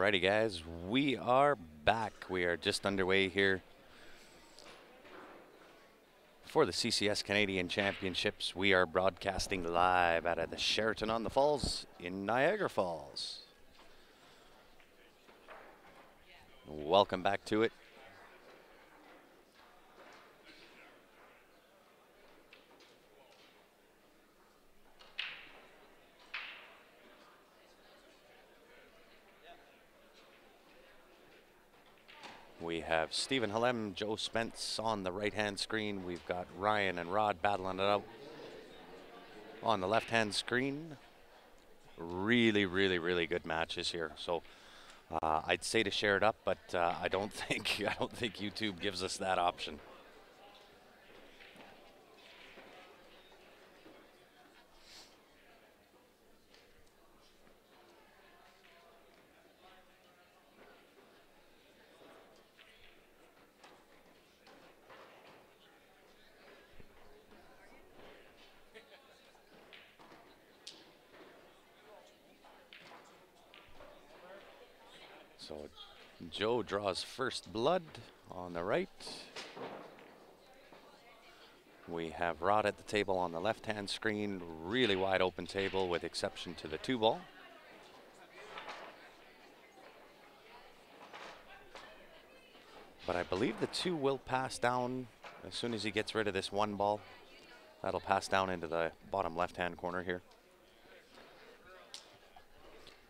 Alrighty, guys, we are back. We are just underway here for the CCS Canadian Championships. We are broadcasting live out of the Sheraton on the Falls in Niagara Falls. Welcome back to it. We have Stephen Halem, Joe Spence on the right-hand screen. We've got Ryan and Rod battling it out on the left-hand screen. Really good matches here. So I'd say to share it up, but I don't think YouTube gives us that option. So Joe draws first blood on the right. We have Rod at the table on the left-hand screen. Really wide open table with exception to the 2-ball. But I believe the 2 will pass down as soon as he gets rid of this 1 ball. That'll pass down into the bottom left-hand corner here.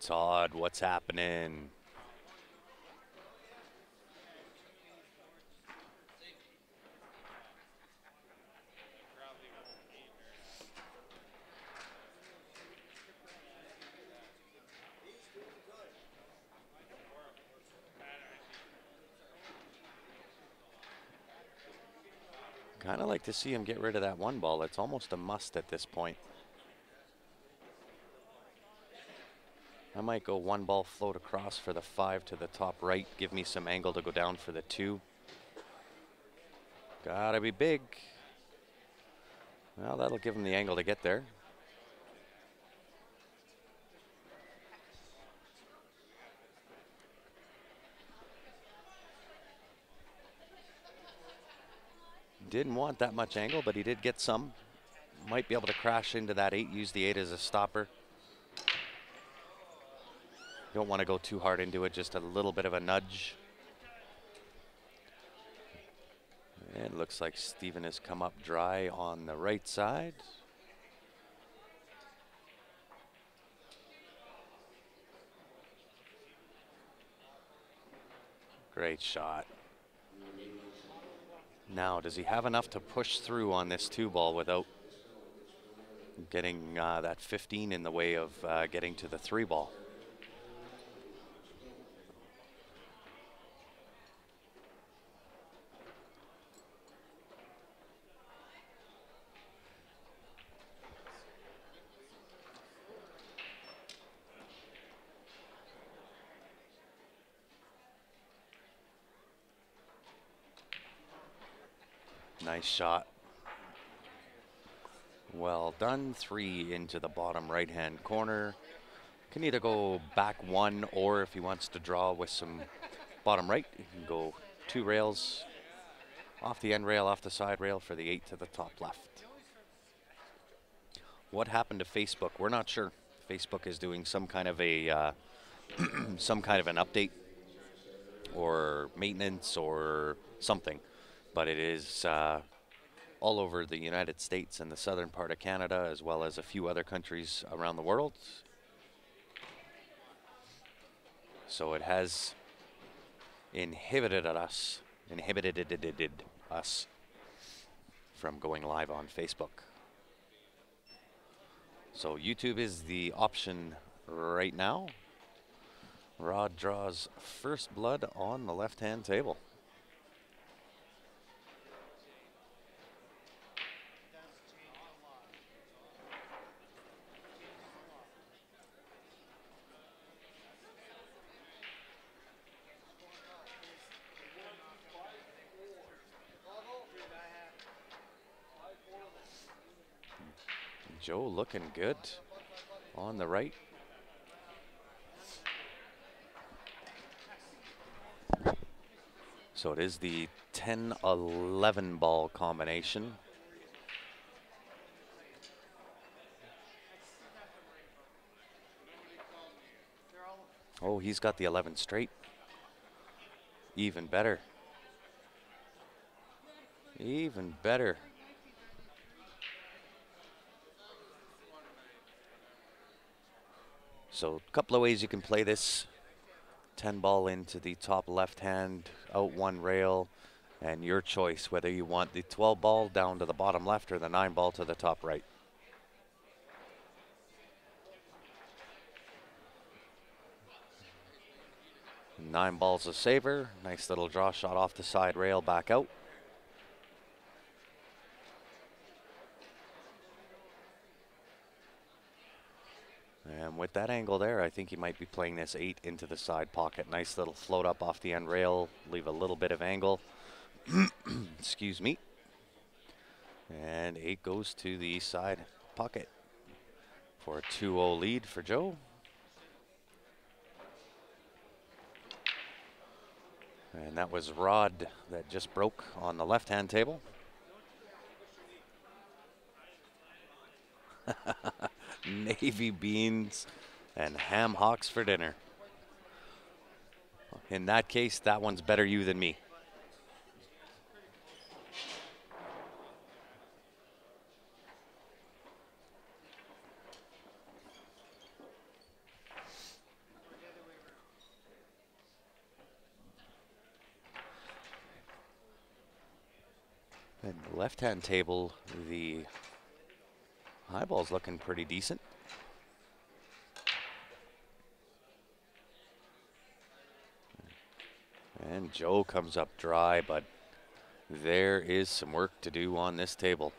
Todd, what's happening? Kind of like to see him get rid of that 1 ball. It's almost a must at this point. I might go 1 ball float across for the 5 to the top right. Give me some angle to go down for the 2. Gotta be big. Well, that'll give him the angle to get there. Didn't want that much angle, but he did get some. Might be able to crash into that 8, use the 8 as a stopper. Don't want to go too hard into it, just a little bit of a nudge. It looks like Steven has come up dry on the right side. Great shot. Now, does he have enough to push through on this 2 ball without getting that 15 in the way of getting to the 3 ball? Nice shot. Well done. 3 into the bottom right-hand corner. Can either go back 1, or if he wants to draw with some bottom right, he can go 2 rails off the end rail, off the side rail for the 8 to the top left. What happened to Facebook? We're not sure. Facebook is doing some kind of a some kind of an update or maintenance or something. But it is all over the United States and the southern part of Canada, as well as a few other countries around the world. So it has inhibited us from going live on Facebook. So YouTube is the option right now. Rod draws first blood on the left-hand table. Joe looking good on the right. So it is the 10-11 ball combination. Oh, he's got the 11 straight. Even better. Even better. So a couple of ways you can play this. 10 ball into the top left hand, out one rail, and your choice whether you want the 12 ball down to the bottom left or the 9 ball to the top right. Nine ball's a saver. Nice little draw shot off the side rail back out. And with that angle there, I think he might be playing this 8 into the side pocket. Nice little float up off the end rail, leave a little bit of angle. Excuse me. And 8 goes to the side pocket for a 2-0 lead for Joe. And that was Rod that just broke on the left-hand table. Navy beans and ham hocks for dinner. In that case, that one's better you than me. And the left-hand table, the high ball's looking pretty decent. And Joe comes up dry, but there is some work to do on this table.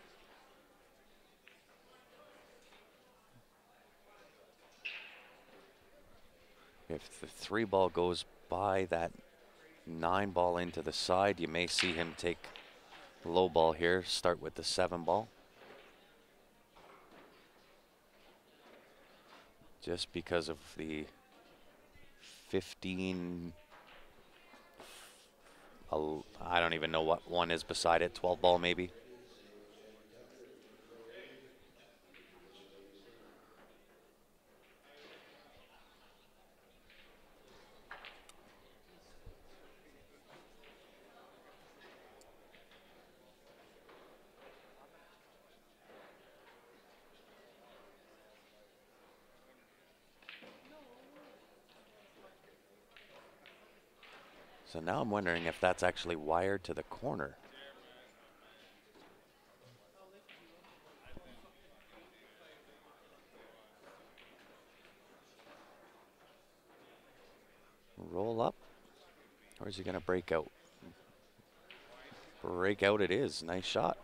If the 3 ball goes by that 9 ball into the side, you may see him take low ball here, start with the 7 ball. Just because of the 15, I don't even know what one is beside it, 12 ball maybe. So now I'm wondering if that's actually wired to the corner. Roll up, or is he gonna break out? Break out it is, nice shot.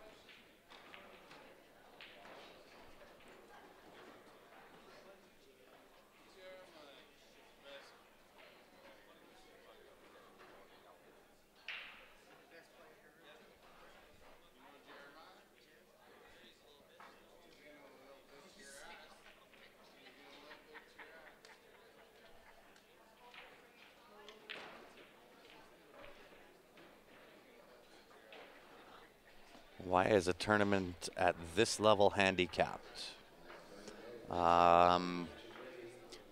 Why is a tournament at this level handicapped? The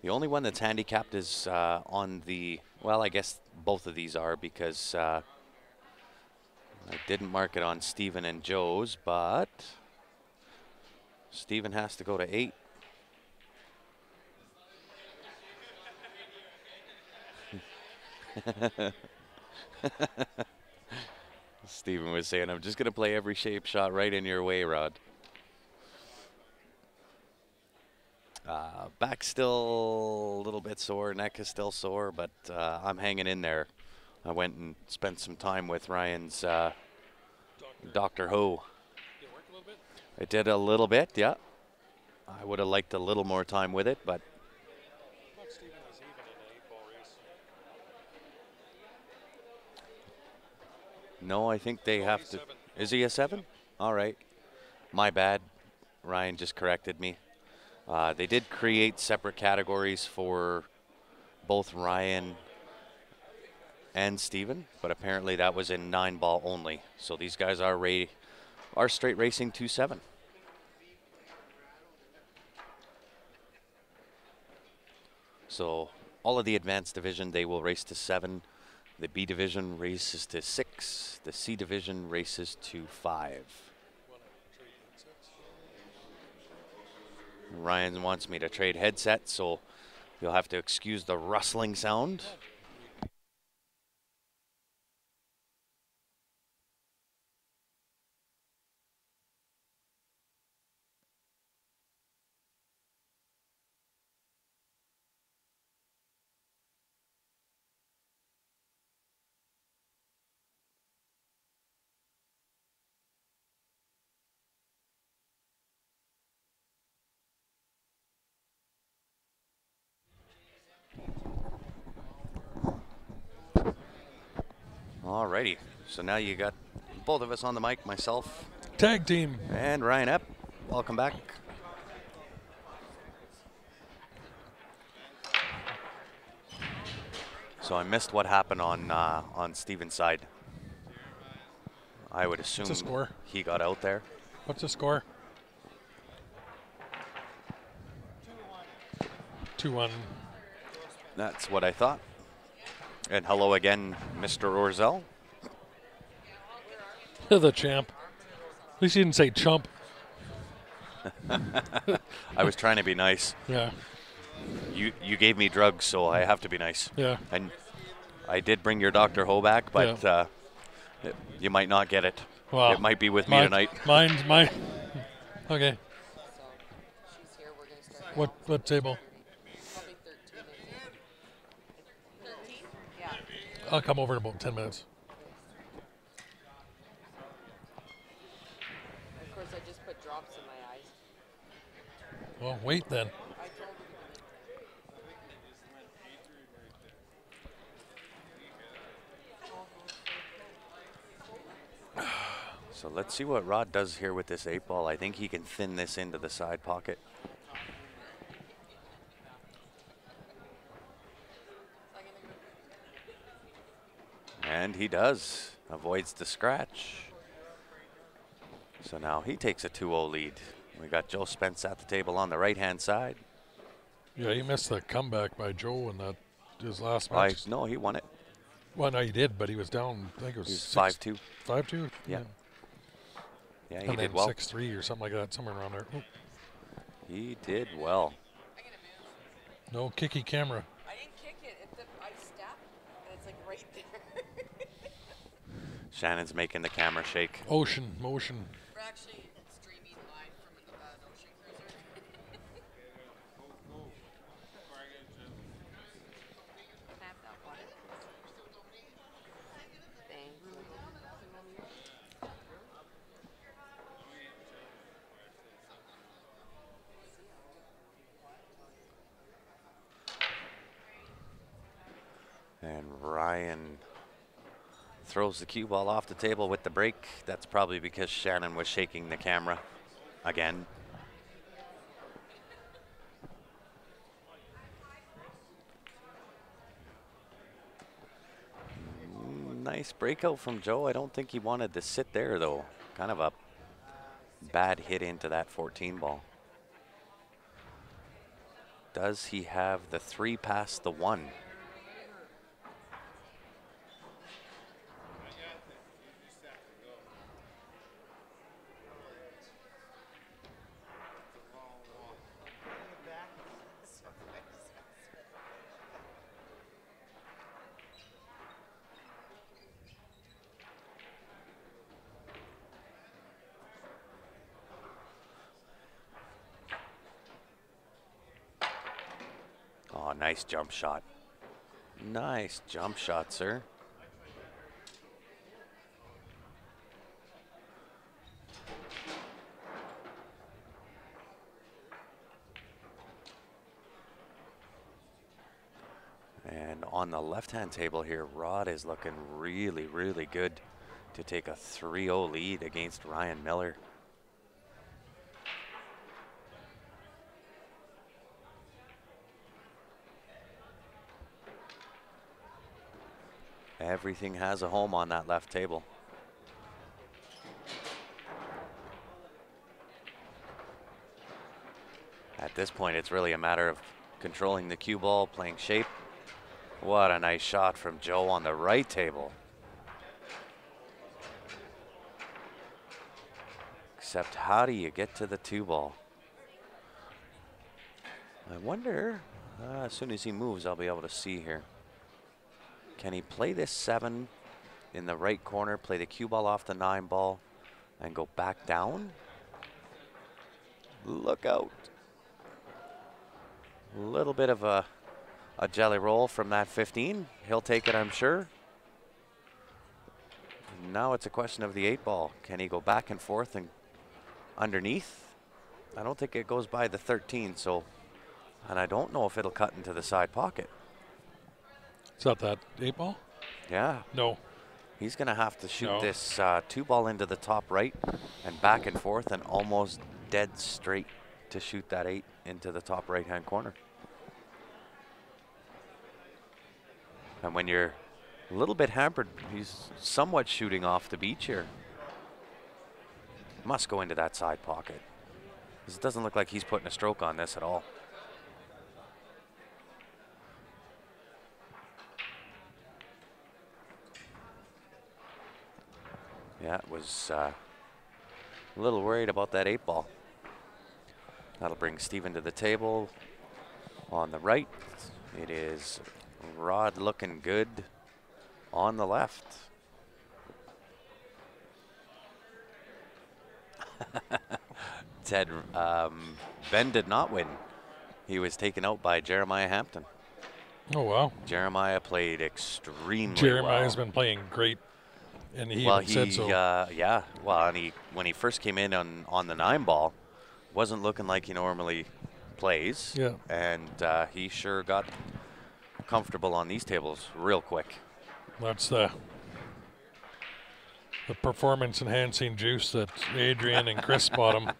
only one that's handicapped is on the, well, I guess both of these are because I didn't mark it on Stephen and Joe's, but Stephen has to go to 8. Stephen was saying, I'm just going to play every shape shot right in your way, Rod. Back still a little bit sore, neck is still sore, but I'm hanging in there. I went and spent some time with Ryan's Dr. Ho. Did it work a little bit? It did a little bit, yeah. I would have liked a little more time with it, but. I thought Stephen was even in an 8-ball race. No, I think they have to. 7. Is he a 7? Yep. All right. My bad. Ryan just corrected me. They did create separate categories for both Ryan and Steven, but apparently that was in 9-ball only. So these guys are straight racing 2-7. So all of the advanced division, they will race to 7. The B division races to 6. The C division races to 5. Ryan wants me to trade headsets, so you'll have to excuse the rustling sound. Alrighty, so now you got both of us on the mic, myself. Tag team. And Ryan Epp, welcome back. So I missed what happened on Steven's side. I would assume What's the score? He got out there. What's the score? 2-1. That's what I thought. And hello again, Mr. Orzel. The champ. At least you didn't say chump. I was trying to be nice. Yeah. You gave me drugs, so I have to be nice. Yeah. And I did bring your Dr. Ho back, but you might not get it. Well, it might be with me tonight. Mine. Okay. What table? I'll come over in about 10 minutes. Of course, I just put drops in my eyes. Well, wait then. So let's see what Rod does here with this 8-ball. I think he can thin this into the side pocket. And he does. Avoids the scratch. So now he takes a 2-0 lead. We got Joe Spence at the table on the right-hand side. Yeah, he missed the comeback by Joe in that his last match. No, he won it. Well, no, he did, but he was down. I think it was 5-2. 5-2. Yeah. Yeah, he and did then well. 6-3 or something like that, somewhere around there. Ooh. He did well. No kicky camera. I didn't kick it. I stepped, and it's like right there. Shannon's making the camera shake. Ocean motion. We're actually streaming live from an ocean cruiser. Have that one. Thanks. And Ryan throws the cue ball off the table with the break. That's probably because Shannon was shaking the camera again. Nice breakout from Joe. I don't think he wanted to sit there, though. Kind of a bad hit into that 14 ball. Does he have the 3 past the 1? Oh, nice jump shot. Nice jump shot, sir. And on the left-hand table here, Rod is looking really, really good to take a 3-0 lead against Ryan Miller. Everything has a home on that left table. At this point, it's really a matter of controlling the cue ball, playing shape. What a nice shot from Joe on the right table. Except how do you get to the 2-ball? I wonder, as soon as he moves, I'll be able to see here. Can he play this 7 in the right corner, play the cue ball off the 9-ball, and go back down? Look out. A little bit of a jelly roll from that 15. He'll take it, I'm sure. Now it's a question of the 8-ball. Can he go back and forth and underneath? I don't think it goes by the 13, so, and I don't know if it'll cut into the side pocket. Is that 8-ball? Yeah. No. He's going to have to shoot this 2-ball into the top right and back and forth and almost dead straight to shoot that 8 into the top right-hand corner. And when you're a little bit hampered, he's somewhat shooting off the beach here. Must go into that side pocket. It doesn't look like he's putting a stroke on this at all. Yeah, it was a little worried about that 8-ball. That'll bring Steven to the table. On the right, it is Rod looking good on the left. Ted, Ben did not win. He was taken out by Jeremiah Hampton. Oh, wow. Jeremiah played extremely well. Jeremiah's been playing great, and he even said so. Yeah, well, and when he first came in on the 9-ball, wasn't looking like he normally plays. Yeah. And he sure got comfortable on these tables real quick. That's the performance-enhancing juice that Adrian and Chris bought him.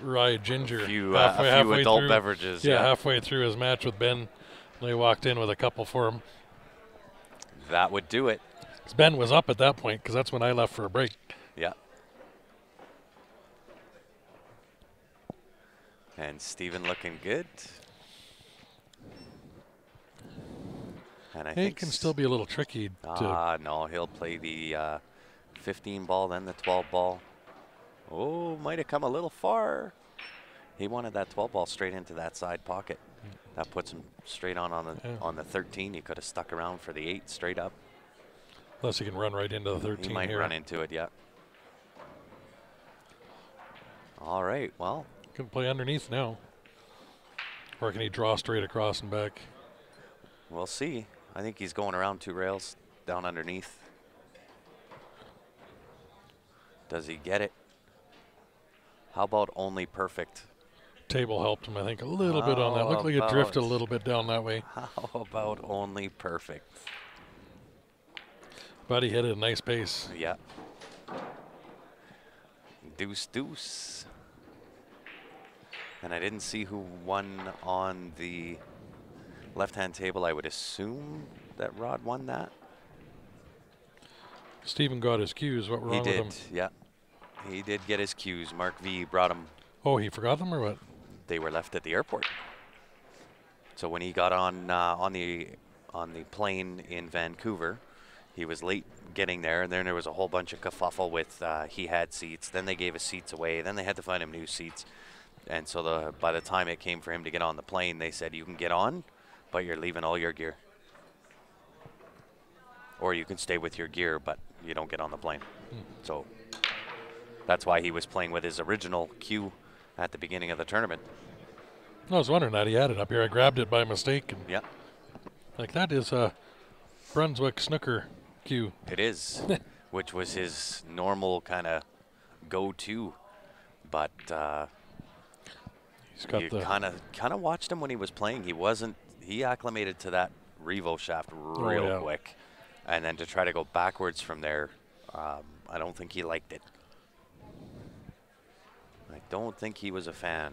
Rye Ginger. A few adult beverages. Yeah, halfway through his match with Ben, they walked in with a couple for him. That would do it. Ben was up at that point because that's when I left for a break. Yeah. And Steven looking good. And I think it can still be a little tricky. No, he'll play the 15-ball, then the 12-ball. Oh, might have come a little far. He wanted that 12-ball straight into that side pocket. That puts him straight on the 13. He could have stuck around for the 8 straight up. Unless he can run right into the 13 He might run into it, yeah. All right, well. Can play underneath now. Or can he draw straight across and back? We'll see. I think he's going around 2 rails down underneath. Does he get it? How about only perfect? Table helped him, I think, a little bit on that. Looked like it drifted a little bit down that way. How about only perfect? But he hit it a nice pace. Yeah. Deuce, deuce. And I didn't see who won on the left-hand table. I would assume that Rod won that. Steven got his cues. What were wrong with him? He did, yeah. He did get his cues. Mark V brought him. Oh, he forgot them or what? They were left at the airport. So when he got on the plane in Vancouver, he was late getting there, and then there was a whole bunch of kerfuffle with he had seats. Then they gave his seats away. Then they had to find him new seats. And so by the time it came for him to get on the plane, they said, you can get on, but you're leaving all your gear. Or you can stay with your gear, but you don't get on the plane. So that's why he was playing with his original cue at the beginning of the tournament. I was wondering that he had it up here. I grabbed it by mistake. And yeah. Like that is a Brunswick snooker cue. It is, which was his normal kind of go-to. But you kind of watched him when he was playing. He acclimated to that Revo shaft real quick. And then to try to go backwards from there, I don't think he liked it. I don't think he was a fan.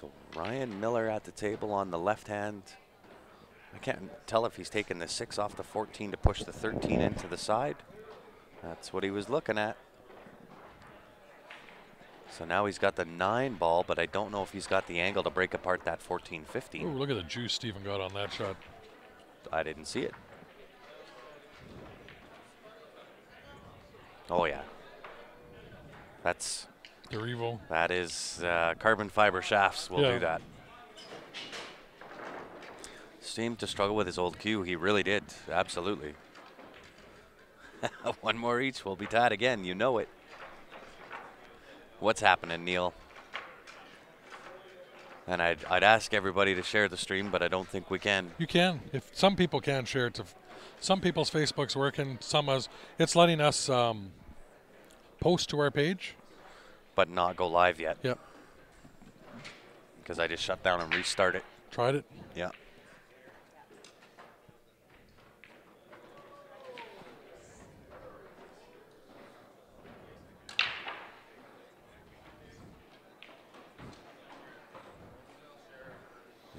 So Ryan Miller at the table on the left hand. I can't tell if he's taking the 6 off the 14 to push the 13 into the side. That's what he was looking at. So now he's got the 9 ball, but I don't know if he's got the angle to break apart that 14-15. Ooh, look at the juice Stephen got on that shot. I didn't see it. Oh yeah. That's The Revo. that is carbon fiber shafts will do that. Seemed to struggle with his old cue. He really did. Absolutely. One more each. We'll be tied again. You know it. What's happening, Neil? And I'd ask everybody to share the stream, but I don't think we can. You can. If some people can share it to some people's Facebook's working, it's letting us post to our page. But not go live yet. Yep. Because I just shut down and restarted it. Tried it? Yeah.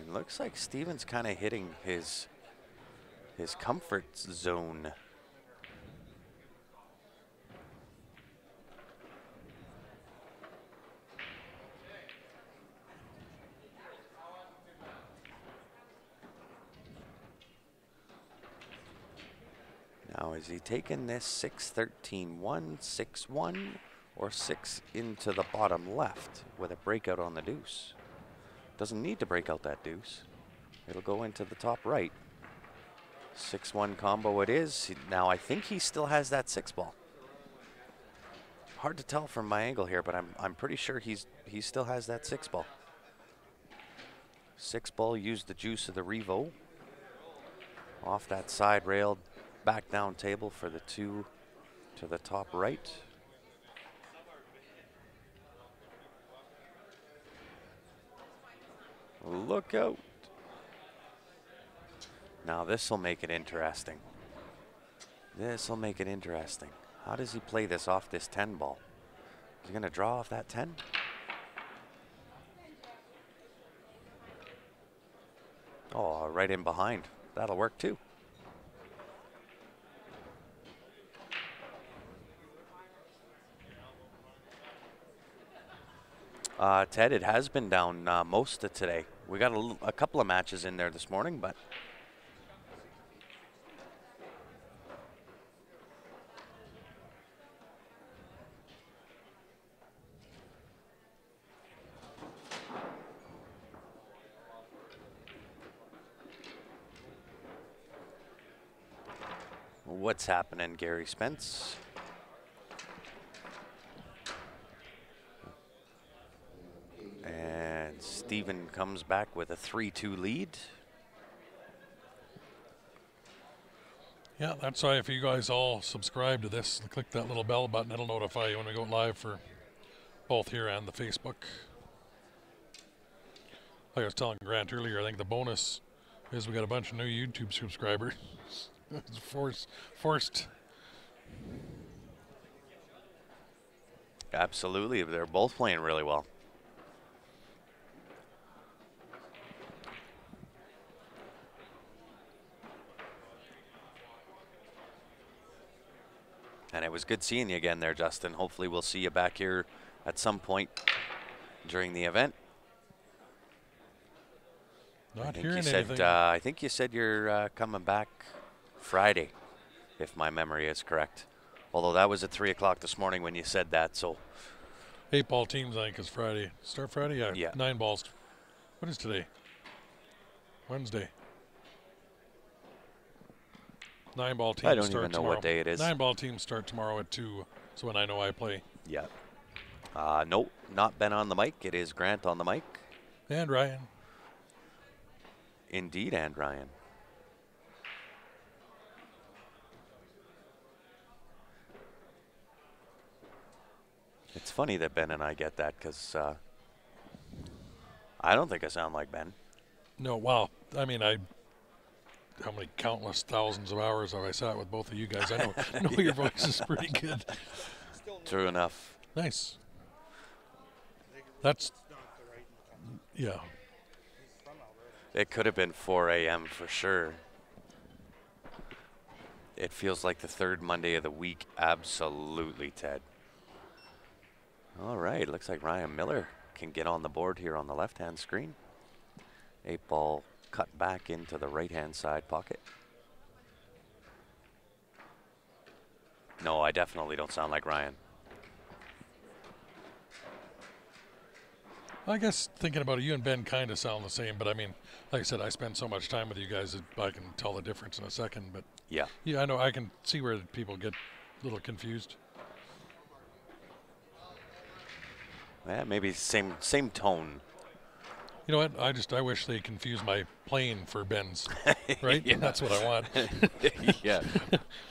It looks like Steven's kind of hitting his comfort zone. Now, is he taking this 6-13-1, 6-1, or 6 into the bottom left with a breakout on the deuce? Doesn't need to break out that deuce. It'll go into the top right. 6-1 combo it is. Now, I think he still has that 6 ball. Hard to tell from my angle here, but I'm pretty sure he still has that 6 ball. 6 ball used the juice of the Revo. Off that side rail. Back down table for the 2 to the top right. Look out. Now this will make it interesting. This will make it interesting. How does he play this off this 10 ball? Is he going to draw off that 10? Oh, right in behind. That'll work too. Ted, it has been down most of today. We got a couple of matches in there this morning, but what's happening, Gary Spence? And Steven comes back with a 3-2 lead. Yeah, that's why if you guys all subscribe to this, click that little bell button. It'll notify you when we go live for both here and the Facebook. Like I was telling Grant earlier, I think the bonus is we got a bunch of new YouTube subscribers. It's forced. Absolutely, they're both playing really well. And it was good seeing you again there, Justin. Hopefully we'll see you back here at some point during the event. Not hearing anything. I think you said you're coming back Friday, if my memory is correct. Although that was at 3 o'clock this morning when you said that, so. 8-ball teams, I think, is Friday. Start Friday? Yeah. 9 balls. What is today? Wednesday. 9-ball teams I don't start even know tomorrow. what day it is. 9-ball teams start tomorrow at 2, so when I know I play. Yeah. Nope, not Ben on the mic. It is Grant on the mic. And Ryan. Indeed, and Ryan. It's funny that Ben and I get that because I don't think I sound like Ben. No, wow. I mean, how many countless thousands of hours have I sat with both of you guys? I know your voice is pretty good. True enough. Nice. That's Yeah. It could have been 4 a.m. for sure. It feels like the third Monday of the week. Absolutely, Ted. All right, looks like Ryan Miller can get on the board here on the left-hand screen. 8-ball cut back into the right-hand side pocket. No, I definitely don't sound like Ryan. I guess thinking about it, you and Ben kind of sound the same, but I mean, like I said, I spend so much time with you guys that I can tell the difference in a second. But Yeah. yeah, I know I can see where people get a little confused. Yeah, maybe same tone. You know what? I wish they confused my playing for Ben's, right? Yeah. That's what I want. Yeah.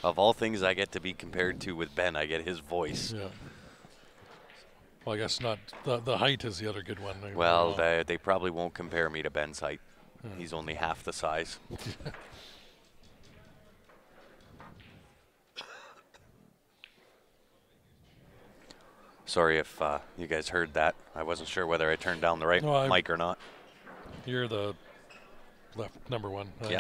Of all things I get to be compared to with Ben, I get his voice. Yeah. Well, I guess not. The height is the other good one. Well, they probably won't compare me to Ben's height. He's only half the size. Sorry if you guys heard that. I wasn't sure whether I turned down the right mic or not. You're the left number one. Yeah.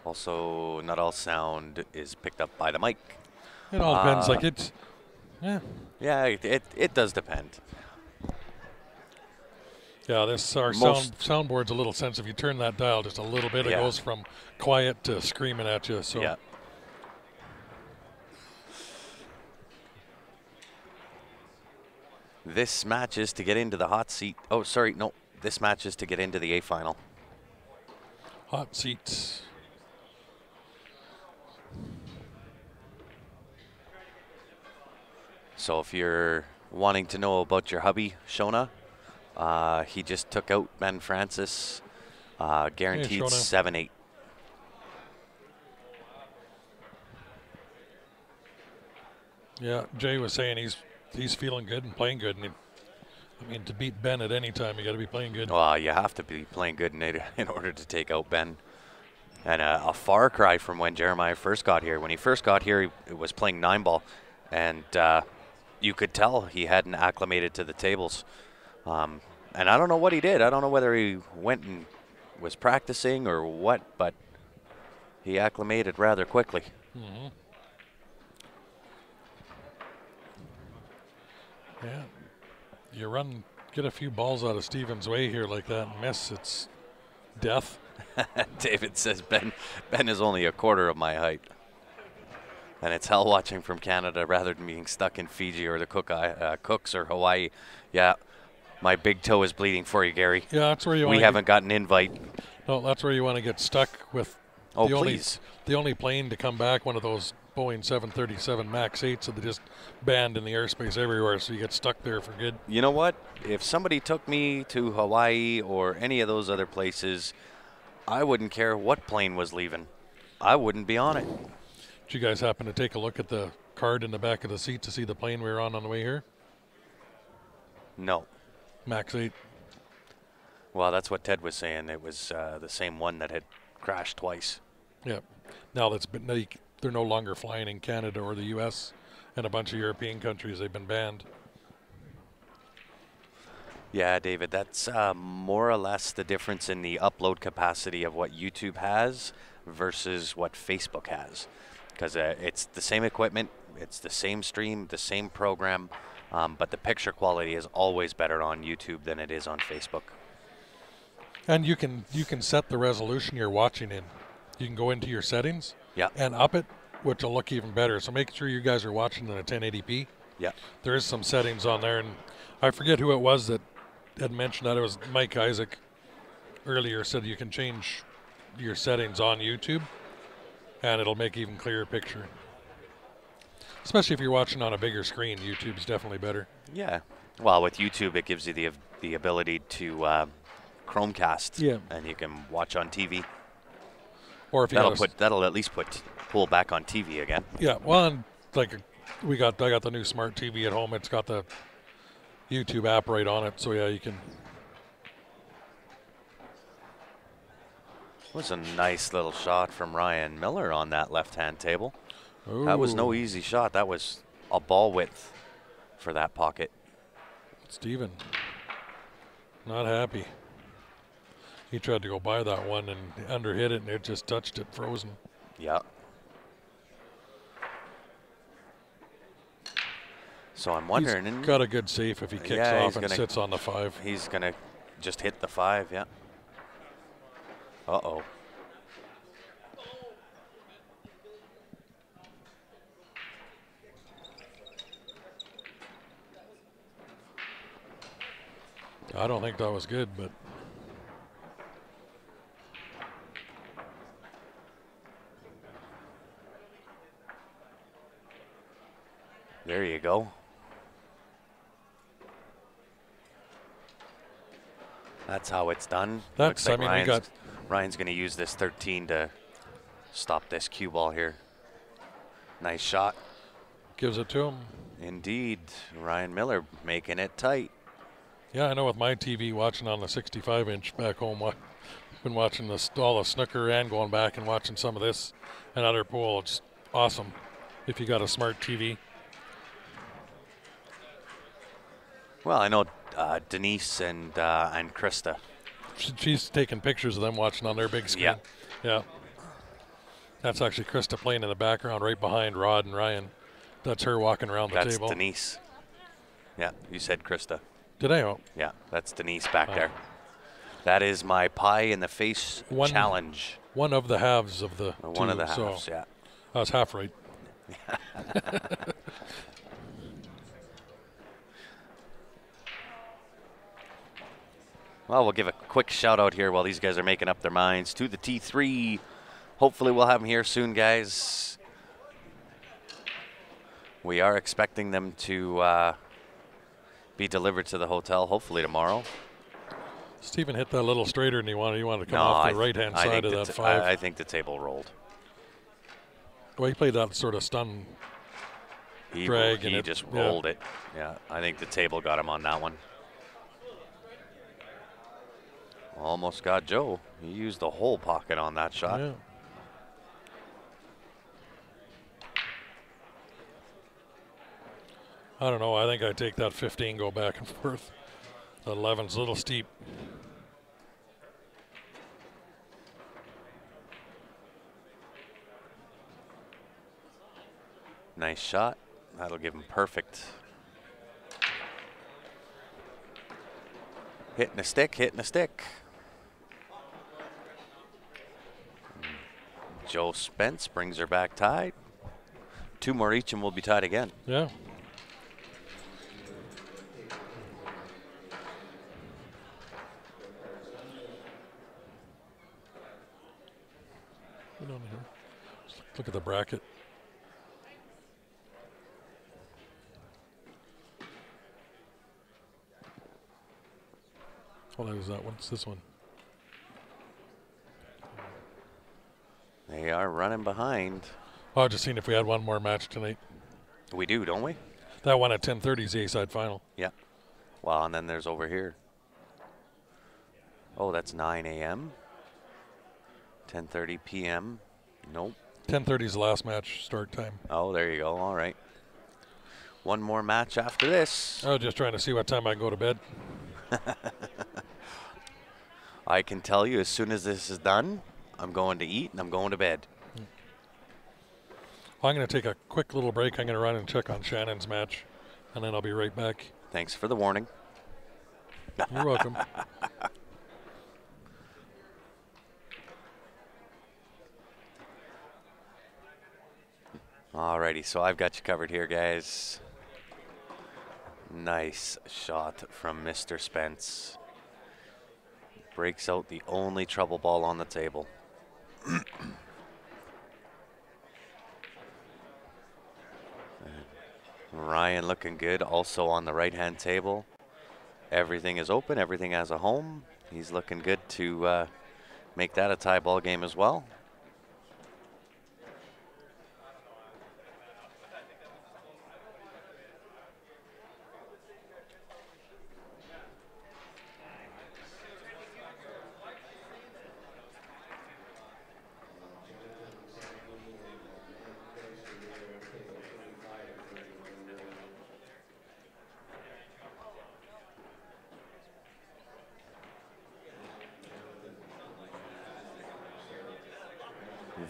Also, not all sound is picked up by the mic. It all depends. Like it's, yeah. Yeah, it does depend. Yeah, this our soundboard's a little sensitive. You turn that dial just a little bit, it goes from quiet to screaming at you. So. Yeah. This match is to get into the hot seat. Oh, sorry, no. This match is to get into the A final. Hot seats. So if you're wanting to know about your hubby, Shona, he just took out Ben Francis, guaranteed 7-8. Yeah, Jay was saying he's feeling good and playing good. And I mean, to beat Ben at any time, you got to be playing good. Well, you have to be playing good in order to take out Ben. And a far cry from when Jeremiah first got here. When he first got here, he was playing 9-ball, and you could tell he hadn't acclimated to the tables. And I don't know what he did. I don't know whether he went and was practicing or what, but he acclimated rather quickly. Mm-hmm. Yeah, you get a few balls out of Steven's way here like that and miss, it's death. David says Ben is only a quarter of my height. And it's hell watching from Canada rather than being stuck in Fiji or the Cooks or Hawaii. Yeah, my big toe is bleeding for you, Gary. Yeah, that's where you want. We haven't got an invite. No, that's where you want to get stuck with. Oh, please. The only plane to come back, one of those Boeing 737 MAX 8s, so they just banned in the airspace everywhere, so you get stuck there for good. You know what? If somebody took me to Hawaii or any of those other places, I wouldn't care what plane was leaving. I wouldn't be on it. Did you guys happen to take a look at the card in the back of the seat to see the plane we were on the way here? No. MAX 8. Well, that's what Ted was saying. It was the same one that had crashed twice. Yeah. Now they're no longer flying in Canada or the U.S. and a bunch of European countries. They've been banned. Yeah, David, that's more or less the difference in the upload capacity of what YouTube has versus what Facebook has. Because it's the same equipment, it's the same stream, the same program, but the picture quality is always better on YouTube than it is on Facebook. And you can set the resolution you're watching in. You can go into your settings and up it, which will look even better. So make sure you guys are watching in a 1080p. Yeah. There is some settings on there, and I forget who it was that had mentioned that. It was Mike Isaac earlier said you can change your settings on YouTube, and it'll make even clearer picture. Especially if you're watching on a bigger screen, YouTube's definitely better. Yeah. Well, with YouTube, it gives you the ability to Chromecast, and you can watch on TV. Or if you that'll at least pull back on TV again. Yeah. Well, and like I got the new smart TV at home. It's got the YouTube app right on it, so yeah, you can. It was a nice little shot from Ryan Miller on that left-hand table. Ooh. That was no easy shot. That was a ball width for that pocket. Steven, not happy. He tried to go by that one and underhit it, and it just touched it, frozen. Yeah. So I'm wondering. He's got a good safe if he kicks off and sits on the 5. He's going to just hit the 5, yeah. Uh-oh. I don't think that was good, but there you go. That's how it's done. That's, Looks like I mean, Ryan's going to use this 13 to stop this cue ball here. Nice shot. Gives it to him. Indeed. Ryan Miller making it tight. Yeah, I know with my TV watching on the 65-inch back home, I've been watching all the snooker and going back and watching some of this and other pool. It's awesome if you got a smart TV. Well, I know Denise and Krista. She's taking pictures of them watching on their big screen. Yeah. Yeah. That's actually Krista playing in the background right behind Rod and Ryan. That's her walking around the table. That's Denise. Yeah, you said Krista. Did I? Oh. Yeah, that's Denise back there. That is my pie in the face challenge. One of the halves of the One two, of the halves, so yeah. I was half right. Well, we'll give a quick shout out here while these guys are making up their minds to the T3. Hopefully we'll have them here soon, guys. We are expecting them to be delivered to the hotel, hopefully tomorrow. Stephen hit that a little straighter than he wanted. He wanted to come off the right-hand side of that 5. I think the table rolled. Well, he played that sort of stun drag. He just rolled it. Yeah, I think the table got him on that one. Almost got Joe. He used the whole pocket on that shot. Yeah. I don't know. I think I take that 15, go back and forth. The 11's a little steep. Nice shot. That'll give him perfect. Hitting a stick, hitting a stick. Joe Spence brings her back tied. 2 more each and we'll be tied again. Yeah. Get on here. Just look at the bracket. Oh, that was that one. It's this one. They are running behind. Oh, I just seen if we had one more match tonight. We do, don't we? That one at 10:30 is the A-side final. Yeah. Well, and then there's over here. Oh, that's 9 a.m. 10:30 p.m. Nope. 10:30 is the last match start time. Oh, there you go. All right. One more match after this. I was just trying to see what time I can go to bed. I can tell you as soon as this is done, I'm going to eat and I'm going to bed. Well, I'm going to take a quick little break. I'm going to run and check on Shannon's match, and then I'll be right back. Thanks for the warning. You're welcome. Alrighty, so I've got you covered here, guys. Nice shot from Mr. Spence. Breaks out the only trouble ball on the table. Ryan looking good also on the right-hand table. Everything is open, everything has a home. He's looking good to make that a tie ball game as well.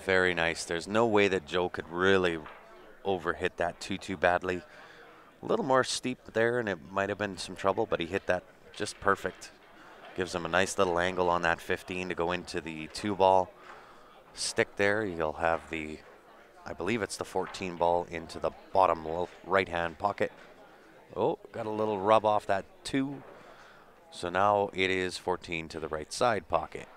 Very nice. There's no way that Joe could really overhit that too badly. A little more steep there, and it might have been some trouble, but he hit that just perfect. Gives him a nice little angle on that 15 to go into the 2-ball. Stick there. You'll have the, I believe it's the 14 ball into the bottom right-hand pocket. Oh, got a little rub off that 2. So now it is 14 to the right side pocket.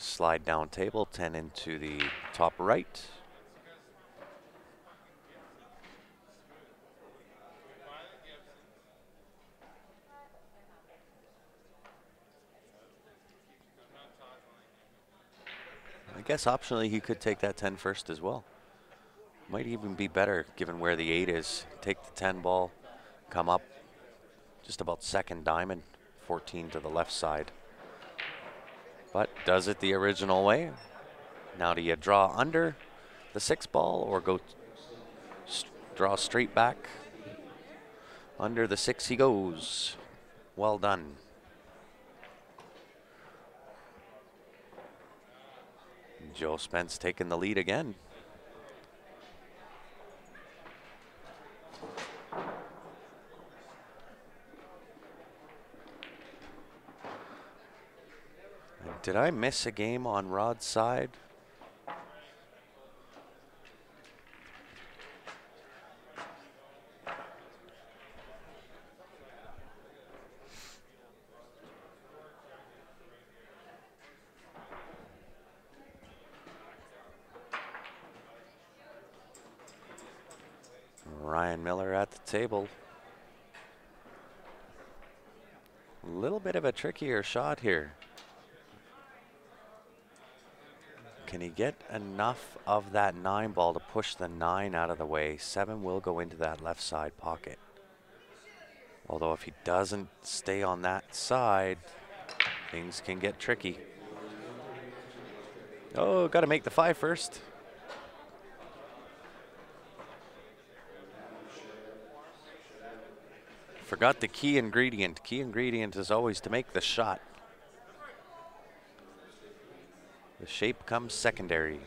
Slide down table, 10 into the top right. I guess optionally he could take that 10 first as well. Might even be better given where the 8 is. Take the 10 ball, come up just about second diamond, 14 to the left side. But does it the original way. Now do you draw under the 6 ball or go draw straight back? Under the 6 he goes. Well done. Joe Spence taking the lead again. Did I miss a game on Rod's side? Ryan Miller at the table. A little bit of a trickier shot here. Can he get enough of that 9 ball to push the 9 out of the way? 7 will go into that left side pocket. Although if he doesn't stay on that side, things can get tricky. Oh, got to make the 5 first. Forgot the key ingredient. Key ingredient is always to make the shot. The shape comes secondary.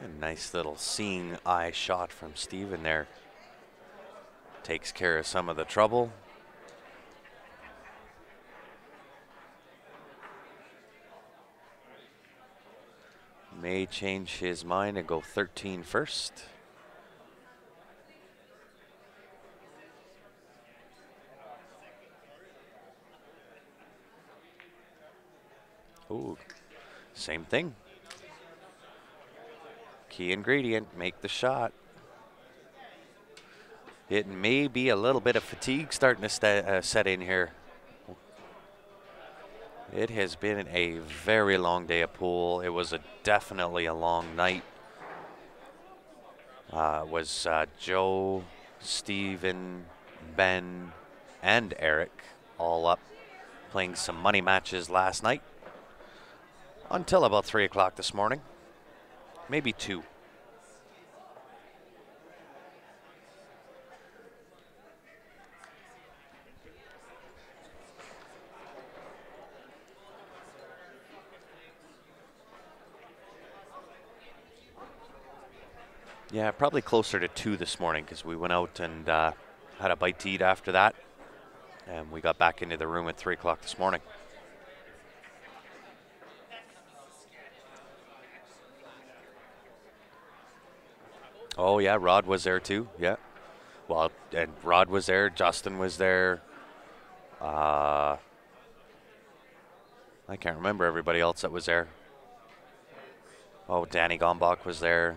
A nice little seeing eye shot from Steven there. Takes care of some of the trouble. May change his mind and go 13 first. Ooh, same thing. Key ingredient, make the shot. It may be a little bit of fatigue starting to set in here. It has been a very long day of pool. It was definitely a long night. Was Joe, Steven, Ben, and Eric all up playing some money matches last night until about 3 o'clock this morning, maybe 2. Yeah, probably closer to 2 this morning because we went out and had a bite to eat after that. And we got back into the room at 3 o'clock this morning. Oh, yeah, Rod was there too. Yeah. Well, and Rod was there. Justin was there. I can't remember everybody else that was there. Oh, Danny Gombach was there.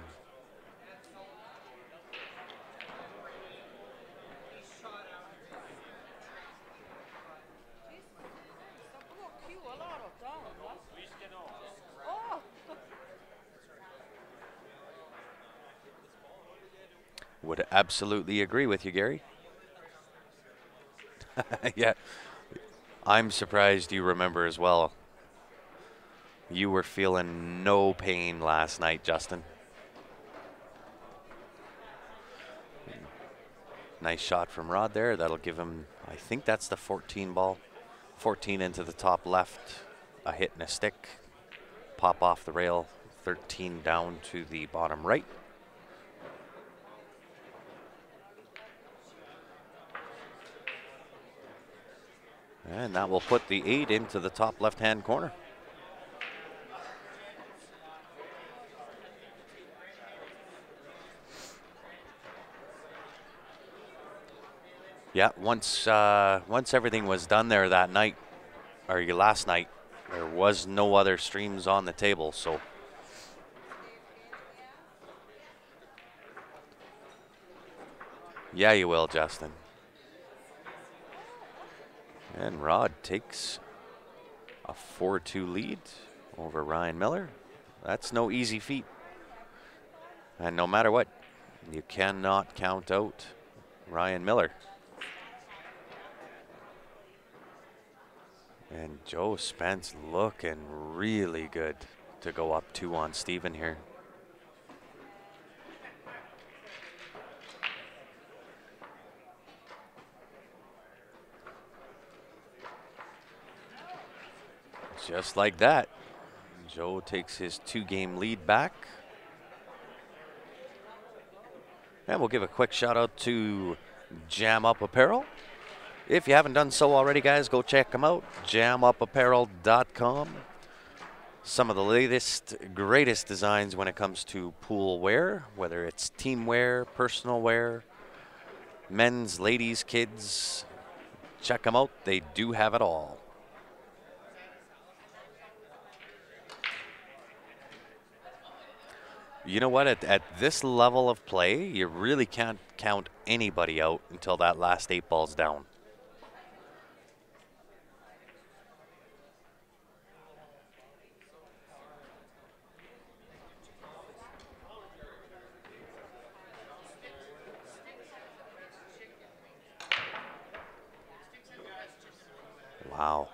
Would absolutely agree with you, Gary. Yeah, I'm surprised you remember as well. You were feeling no pain last night, Justin. Nice shot from Rod there. That'll give him, I think that's the 14 ball. 14 into the top left. A hit and a stick. Pop off the rail. 13 down to the bottom right. And that will put the 8 into the top left-hand corner. Yeah, once everything was done there that night, or last night, there was no other streams on the table, so. Yeah, you will, Justin. And Rod takes a 4-2 lead over Ryan Miller. That's no easy feat. And no matter what, you cannot count out Ryan Miller. And Joe Spence looking really good to go up 2 on Steven here. Just like that, Joe takes his 2-game lead back. And we'll give a quick shout out to Jam Up Apparel. If you haven't done so already, guys, go check them out, jamupapparel.com. Some of the latest, greatest designs when it comes to pool wear, whether it's team wear, personal wear, men's, ladies, kids. Check them out. They do have it all. You know what? At this level of play, you really can't count anybody out until that last 8 ball's down. Wow.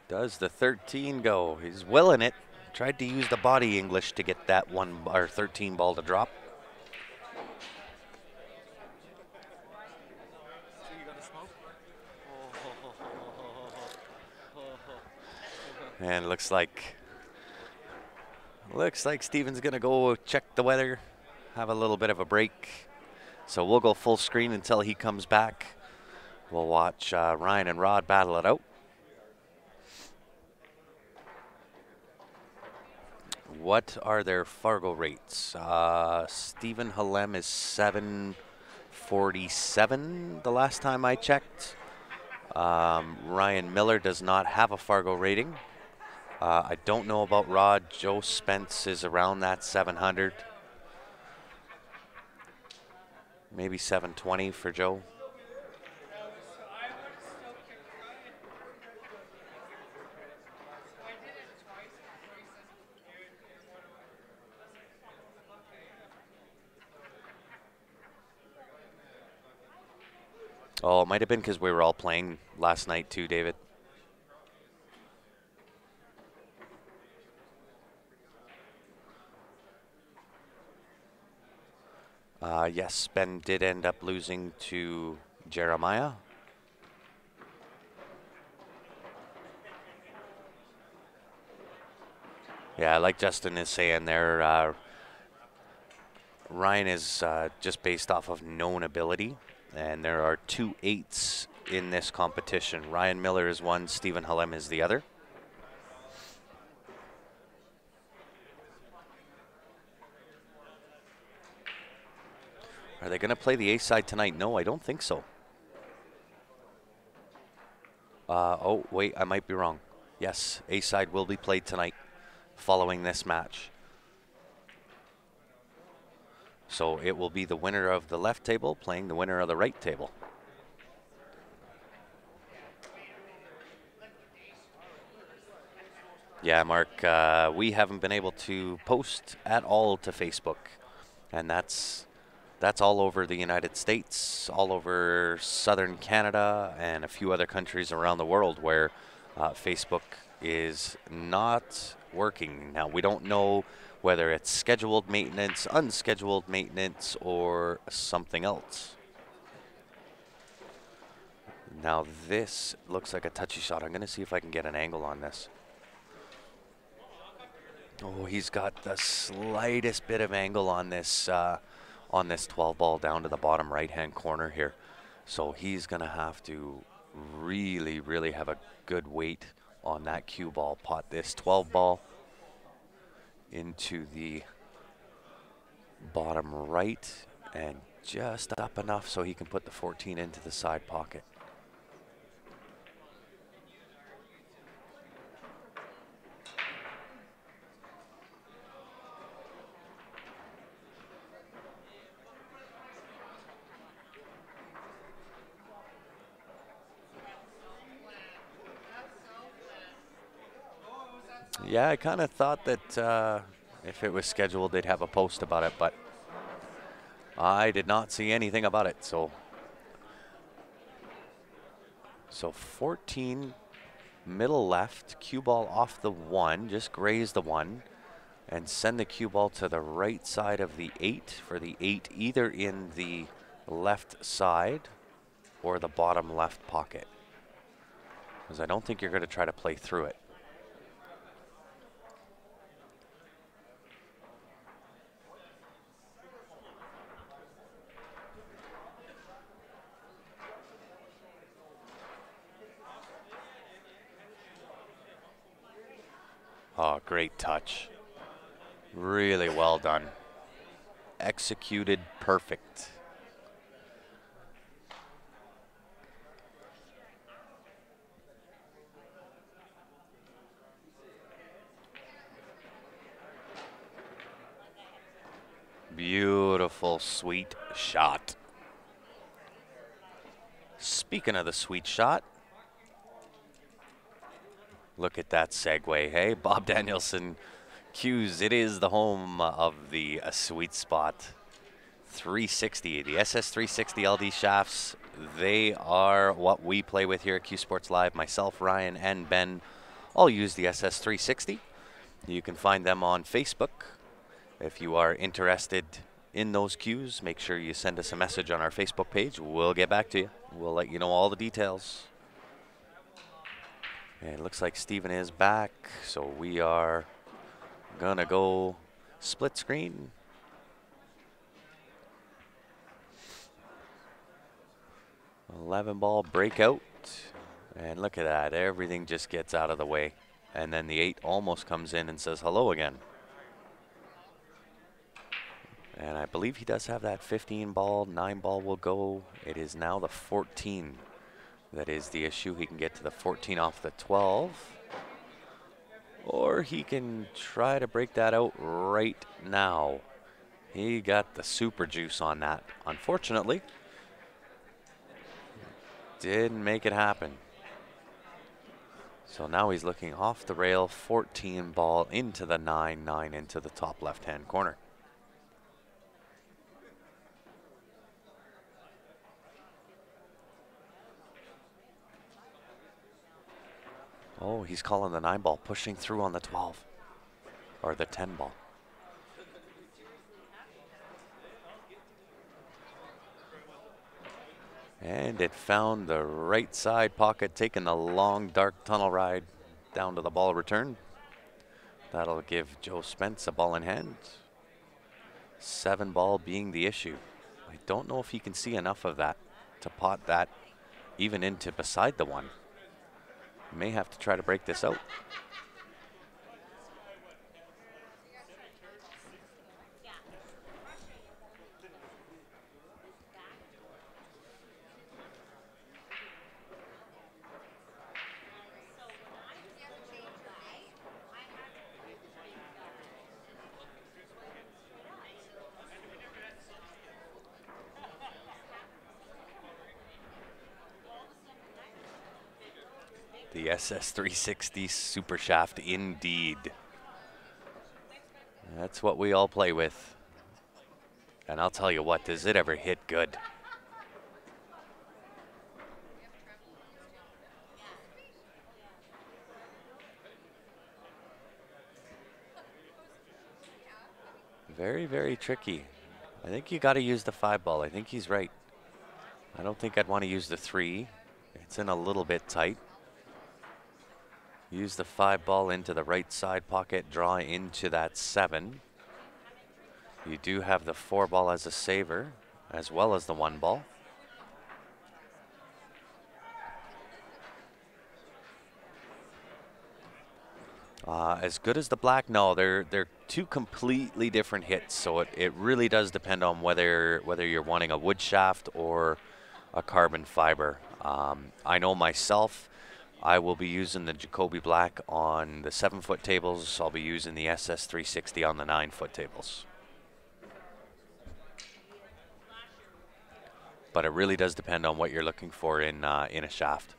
Does the 13 go? He's willing it. Tried to use the body English to get that 13 ball to drop. And looks like Steven's gonna go check the weather, have a little bit of a break. So we'll go full screen until he comes back. We'll watch Ryan and Rod battle it out. What are their Fargo rates? Stephen Halem is 747 the last time I checked. Ryan Miller does not have a Fargo rating. I don't know about Rod. Joe Spence is around that 700. Maybe 720 for Joe. Oh, it might have been because we were all playing last night too, David. Yes, Ben did end up losing to Jeremiah. Yeah, like Justin is saying there, Ryan is just based off of known ability. And there are 2 8s in this competition. Ryan Miller is one, Stephen Halem is the other. Are they going to play the A side tonight? No, I don't think so. Oh, wait, I might be wrong. Yes, A side will be played tonight following this match. So it will be the winner of the left table playing the winner of the right table. Yeah, Mark, we haven't been able to post at all to Facebook. And that's all over the United States, all over southern Canada, and a few other countries around the world where Facebook is not working. Now, we don't know whether it's scheduled maintenance, unscheduled maintenance, or something else. Now, this looks like a touchy shot. I'm going to see if I can get an angle on this. Oh, he's got the slightest bit of angle on this 12 ball down to the bottom right-hand corner here. So he's going to have to really, really have a good weight on that cue ball. Pot this 12 ball into the bottom right and just up enough so he can put the 14 into the side pocket. Yeah, I kind of thought that if it was scheduled, they'd have a post about it, but I did not see anything about it. So 14 middle left, cue ball off the 1, just graze the 1, and send the cue ball to the right side of the 8 for the 8, either in the left side or the bottom left pocket, because I don't think you're going to try to play through it. Oh, great touch. Really well done. Executed perfect. Beautiful, sweet shot. Speaking of the sweet shot, look at that segue, hey? Bob Danielson cues it is the home of the sweet spot. 360, the SS 360 LD shafts, they are what we play with here at Q Sports Live. Myself, Ryan, and Ben all use the SS 360. You can find them on Facebook. If you are interested in those cues, make sure you send us a message on our Facebook page. We'll get back to you. We'll let you know all the details. And it looks like Steven is back, so we are gonna go split screen. $11 ball breakout, and look at that, everything just gets out of the way. And then the 8 almost comes in and says hello again. And I believe he does have that 15 ball, 9 ball will go. It is now the 14 that is the issue. He can get to the 14 off the 12. Or he can try to break that out right now. He got the super juice on that. Unfortunately, didn't make it happen. So now he's looking off the rail, 14 ball into the 9, 9 into the top left-hand corner. Oh, he's calling the 9 ball, pushing through on the 12, or the 10 ball. And it found the right side pocket, taking the long, dark tunnel ride down to the ball return. That'll give Joe Spence a ball in hand. 7 ball being the issue. I don't know if he can see enough of that to pot that even into beside the 1. May have to try to break this out. The SS 360 Super Shaft indeed. That's what we all play with. And I'll tell you what, does it ever hit good? Very, very tricky. I think you got to use the 5 ball. I think he's right. I don't think I'd want to use the 3. It's in a little bit tight. Use the 5 ball into the right side pocket, draw into that 7. You do have the 4 ball as a saver, as well as the 1 ball. As good as the black? No, they're two completely different hits. So it really does depend on whether you're wanting a wood shaft or a carbon fiber. I know myself, I will be using the Jacoby Black on the 7-foot tables. I'll be using the SS 360 on the 9-foot tables. But it really does depend on what you're looking for in a shaft.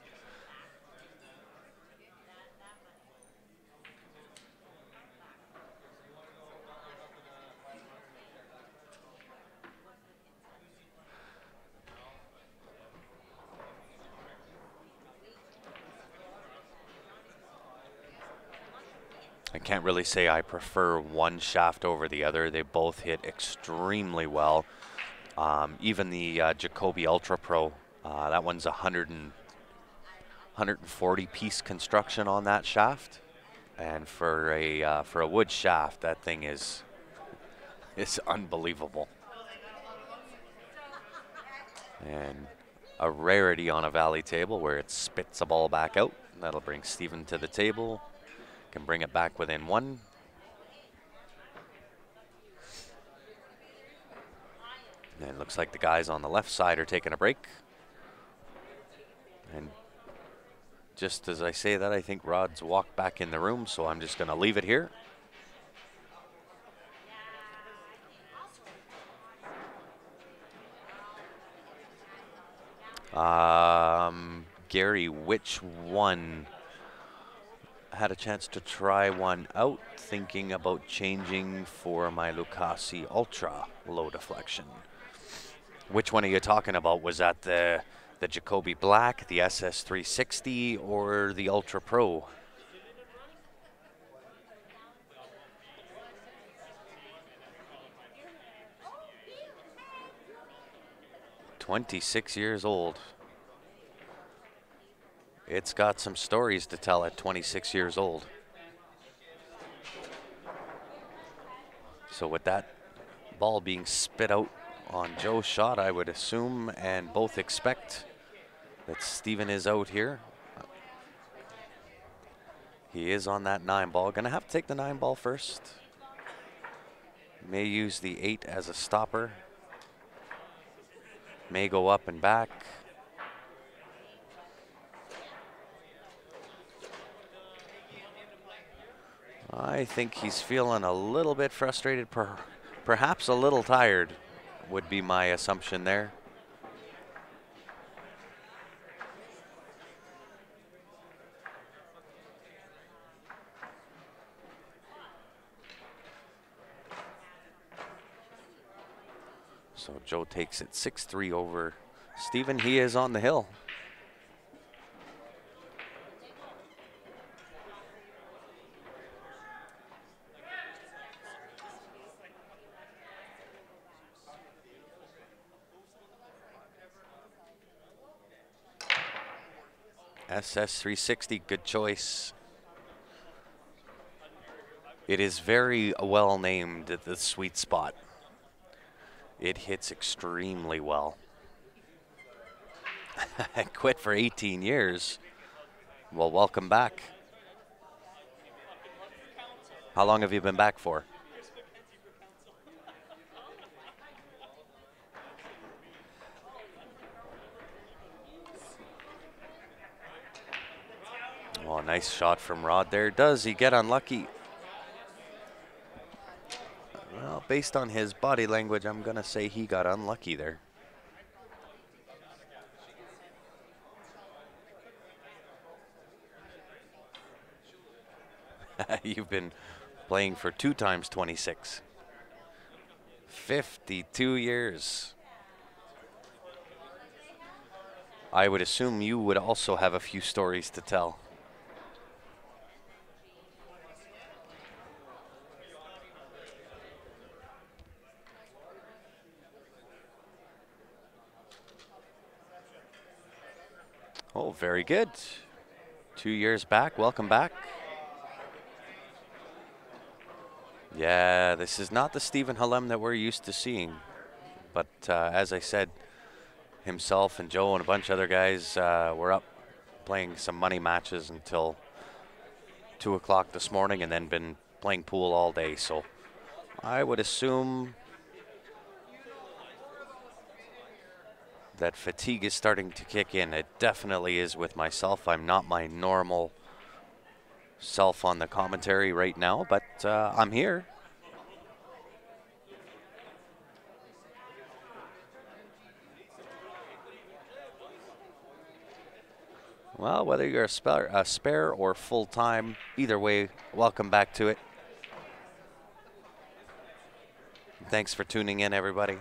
I can't really say I prefer one shaft over the other. They both hit extremely well. Even the Jacoby Ultra Pro, that one's 140 piece construction on that shaft, and for a wood shaft, that thing is unbelievable. And a rarity on a valley table where it spits a ball back out. That'll bring Stephen to the table. Can bring it back within 1. And it looks like the guys on the left side are taking a break. And just as I say that, I think Rod's walked back in the room, so I'm just going to leave it here. Gary, which one? Had a chance to try one out, thinking about changing for my Lucasi Ultra low deflection. Which one are you talking about? Was that the Jacoby Black, the SS 360, or the Ultra Pro? "26 years old." It's got some stories to tell at 26 years old. So with that ball being spit out on Joe's shot, I would assume and both expect that Stephen is out here. He is on that 9 ball. Gonna have to take the 9 ball first. May use the 8 as a stopper. May go up and back. I think he's feeling a little bit frustrated, perhaps a little tired, would be my assumption there. So Joe takes it 6-3 over Stephen. He is on the hill. SS 360, good choice. It is very well named at the sweet spot. It hits extremely well. I quit for 18 years. Well, welcome back. How long have you been back for? Oh, nice shot from Rod there. Does he get unlucky? Well, based on his body language, I'm going to say he got unlucky there. You've been playing for 2 times 26. 52 years. I would assume you would also have a few stories to tell. Oh, very good. 2 years back. Welcome back. Yeah, this is not the Stephen Halem that we're used to seeing. But as I said, himself and Joe and a bunch of other guys were up playing some money matches until 2 o'clock this morning and then been playing pool all day. So I would assume that fatigue is starting to kick in. It definitely is with myself. I'm not my normal self on the commentary right now, but I'm here. Well, whether you're a spare or full-time, either way, welcome back to it. Thanks for tuning in, everybody.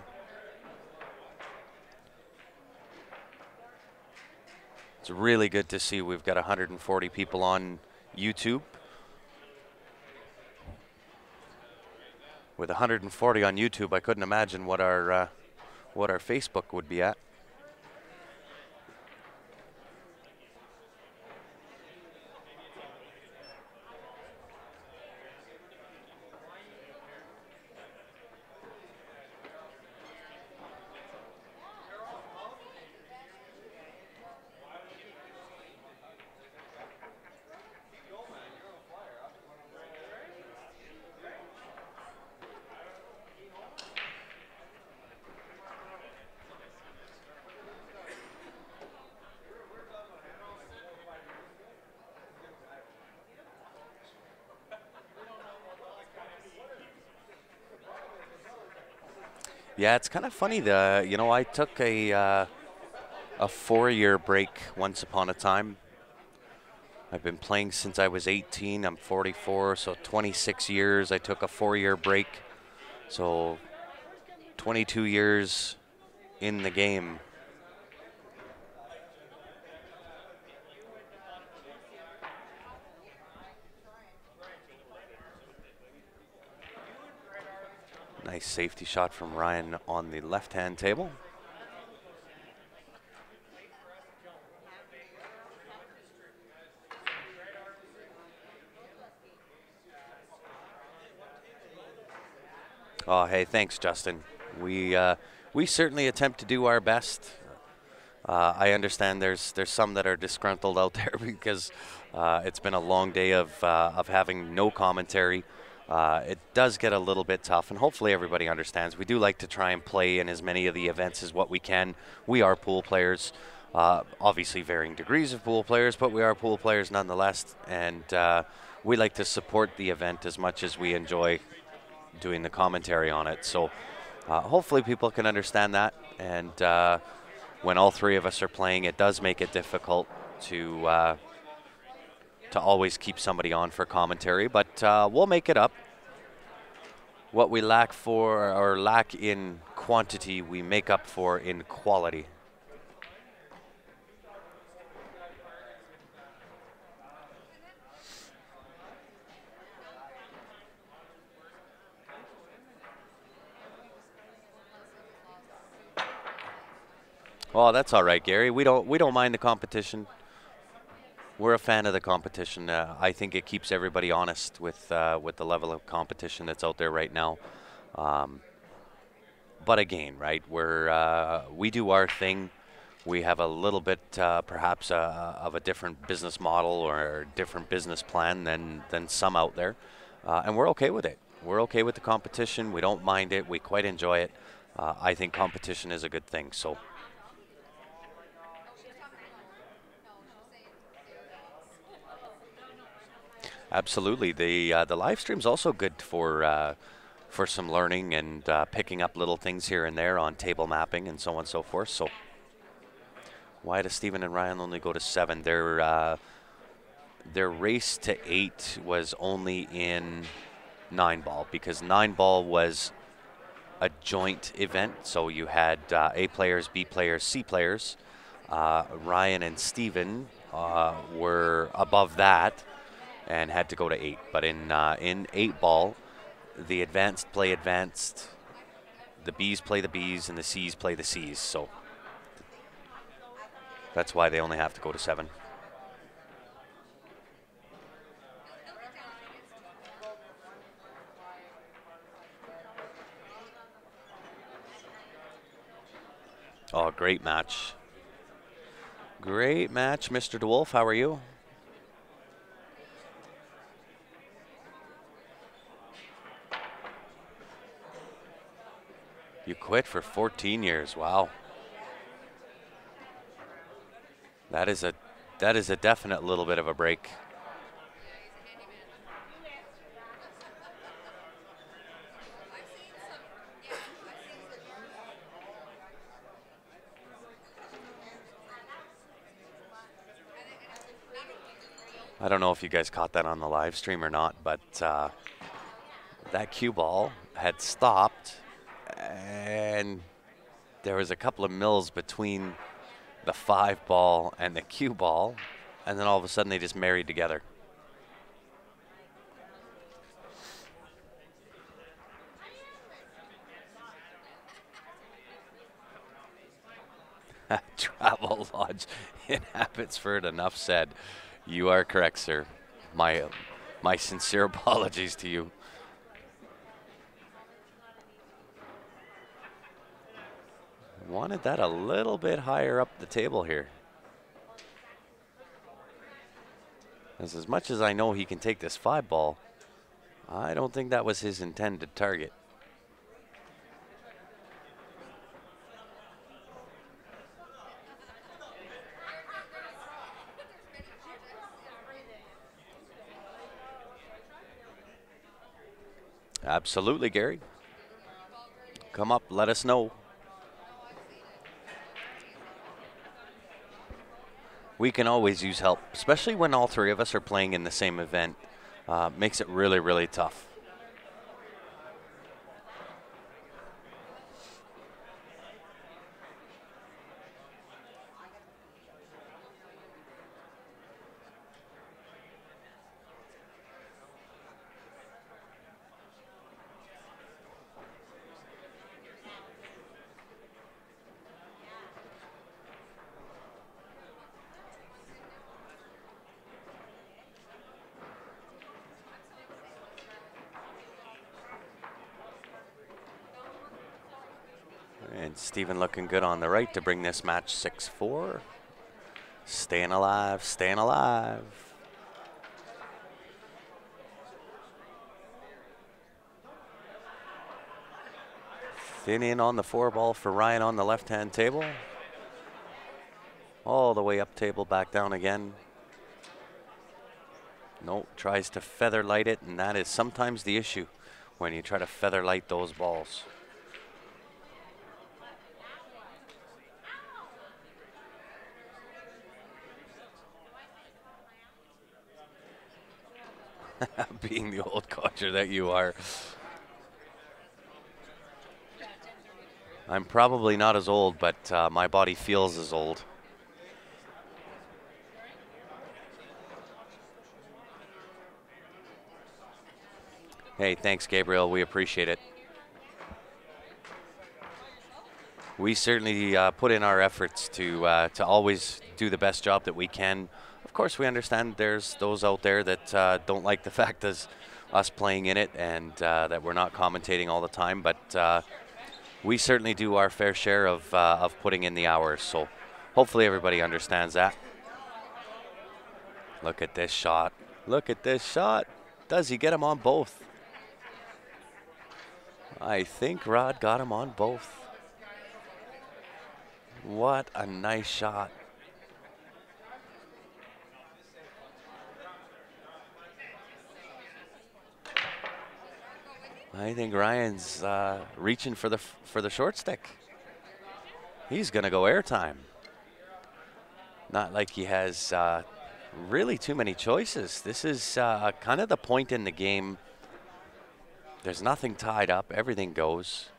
It's really good to see we've got 140 people on YouTube. With 140 on YouTube, I couldn't imagine what our Facebook would be at. Yeah, it's kind of funny. I took a 4-year break once upon a time. I've been playing since I was 18. I'm 44, so 26 years. I took a 4-year break, so 22 years in the game. Nice safety shot from Ryan on the left-hand table. Oh, hey, thanks, Justin. We certainly attempt to do our best. I understand there's some that are disgruntled out there because it's been a long day of having no commentary. It does get a little bit tough, and hopefully everybody understands. We do like to try and play in as many of the events as what we can. We are pool players, obviously varying degrees of pool players, but we are pool players nonetheless, and we like to support the event as much as we enjoy doing the commentary on it. So hopefully people can understand that, and when all three of us are playing, it does make it difficult to always keep somebody on for commentary, but we'll make it up. What we lack in quantity, we make up for in quality. Oh, that's all right, Gary. We don't mind the competition. We're a fan of the competition. I think it keeps everybody honest with the level of competition that's out there right now. But again, right, we do our thing. We have a little bit, perhaps, of a different business model or a different business plan than some out there, and we're okay with it. We're okay with the competition. We don't mind it. We quite enjoy it. I think competition is a good thing. So. Absolutely. The live stream's also good for some learning and picking up little things here and there on table mapping and so on and so forth. So why does Stephen and Ryan only go to 7? Their race to 8 was only in 9-ball because 9-ball was a joint event. So you had A players, B players, C players. Ryan and Stephen were above that and had to go to 8. But in 8-ball, the advanced play advanced, the Bs play the Bs, and the Cs play the Cs. So That's why they only have to go to 7. Oh, great match. Great match, Mr. DeWolf. How are you? You quit for 14 years. Wow. That is a definite little bit of a break. I don't know if you guys caught that on the live stream or not, but that cue ball had stopped, and there was a couple of mils between the 5 ball and the cue ball, and then all of a sudden they just married together. Travel Lodge in Abbotsford, enough said. You are correct, sir. My sincere apologies to you. Wanted that a little bit higher up the table here. As much as I know he can take this 5 ball, I don't think that was his intended target. Absolutely, Gary. Come up, let us know. We can always use help, especially when all 3 of us are playing in the same event. Makes it really, really tough. And Stephen looking good on the right to bring this match 6-4. Staying alive, staying alive. Thin in on the 4 ball for Ryan on the left-hand table. All the way up table, back down again. Nope, tries to feather light it, and that is sometimes the issue when you try to feather light those balls. Being the old codger that you are. I'm probably not as old, but my body feels as old. Hey, thanks, Gabriel. We appreciate it. We certainly put in our efforts to always do the best job that we can. Of course, we understand there's those out there that don't like the fact of us playing in it and that we're not commentating all the time, but we certainly do our fair share of putting in the hours, so hopefully everybody understands that. Look at this shot. Look at this shot. Does he get him on both? I think Rod got him on both. What a nice shot. I think Ryan's reaching for the short stick. He's going to go airtime. Not like he has really too many choices. This is kind of the point in the game. There's nothing tied up. Everything goes.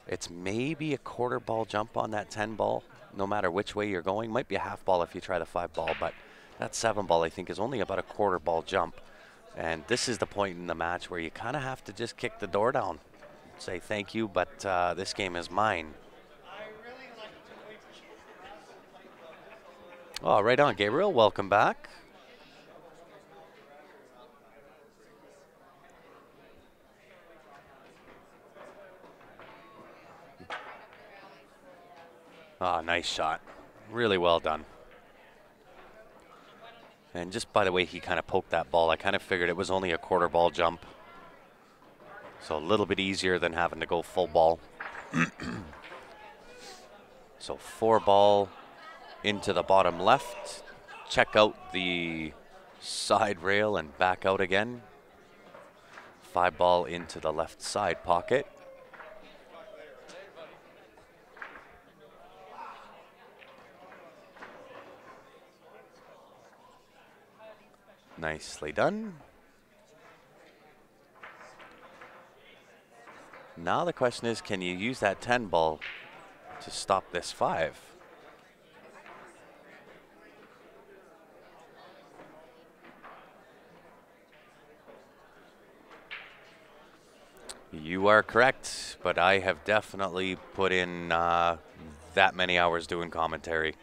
It's maybe a quarter ball jump on that 10 ball, no matter which way you're going. Might be a half ball if you try the 5 ball, but that 7 ball, I think, is only about a quarter ball jump. And this is the point in the match where you kind of have to just kick the door down. Say thank you, but this game is mine. Oh, right on, Gabriel. Welcome back. Ah, nice shot. Really well done. And just by the way he kind of poked that ball, I kind of figured it was only a quarter ball jump. So a little bit easier than having to go full ball. So 4 ball into the bottom left. Check out the side rail and back out again. 5 ball into the left side pocket. Nicely done. Now the question is, can you use that 10 ball to stop this 5? You are correct, but I have definitely put in that many hours doing commentary.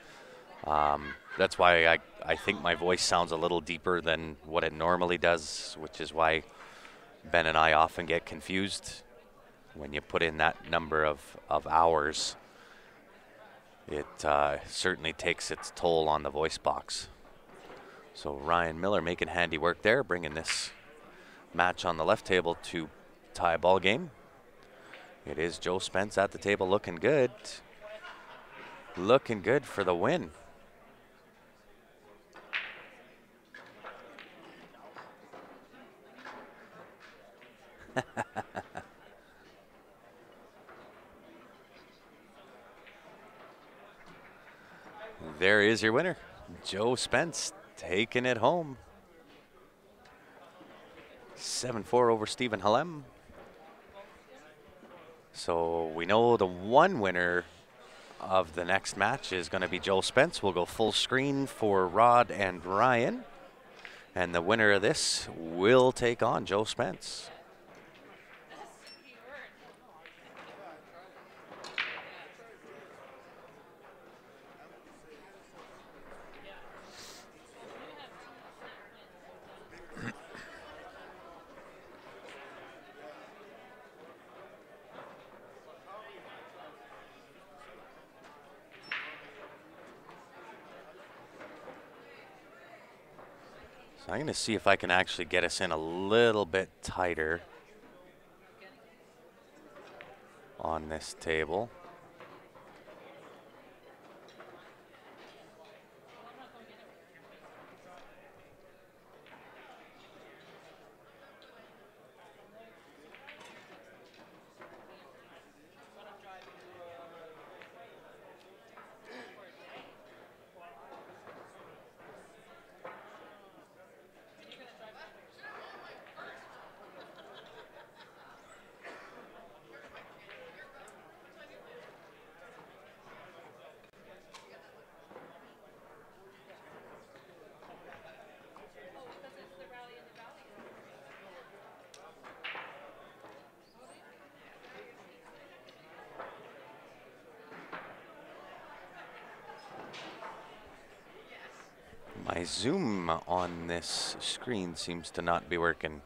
That's why I think my voice sounds a little deeper than what it normally does, which is why Ben and I often get confused. When you put in that number of hours, it certainly takes its toll on the voice box. So Ryan Miller making handy work there, bringing this match on the left table to tie ball game. It is Joe Spence at the table looking good. Looking good for the win. There is your winner, Joe Spence, taking it home. 7-4 over Stephen Halem. So we know the one winner of the next match is going to be Joe Spence. We'll go full screen for Rod and Ryan. And the winner of this will take on Joe Spence. So I'm going to see if I can actually get us in a little bit tighter on this table. My zoom on this screen seems to not be working.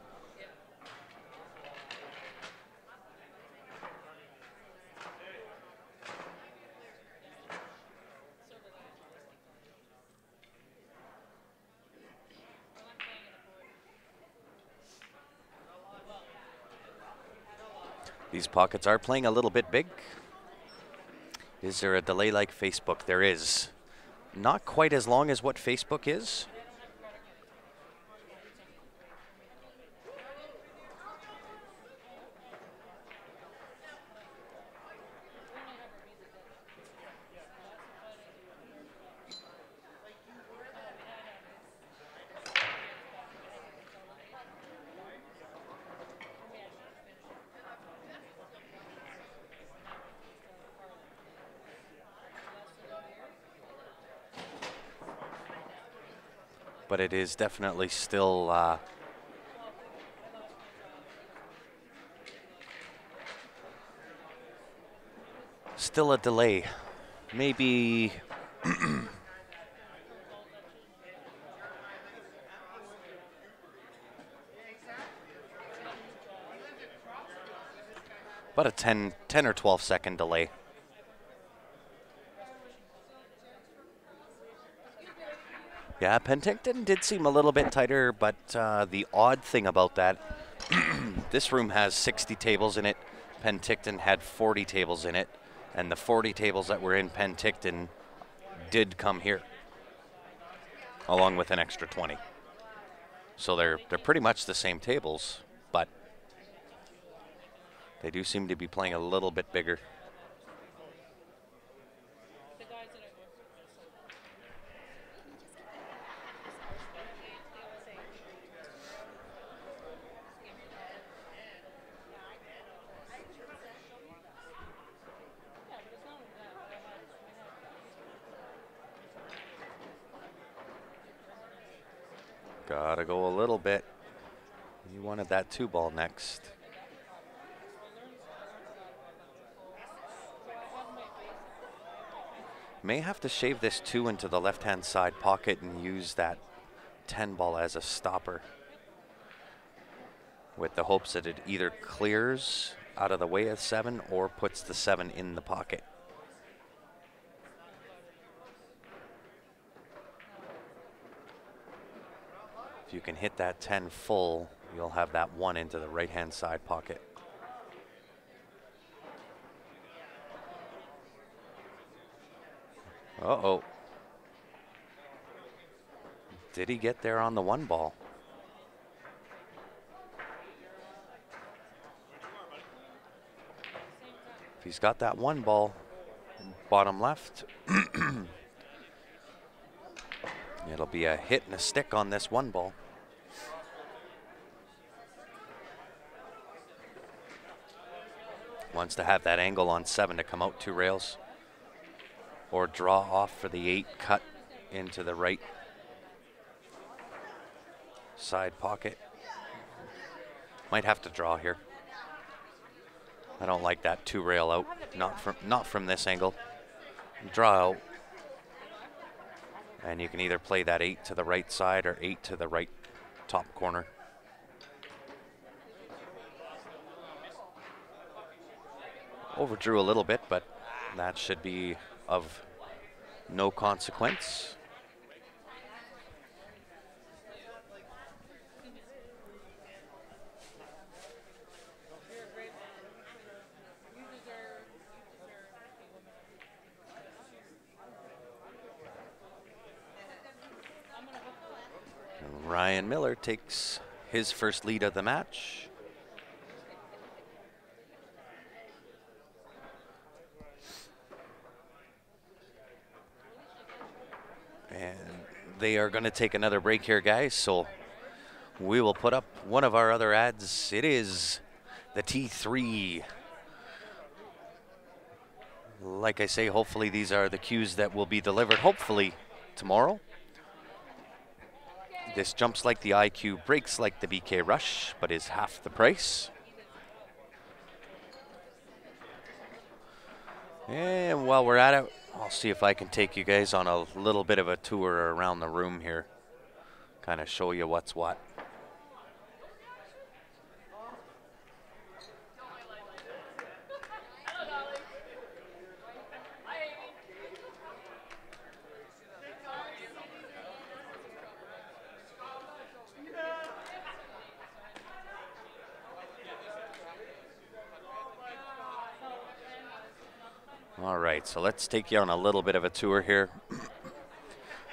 These pockets are playing a little bit big. Is there a delay like Facebook? There is. Not quite as long as what Facebook is. But it is definitely still still a delay. Maybe About a 10 or 12 second delay. Yeah, Penticton did seem a little bit tighter, but the odd thing about that, this room has 60 tables in it. Penticton had 40 tables in it, and the 40 tables that were in Penticton did come here, along with an extra 20. So they're pretty much the same tables, but they do seem to be playing a little bit bigger. Gotta go a little bit. You wanted that 2 ball next. May have to shave this 2 into the left-hand side pocket and use that 10 ball as a stopper, with the hopes that it either clears out of the way of 7 or puts the 7 in the pocket. If you can hit that 10 full, you'll have that 1 into the right-hand side pocket. Uh-oh. Did he get there on the 1 ball? If he's got that 1 ball, bottom left, it'll be a hit and a stick on this 1 ball. Wants to have that angle on 7 to come out 2 rails, or draw off for the 8 cut into the right side pocket. Might have to draw here. I don't like that 2 rail out, not from this angle. Draw out, and you can either play that 8 to the right side or 8 to the right top corner. Overdrew a little bit, but that should be of no consequence. And Ryan Miller takes his first lead of the match. And they are going to take another break here, guys, so we will put up one of our other ads. It is the T3. Like I say, hopefully these are the cues that will be delivered, hopefully tomorrow. This jumps like the IQ, breaks like the BK Rush, but is half the price. And while we're at it, I'll see if I can take you guys on a little bit of a tour around the room here. Kind of show you what's what. All right, so let's take you on a little bit of a tour here.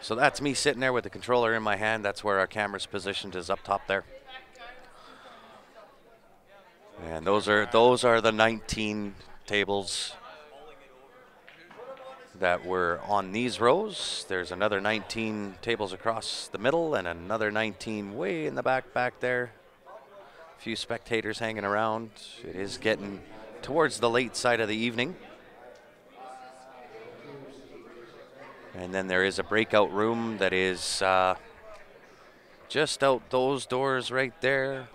So that's me sitting there with the controller in my hand. That's where our camera's positioned, is up top there. And those are the 19 tables that were on these rows. There's another 19 tables across the middle and another 19 way in the back there. A few spectators hanging around. It is getting towards the late side of the evening. And then there is a breakout room that is just out those doors right there.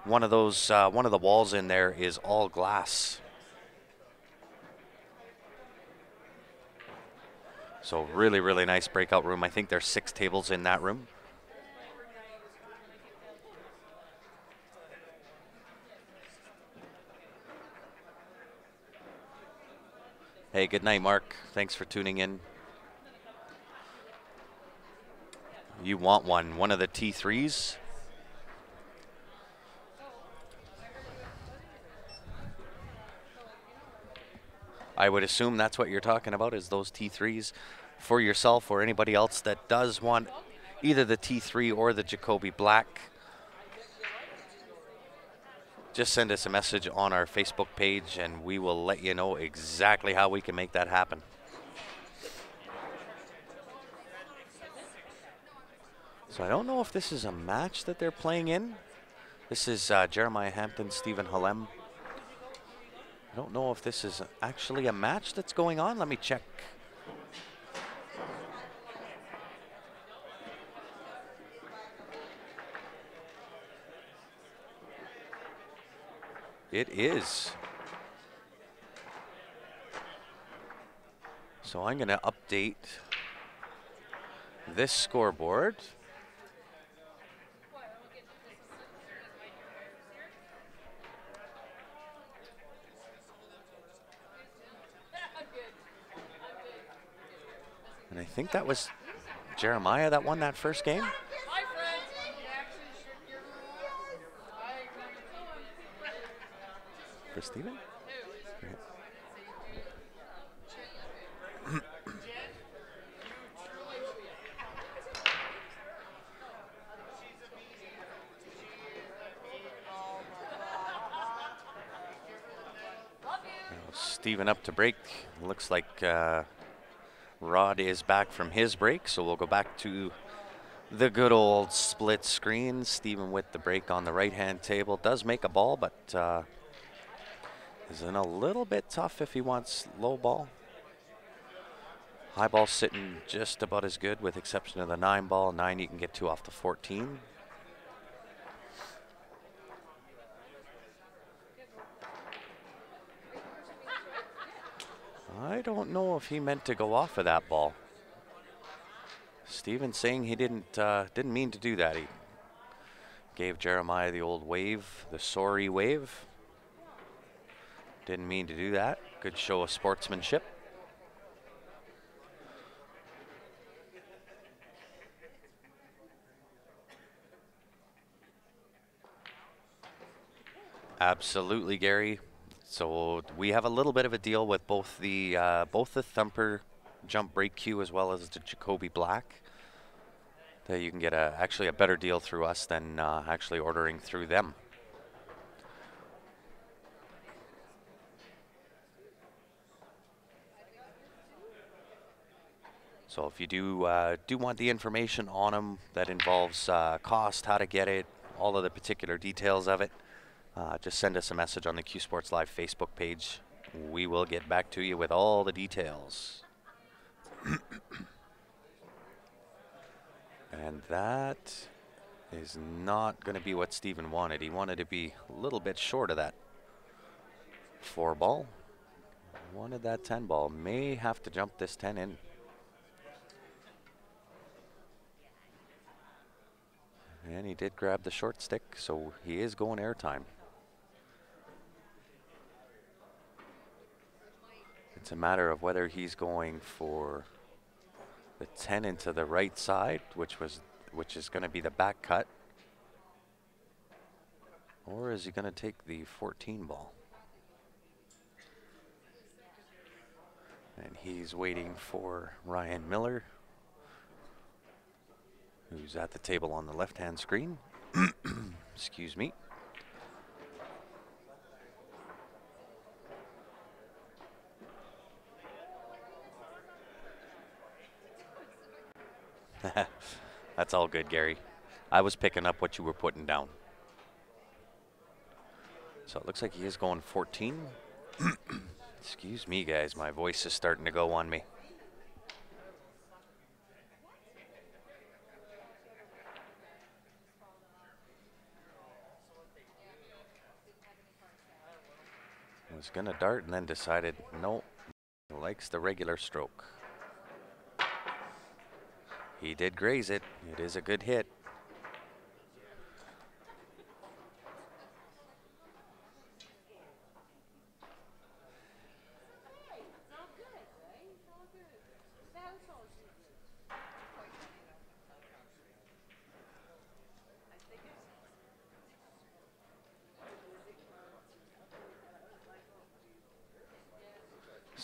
One of the walls in there is all glass. So really, really nice breakout room. I think there's 6 tables in that room. Hey, good night, Mark. Thanks for tuning in. You want one of the T3s? I would assume that's what you're talking about, is those T3s for yourself or anybody else that does want either the T3 or the Jacoby Black. Just send us a message on our Facebook page and we will let you know exactly how we can make that happen. So I don't know if this is a match that they're playing in. This is Jeremiah Hampton, Stephen Halem. I don't know if this is actually a match that's going on. Let me check. It is. So I'm going to update this scoreboard. And I think that was Jeremiah that won that first game. For Stephen? Stephen up to break. Looks like Rod is back from his break, so we'll go back to the good old split screen. Stephen with the break on the right-hand table. Does make a ball, but is in a little bit tough if he wants low ball. High ball sitting just about as good with exception of the 9 ball. 9 you can get 2 off the 14. I don't know if he meant to go off of that ball. Stephen saying he didn't mean to do that. He gave Jeremiah the old wave, the sorry wave. Didn't mean to do that. Good show of sportsmanship. Absolutely, Gary. So we have a little bit of a deal with both the Thumper jump break cue as well as the Jacoby Black. That you can get actually a better deal through us than actually ordering through them. So if you do want the information on them that involves cost, how to get it, all of the particular details of it, just send us a message on the Q Sports Live Facebook page. We will get back to you with all the details. And that is not going to be what Stephen wanted. He wanted to be a little bit short of that 4 ball. Wanted that 10 ball. May have to jump this 10 in. And he did grab the short stick, so he is going airtime. It's a matter of whether he's going for the 10 into the right side, which is going to be the back cut, or is he going to take the 14 ball? And he's waiting for Ryan Miller, who's at the table on the left-hand screen. Excuse me. That's all good, Gary. I was picking up what you were putting down. So it looks like he is going 14. Excuse me, guys. My voice is starting to go on me. Was going to dart and then decided, no, likes the regular stroke. He did graze it. It is a good hit.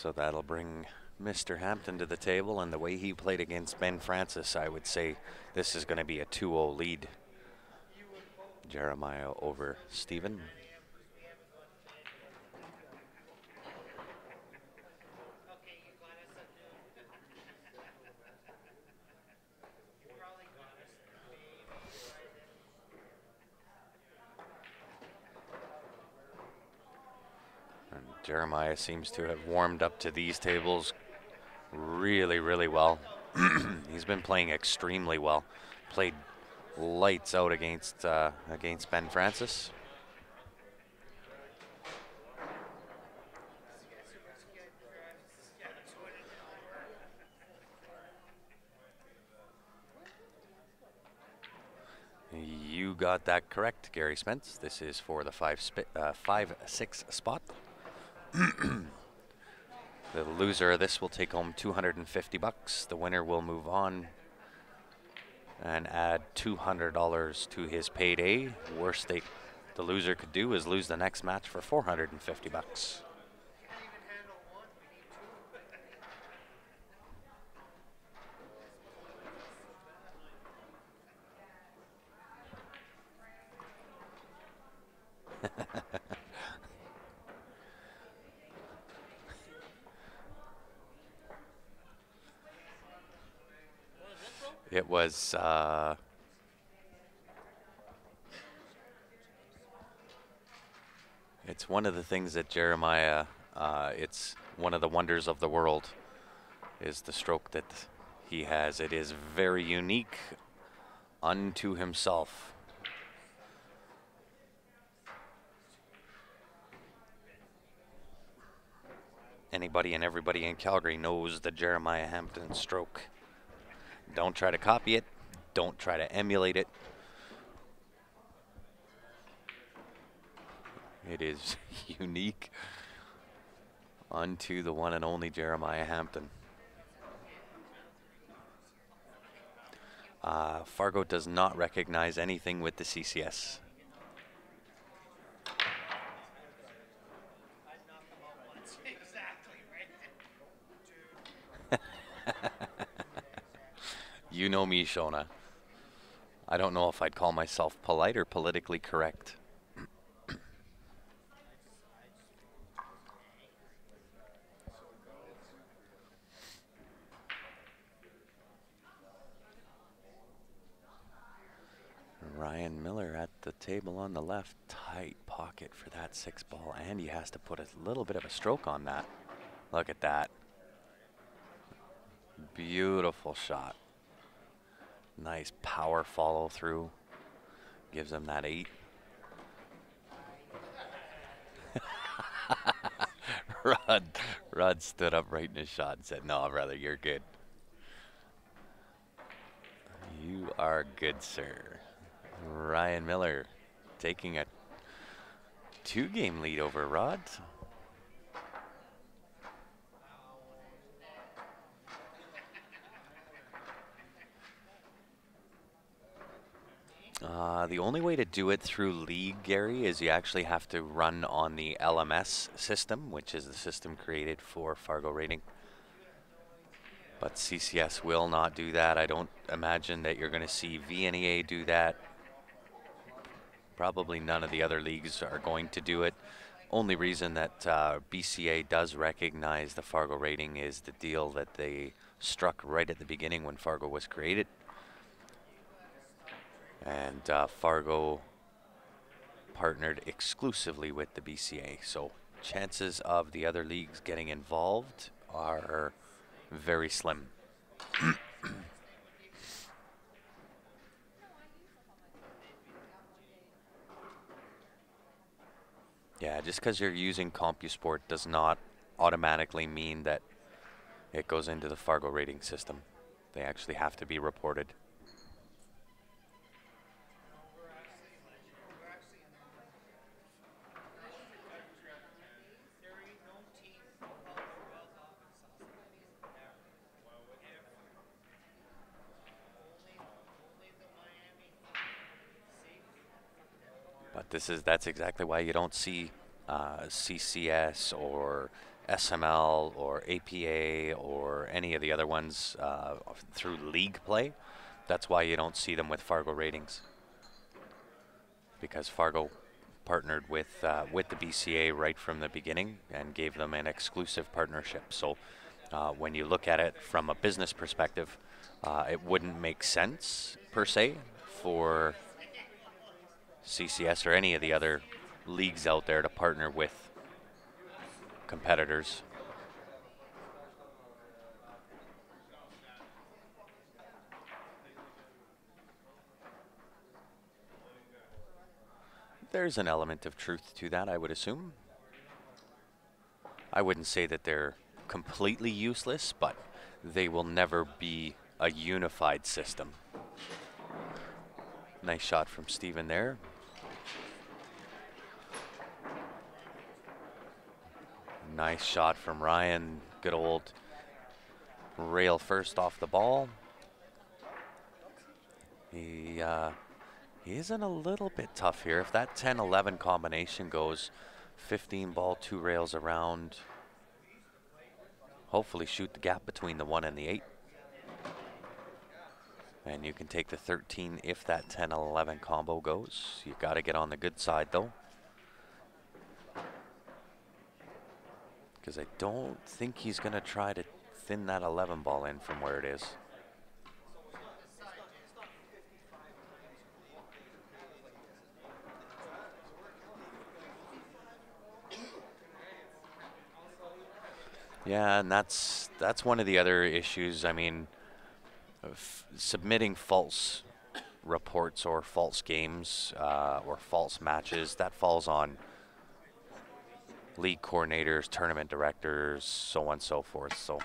So that'll bring Mr. Hampton to the table, and the way he played against Ben Francis, I would say this is going to be a 2-0 lead. Jeremiah over Stephen. And Jeremiah seems to have warmed up to these tables really, really well. He's been playing extremely well. Played lights out against Ben Francis. You got that correct, Gary Spence. This is for the 5-6 spot. The loser of this will take home $250. The winner will move on and add $200 to his payday. Worst the loser could do is lose the next match for $450. It was it's one of the things that Jeremiah, it's one of the wonders of the world, is the stroke that he has. It is very unique unto himself. Anybody and everybody in Calgary knows the Jeremiah Hampton stroke. Don't try to copy it. Don't try to emulate it. It is unique unto the one and only Jeremiah Hampton. Fargo does not recognize anything with the CCS. You know me, Shona. I don't know if I'd call myself polite or politically correct. Ryan Miller at the table on the left. Tight pocket for that 6-ball, and he has to put a little bit of a stroke on that. Look at that. Beautiful shot. Nice power follow through. Gives him that 8. Rod stood up right in his shot and said, "No, brother, you're good. You are good, sir." Ryan Miller taking a 2-game lead over Rod. The only way to do it through league, Gary, is you actually have to run on the LMS system, which is the system created for Fargo rating. But CCS will not do that. I don't imagine that you're going to see VNEA do that. Probably none of the other leagues are going to do it. Only reason that BCA does recognize the Fargo rating is the deal that they struck right at the beginning when Fargo was created. And Fargo partnered exclusively with the BCA. So chances of the other leagues getting involved are very slim. Yeah, just because you're using CompuSport does not automatically mean that it goes into the Fargo rating system. They actually have to be reported. But that's exactly why you don't see CCS or SML or APA or any of the other ones through league play. That's why you don't see them with Fargo ratings, because Fargo partnered with the BCA right from the beginning and gave them an exclusive partnership. So when you look at it from a business perspective, it wouldn't make sense per se for CCS or any of the other leagues out there to partner with competitors. There's an element of truth to that, I would assume. I wouldn't say that they're completely useless, but they will never be a unified system. Nice shot from Steven there. Nice shot from Ryan. Good old rail first off the ball. He isn't a little bit tough here. If that 10-11 combination goes 15 ball, 2 rails around, hopefully shoot the gap between the 1 and the 8. And you can take the 13 if that 10-11 combo goes. You got to get on the good side though, because I don't think he's going to try to thin that 11 ball in from where it is. Yeah, and that's one of the other issues. I mean, submitting false reports or false games or false matches, that falls on league coordinators, tournament directors, so on and so forth. So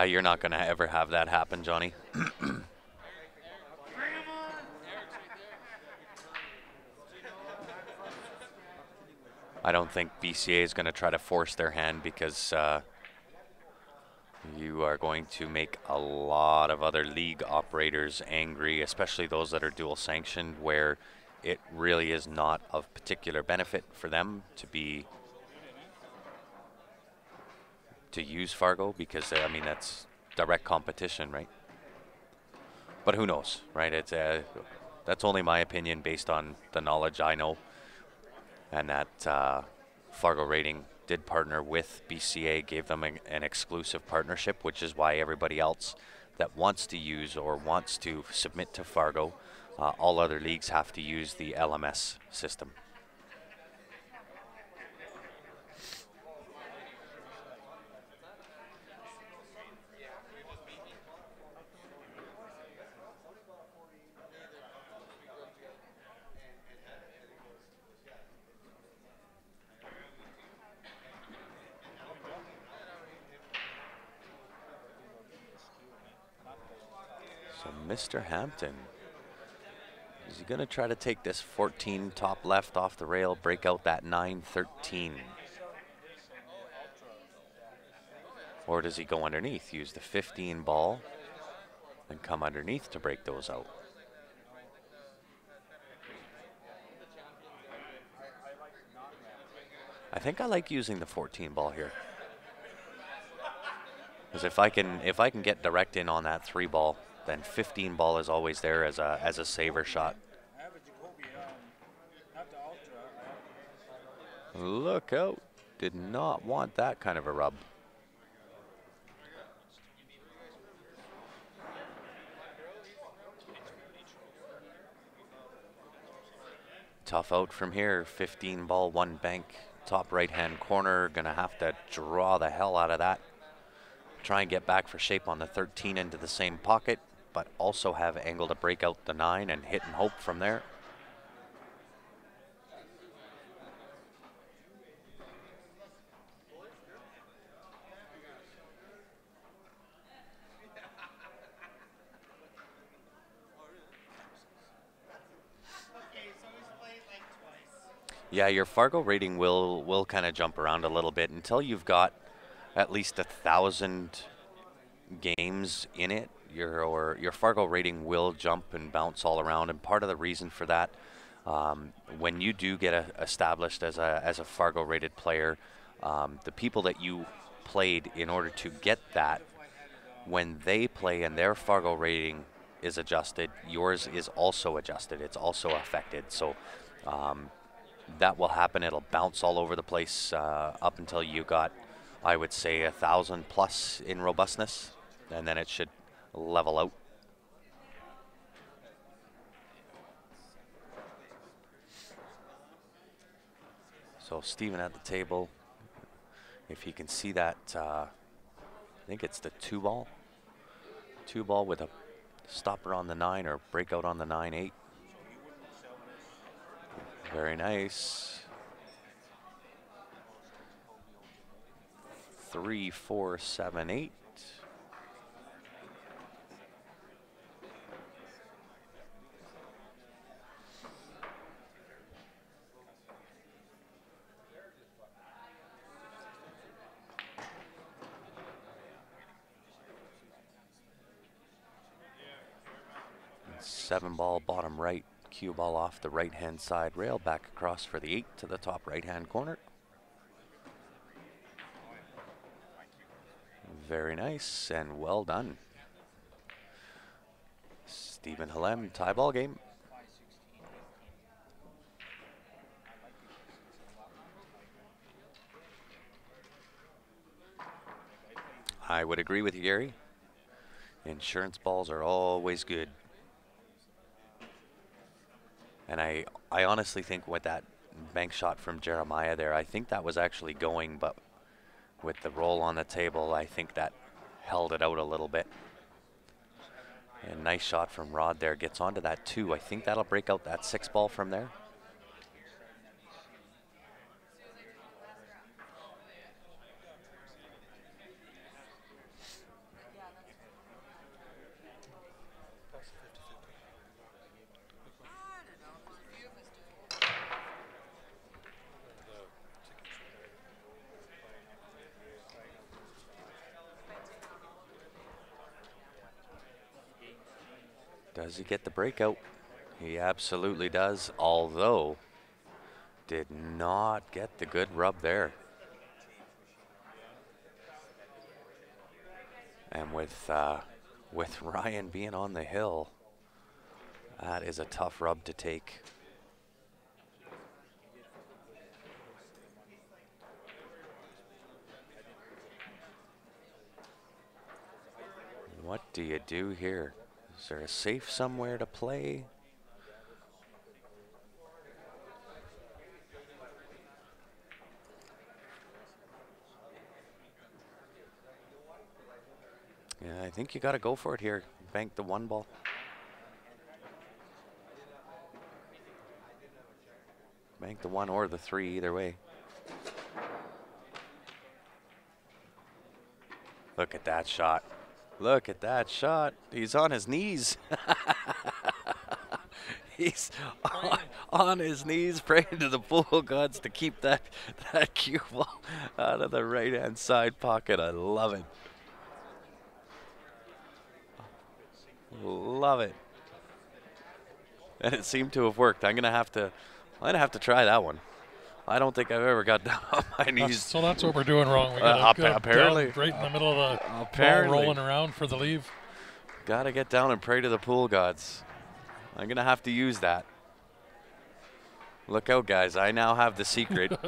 you're not going to ever have that happen, Johnny. I don't think BCA is going to try to force their hand, because you are going to make a lot of other league operators angry, especially those that are dual sanctioned, where it really is not of particular benefit for them to use Fargo, because I mean, that's direct competition, right? But who knows, right? It's that's only my opinion based on the knowledge I know, and that Fargo Rating did partner with BCA, gave them an exclusive partnership, which is why everybody else that wants to use or wants to submit to Fargo, all other leagues have to use the LMS system. So Mr. Hampton, is he going to try to take this 14 top left off the rail, break out that 9-13? Or does he go underneath, use the 15 ball, and come underneath to break those out? I think I like using the 14 ball here, because if I can get direct in on that 3 ball, then 15 ball is always there as a saver shot. Look out. Did not want that kind of a rub. Tough out from here. 15 ball, 1 bank, top right hand corner. Gonna have to draw the hell out of that. Try and get back for shape on the 13 into the same pocket, but also have angle to break out the 9 and hit and hope from there. Yeah, your Fargo rating will kind of jump around a little bit until you've got at least 1,000 games in it, your Fargo rating will jump and bounce all around. And part of the reason for that, when you do get established as a Fargo rated player, the people that you played in order to get that, when they play and their Fargo rating is adjusted, yours is also adjusted. It's also affected. So that will happen. It'll bounce all over the place up until you got, I would say, 1,000 plus in robustness, and then it should level out. So Stephen at the table, if he can see that, I think it's the 2-ball. 2-ball with a stopper on the 9 or breakout on the 9-8. Very nice. 3, 4, 7, 8. Seven ball bottom right, cue ball off the right hand side rail, back across for the 8 to the top right hand corner. Very nice and well done. Stephen Halem, tie ball game. I would agree with you, Gary. Insurance balls are always good. And I honestly think with that bank shot from Jeremiah there, I think that was actually going, but with the roll on the table, I think that held it out a little bit. And nice shot from Rod there, gets onto that 2. I think that'll break out that 6 ball from there. Does he get the breakout? He absolutely does, although did not get the good rub there. And with Ryan being on the hill, that is a tough rub to take. What do you do here? Is there a safe somewhere to play? Yeah, I think you got to go for it here. Bank the 1 ball. Bank the 1 or the 3, either way. Look at that shot. Look at that shot. He's on his knees. He's on his knees praying to the pool gods to keep that cue ball out of the right-hand side pocket. I love it. Love it. And it seemed to have worked. I'm gonna have to try that one. I don't think I've ever got down on my knees. So that's what we're doing wrong. We got apparently down right in the middle of the apparently ball rolling around for the leave. Gotta get down and pray to the pool gods. I'm gonna have to use that. Look out, guys. I now have the secret.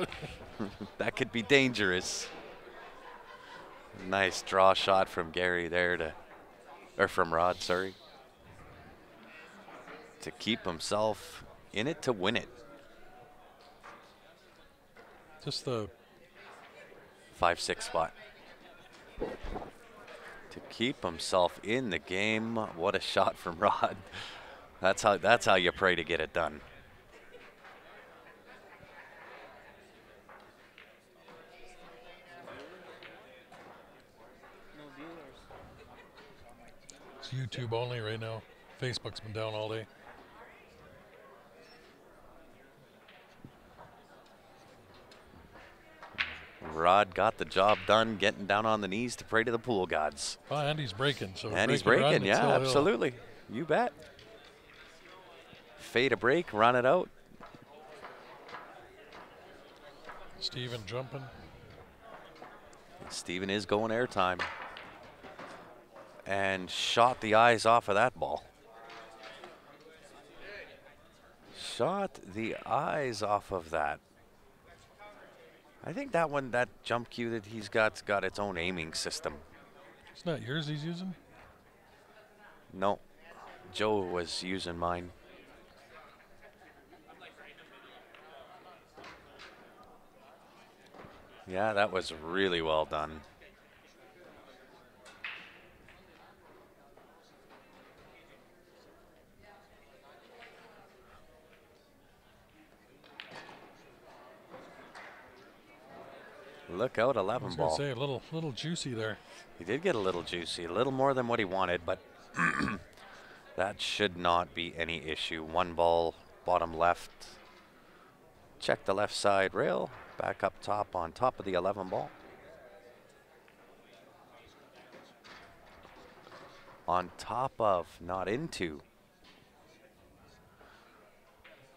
That could be dangerous. Nice draw shot from Gary there or from Rod, sorry. To keep himself in it to win it. Just the 5-6 spot. To keep himself in the game. What a shot from Rod. That's how you pray to get it done. It's YouTube only right now. Facebook's been down all day. Rod got the job done, getting down on the knees to pray to the pool gods. Oh, and he's breaking. So And he's break and run, breaking, it's yeah, still absolutely. You bet. Fade a break, run it out. Steven jumping. Steven is going airtime. And shot the eyes off of that ball. Shot the eyes off of that. I think that one, that jump cue that he's got its own aiming system. It's not yours he's using? No, Joe was using mine. Yeah, that was really well done. Look out, 11 I was ball. gonna say a little juicy there. He did get a little juicy, a little more than what he wanted, but that should not be any issue. 1 ball, bottom left. Check the left side rail, back up top on top of the 11 ball. On top of, not into.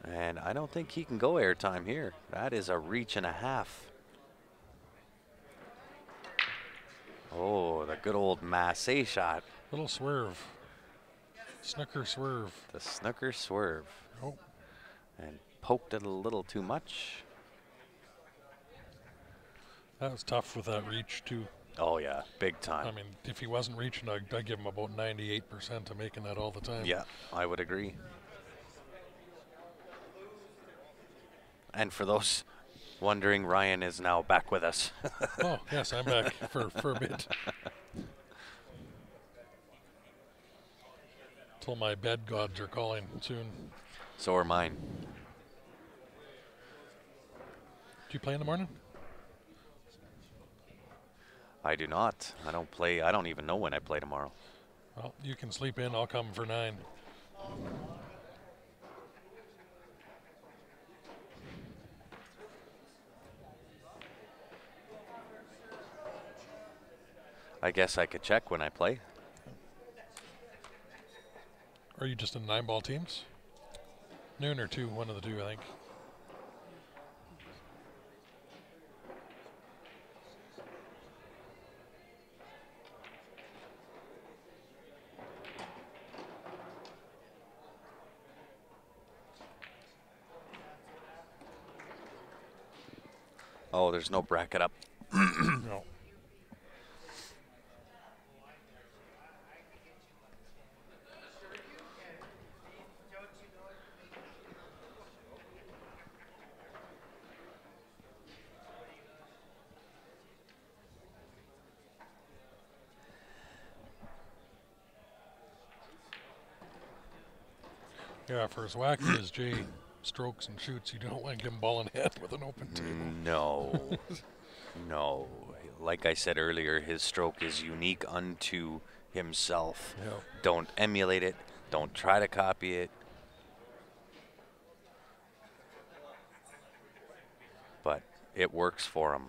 And I don't think he can go airtime here. That is a reach and a half. Oh, the good old Massey shot. Little swerve. Snooker swerve. The snooker swerve. Oh. And poked it a little too much. That was tough with that reach too. Oh yeah, big time. I mean, if he wasn't reaching, I'd give him about 98% of making that all the time. Yeah, I would agree. And for those wondering, Ryan is now back with us. Oh, yes, I'm back for a bit. Till my bed gods are calling soon. So are mine. Do you play in the morning? I do not. I don't play. I don't even know when I play tomorrow. Well, you can sleep in. I'll come for 9. I guess I could check when I play. Are you just in 9-ball teams? Noon or 2, one of the two, I think. Oh, there's no bracket up. No. Yeah, for as wacky as Jay strokes and shoots, you don't want to give him ball in head with an open table. No. No. Like I said earlier, his stroke is unique unto himself. Yeah. Don't emulate it. Don't try to copy it. But it works for him.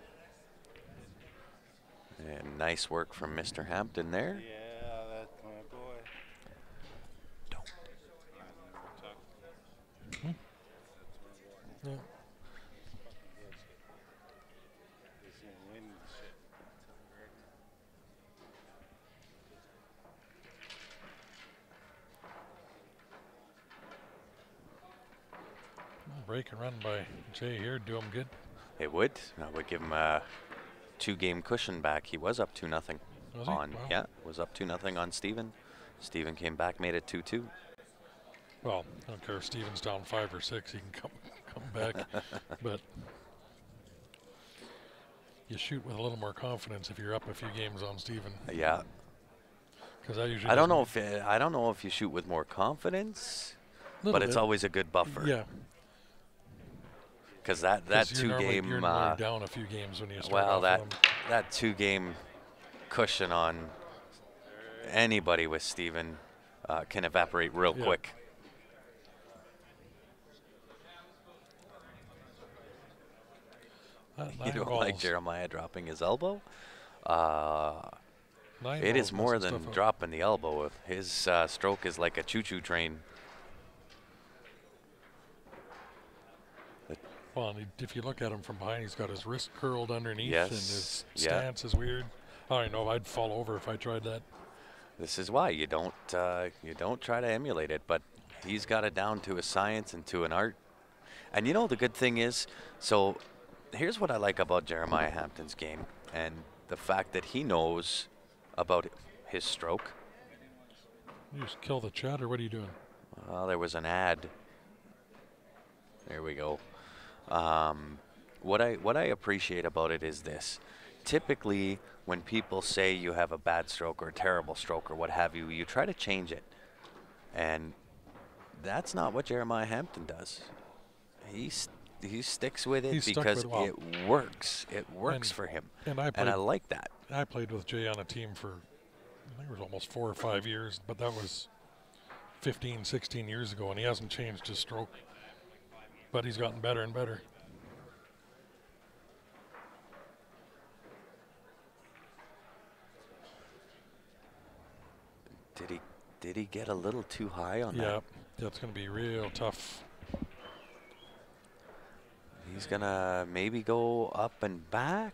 And nice work from Mr. Hampton there. Yeah, that's my boy. Don't. Yeah. Break and run by Jay here, do him good. It would. I would give him a 2-game cushion back. He was up 2-0 Was he? on. Wow. Yeah, was up 2-0 on Steven. Steven came back, made it 2-2. Well, I don't care if Steven's down 5 or 6, he can come back. But you shoot with a little more confidence if you're up a few games on Steven. Yeah. Because I usually I don't know if you shoot with more confidence, but it's always a good buffer. Yeah. Because that 2-game you're normally down a few games when you start well off that with them. that 2-game cushion on anybody with Steven can evaporate real Yeah. quick. Nine You don't balls. like Jeremiah dropping his elbow? Nine It balls is more messing than stuff up. dropping the elbow. His stroke is like a choo-choo train. Well, and if you look at him from behind, he's got his wrist curled underneath, and his Yes, yeah. stance is weird. I don't know. I'd fall over if I tried that. This is why you don't try to emulate it, but he's got it down to a science and to an art. And you know the good thing is, so here's what I like about Jeremiah Hampton's game and the fact that he knows about his stroke. You just kill the chat, or what are you doing? Well, there was an ad. There we go. What I appreciate about it is this. Typically, when people say you have a bad stroke or a terrible stroke or what have you, you try to change it. And that's not what Jeremiah Hampton does. He sticks with it He's stuck because with it well. it works. It works And- for him. And I And played, I like that. I played with Jay on a team for, I think it was almost 4 or 5 years, but that was 15, 16 years ago, and he hasn't changed his stroke. But he's gotten better and better. Did he get a little too high on that? Yeah, that's going to be real tough. He's gonna maybe go up and back.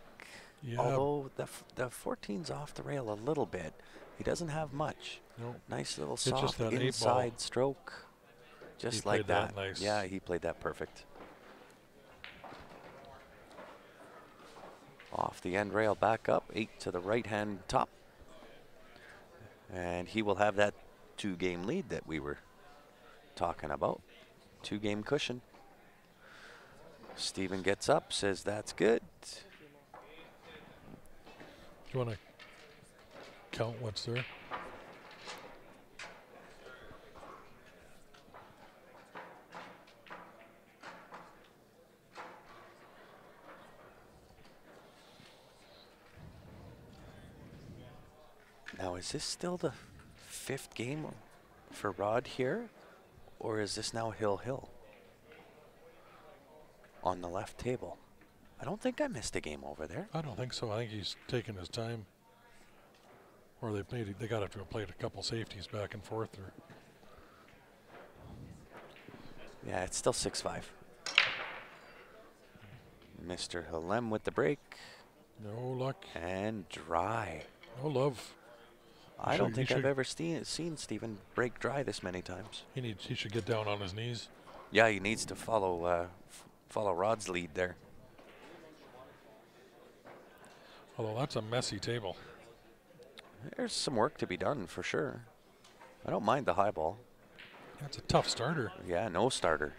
Yeah. Although the 14's off the rail a little bit. He doesn't have much. No. Nice little It's just soft that 8 ball. inside stroke. Just He like played that that. nice. Yeah, he played that perfect. Off the end rail, back up, 8 to the right-hand top. And he will have that 2-game lead that we were talking about. 2-game cushion. Steven gets up, says that's good. Do you want to count what's there? Now, is this still the 5th game for Rod here? Or is this now Hill on the left table? I don't think I missed a game over there. I don't think so. I think he's taking his time. Or they got to have played a couple safeties back and forth. Or Yeah, it's still 6-5. Mr. Halem with the break. no luck, And dry. no love. I should- don't he think I've should- ever seen Steven break dry this many times. He should get down on his knees. Yeah, he needs to follow Rod's lead there. Although that's a messy table. There's some work to be done for sure. I don't mind the high ball. That's a tough starter. Yeah, no starter.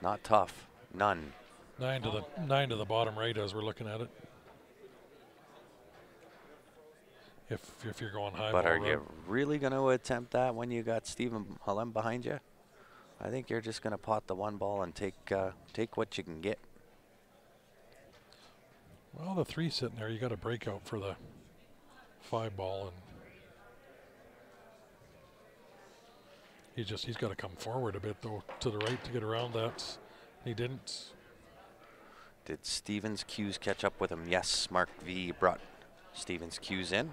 Not tough. None. 9 to the bottom right as we're looking at it. If you're going high But ball are you route. really going to attempt that when you got Steven Halem behind you? I think you're just going to pot the 1 ball and take what you can get. Well, the 3 sitting there, you got a breakout for the 5 ball, and he's got to come forward a bit though to the right to get around that. He didn't. Did Steven's cues catch up with him? Yes, Mark V brought Steven's cues in.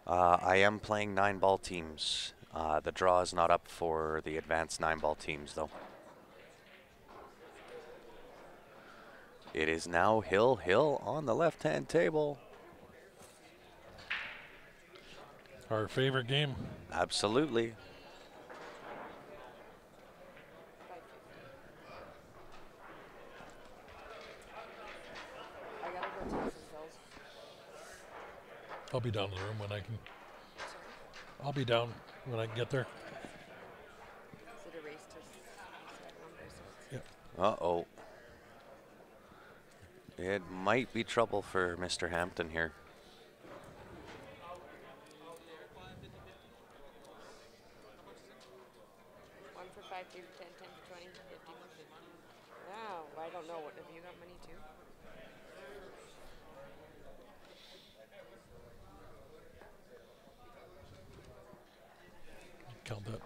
I am playing 9-ball teams. The draw is not up for the advanced 9-ball teams, though. It is now Hill on the left-hand table. Our favorite game. Absolutely. I gotta go take some pills. I'll be down in the room when I can. I'll be down when I can get there. Is it erased to set numbers? Yeah. Uh-oh. It might be trouble for Mr. Hampton here. One for 5, 3 for 10, 10 for 20, 50 for 50. Wow, I don't know. What have you got money too? Count that.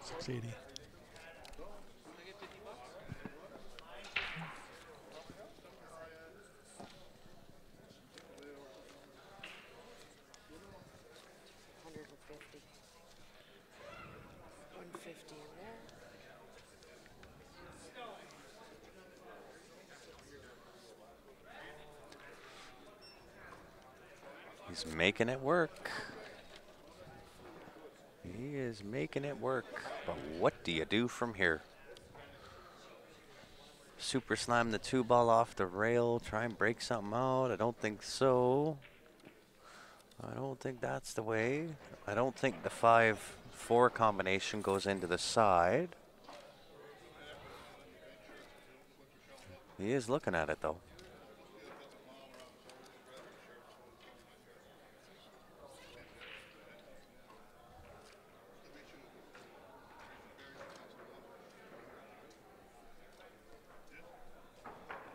$680. $150. 150 in there. He's making it work. He is making it work. But what do you do from here? Super slam the 2-ball off the rail. Try and break something out. I don't think so. I don't think that's the way. I don't think the 5-4 combination goes into the side. He is looking at it though.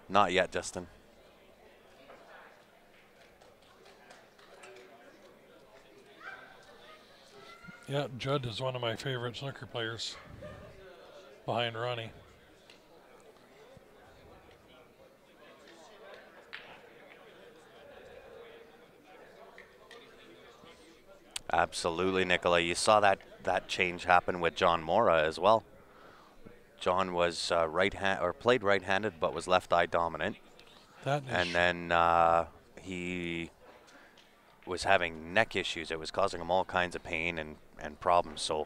Not yet, Justin. Yeah, Judd is one of my favorite snooker players behind Ronnie. Absolutely, Nicola. You saw that change happen with John Mora as well. John was played right-handed, but was left eye dominant. And then he was having neck issues. It was causing him all kinds of pain and problems. So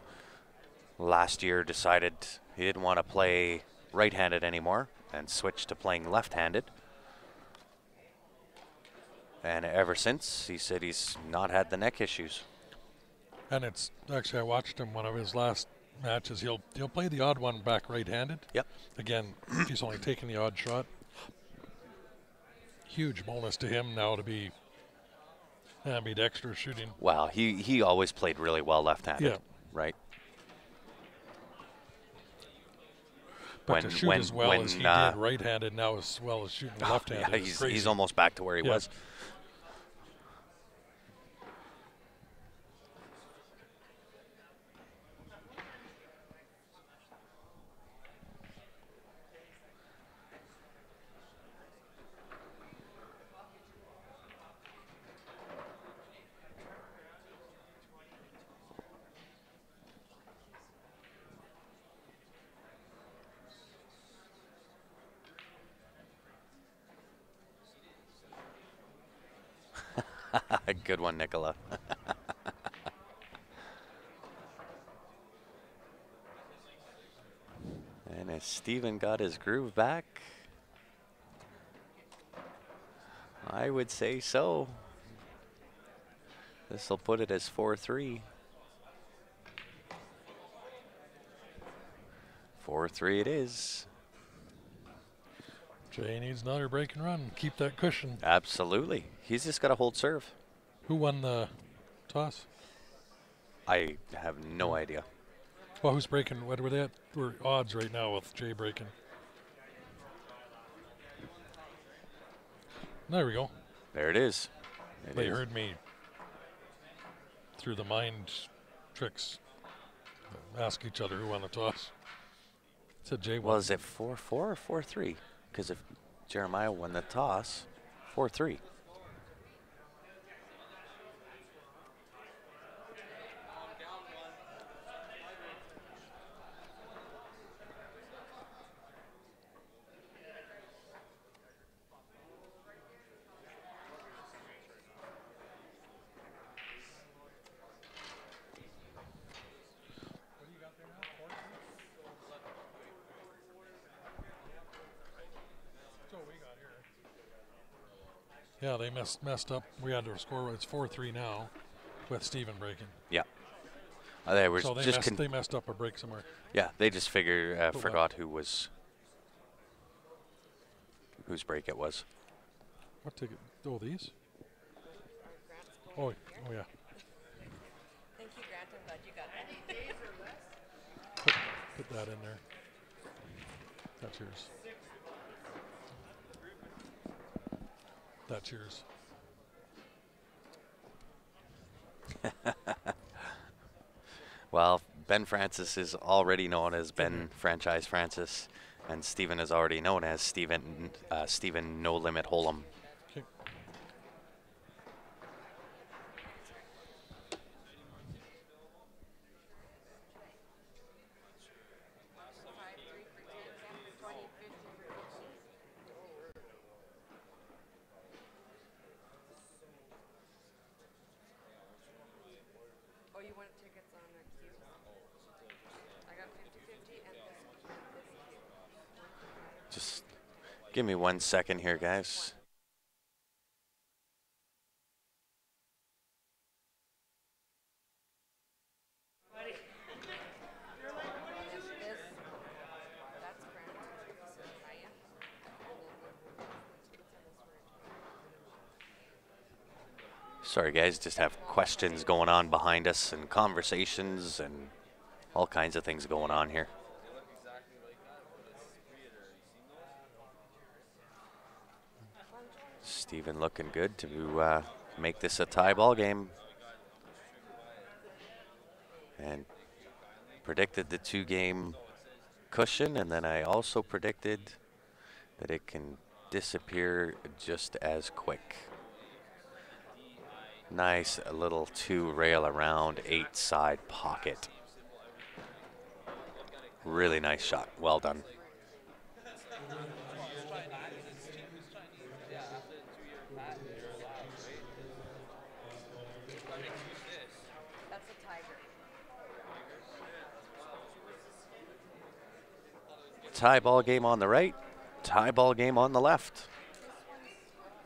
last year decided he didn't want to play right-handed anymore and switched to playing left-handed. And ever since, he said he's not had the neck issues. And it's actually, I watched him one of his last matches. He'll play the odd one back right-handed. Yep. Again, he's only taking the odd shot. Huge bonus to him now to be ambidextrous shooting. Well, he always played really well left-handed, yeah. Right? But to shoot as well as he did right-handed now as well as shooting left-handed. Yeah, he's almost back to where he was. Good one, Nicola. And as Steven got his groove back, I would say so. This will put it as 4-3. 4-3 it is. Jay needs another break and run. Keep that cushion. Absolutely. He's just got to hold serve. Who won the toss? I have no idea. Well, who's breaking? What were they at? We're odds right now with Jay breaking. There we go. There it is. They heard me through the mind tricks ask each other who won the toss. Said Jay won. Well, is it 4-4 or 4-3? Because if Jeremiah won the toss, 4-3. Yeah, they messed up. We had to score. It's 4-3 now, with Steven breaking. Yeah. They were so they messed up a break somewhere. Yeah, they just forgot whose break it was. What ticket? Oh, these? Oh yeah. Thank you, Grant. I'm glad you got that. Put that in there. That's yours. That's yours. Well, Ben Francis is already known as Ben Franchise Francis, and Stephen is already known as Stephen No Limit Holem. Okay. Oh, you want tickets on the queue? I got 50/50 and this queue. Just give me 1 second here, guys. That's Grant. This is Ryan. And then the tickets on this were Sorry, guys, just have questions going on behind us and conversations and all kinds of things going on here. Stephen looking good to make this a tie ball game. And predicted the 2-game cushion, and then I also predicted that it can disappear just as quick. Nice little 2-rail around 8-side pocket. Really nice shot. Well done. That's a tiger. Tie ball game on the right, tie ball game on the left.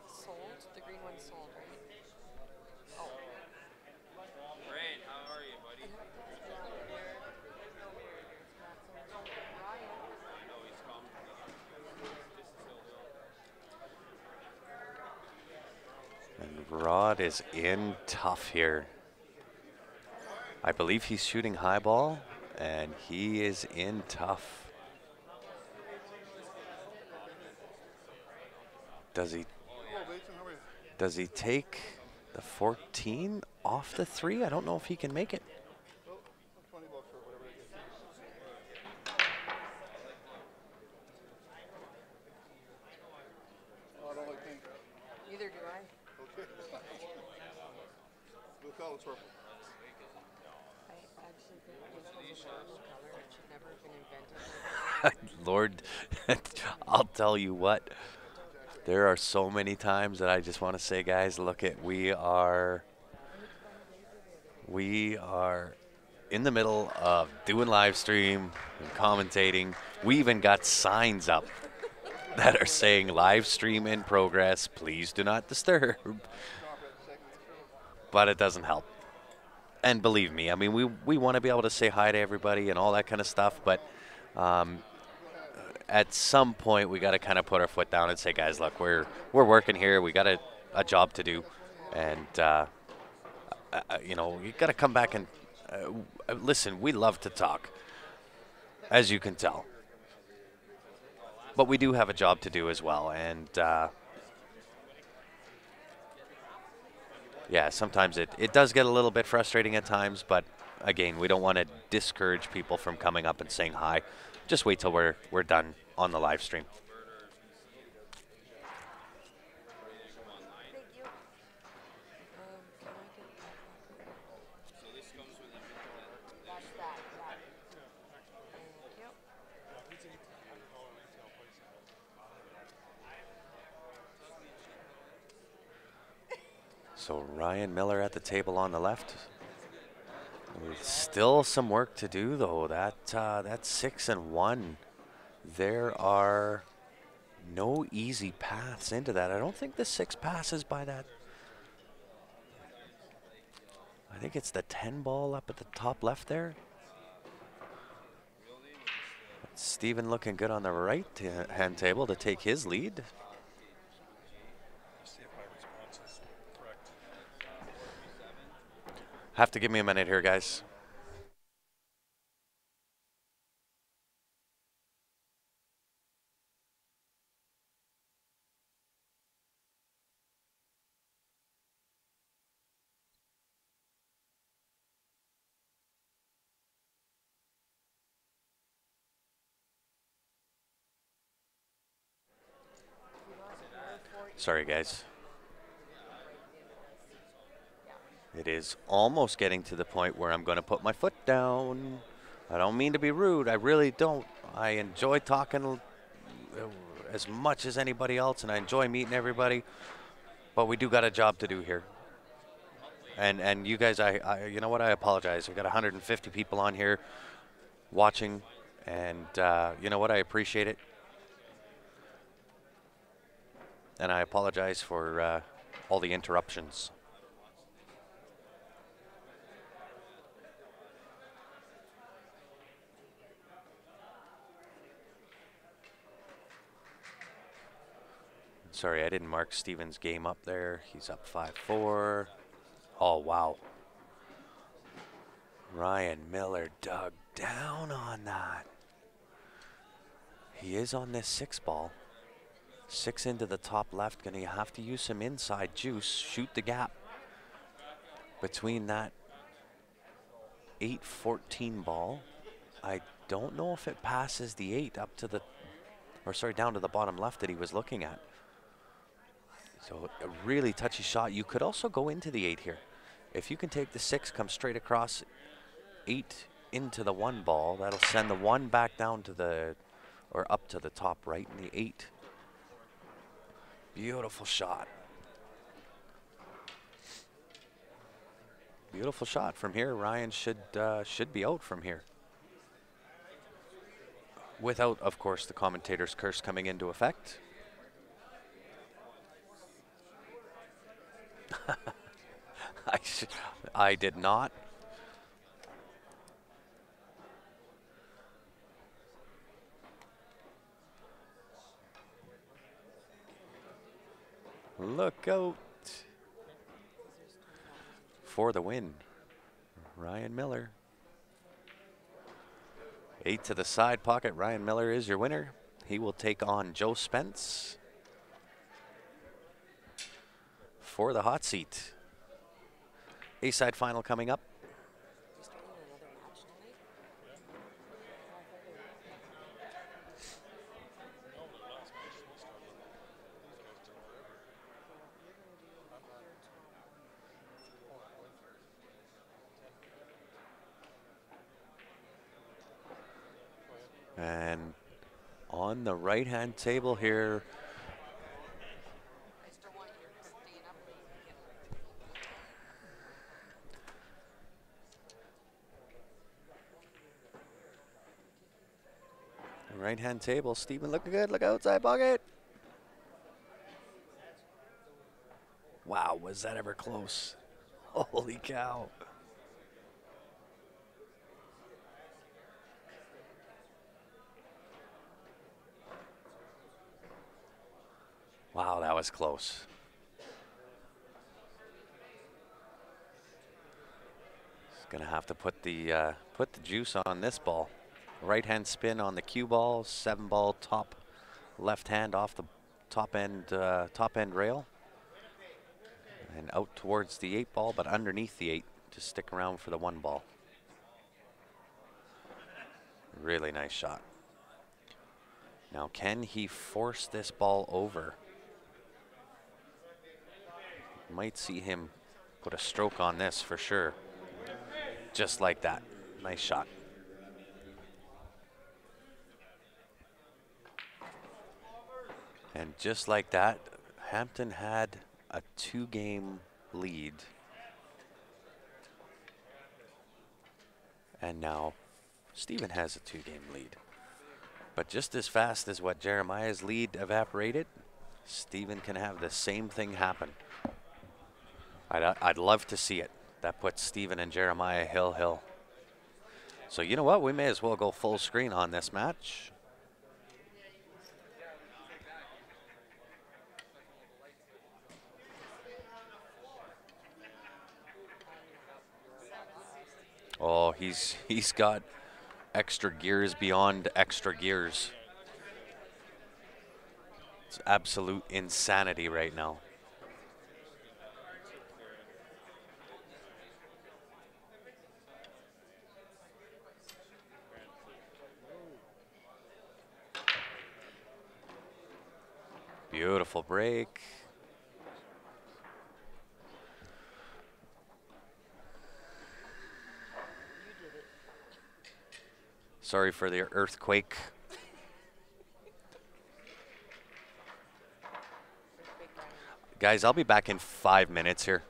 Sold. The green one's sold, right? Oh. Rain, how are you, buddy? And Rod is in tough here. I believe he's shooting high ball, and he is in tough. Does he take the 14 off the 3? I don't know if he can make it. Neither do I. I actually think this was a horrible color. It should never have been invented. Lord, I'll tell you what. There are so many times that I just want to say, guys, look at, we are in the middle of doing live stream and commentating. We even got signs up that are saying live stream in progress. Please do not disturb. But it doesn't help. And believe me, I mean, we want to be able to say hi to everybody and all that kind of stuff, but at some point we got to kind of put our foot down and say, guys, look, we're working here. We got a job to do, and you know, you got to come back and listen. We love to talk, as you can tell, but we do have a job to do as well, and yeah, sometimes it does get a little bit frustrating at times, but again, we don't want to discourage people from coming up and saying hi. Just wait till we're done on the live stream. Thank you. Can I get So this comes with a that's that? Thank you. So Ryan Miller at the table on the left. Still some work to do, though. That's 6-1. There are no easy paths into that. I don't think the 6 passes by that. I think it's the 10 ball up at the top left there. Stephen looking good on the right hand table to take his lead. Have to give me a minute here, guys. Sorry, guys. It is almost getting to the point where I'm going to put my foot down. I don't mean to be rude. I really don't. I enjoy talking as much as anybody else, and I enjoy meeting everybody. But we do got a job to do here. And you guys, you know what? I apologize. We've got 150 people on here watching, and you know what? I appreciate it. And I apologize for all the interruptions. Sorry, I didn't mark Steven's game up there. He's up 5-4. Oh, wow. Ryan Miller dug down on that. He is on this 6 ball. 6 into the top left. Going to have to use some inside juice. Shoot the gap between that 8-14 ball. I don't know if it passes the 8 up to the, or sorry, down to the bottom left that he was looking at. So a really touchy shot. You could also go into the 8 here. If you can take the 6, come straight across 8 into the 1 ball, that'll send the 1 back down to the, or up to the top right, and the 8. Beautiful shot. Beautiful shot from here. Ryan should be out from here. Without, of course, the commentator's curse coming into effect. I did not. Look out. For the win, Ryan Miller. 8 to the side pocket. Ryan Miller is your winner. He will take on Joe Spence for the hot seat. A-side final coming up. And on the right-hand table here, right-hand table, Steven looking good, look outside pocket. Wow, was that ever close? Holy cow. Wow, that was close. Gonna have to put the juice on this ball. Right hand spin on the cue ball, 7 ball top left hand off the top end rail, and out towards the 8 ball, but underneath the 8 to stick around for the 1 ball. Really nice shot. Now, can he force this ball over? Might see him put a stroke on this for sure. Just like that. Nice shot. And just like that, Hampton had a 2-game lead. And now Steven has a 2-game lead. But just as fast as what Jeremiah's lead evaporated, Steven can have the same thing happen. I'd love to see it. That puts Steven and Jeremiah hill. So you know what? We may as well go full screen on this match. Oh, he's got extra gears beyond extra gears. It's absolute insanity right now. Beautiful break. Sorry for the earthquake. Guys, I'll be back in 5 minutes here.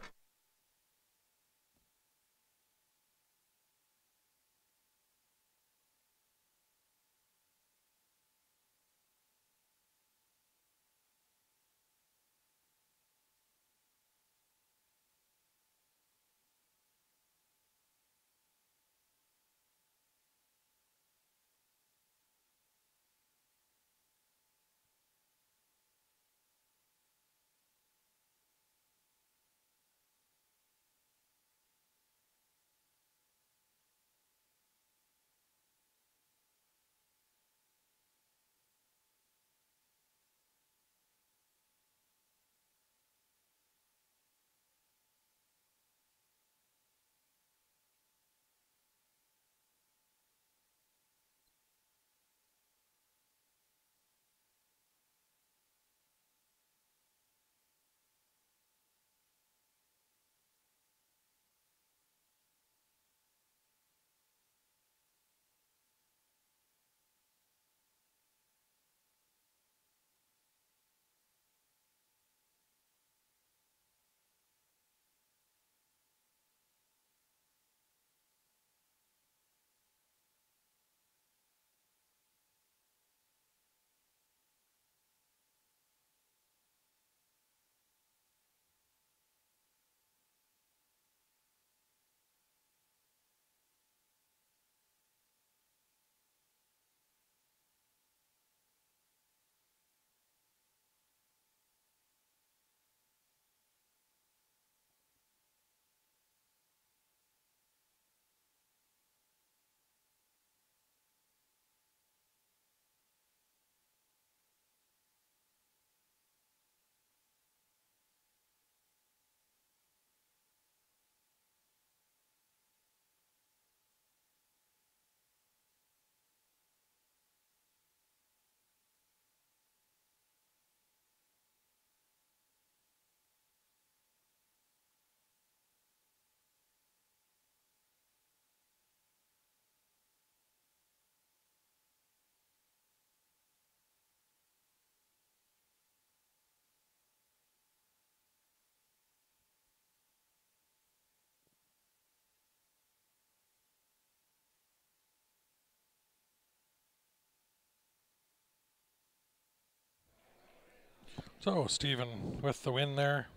So Stephen with the win there.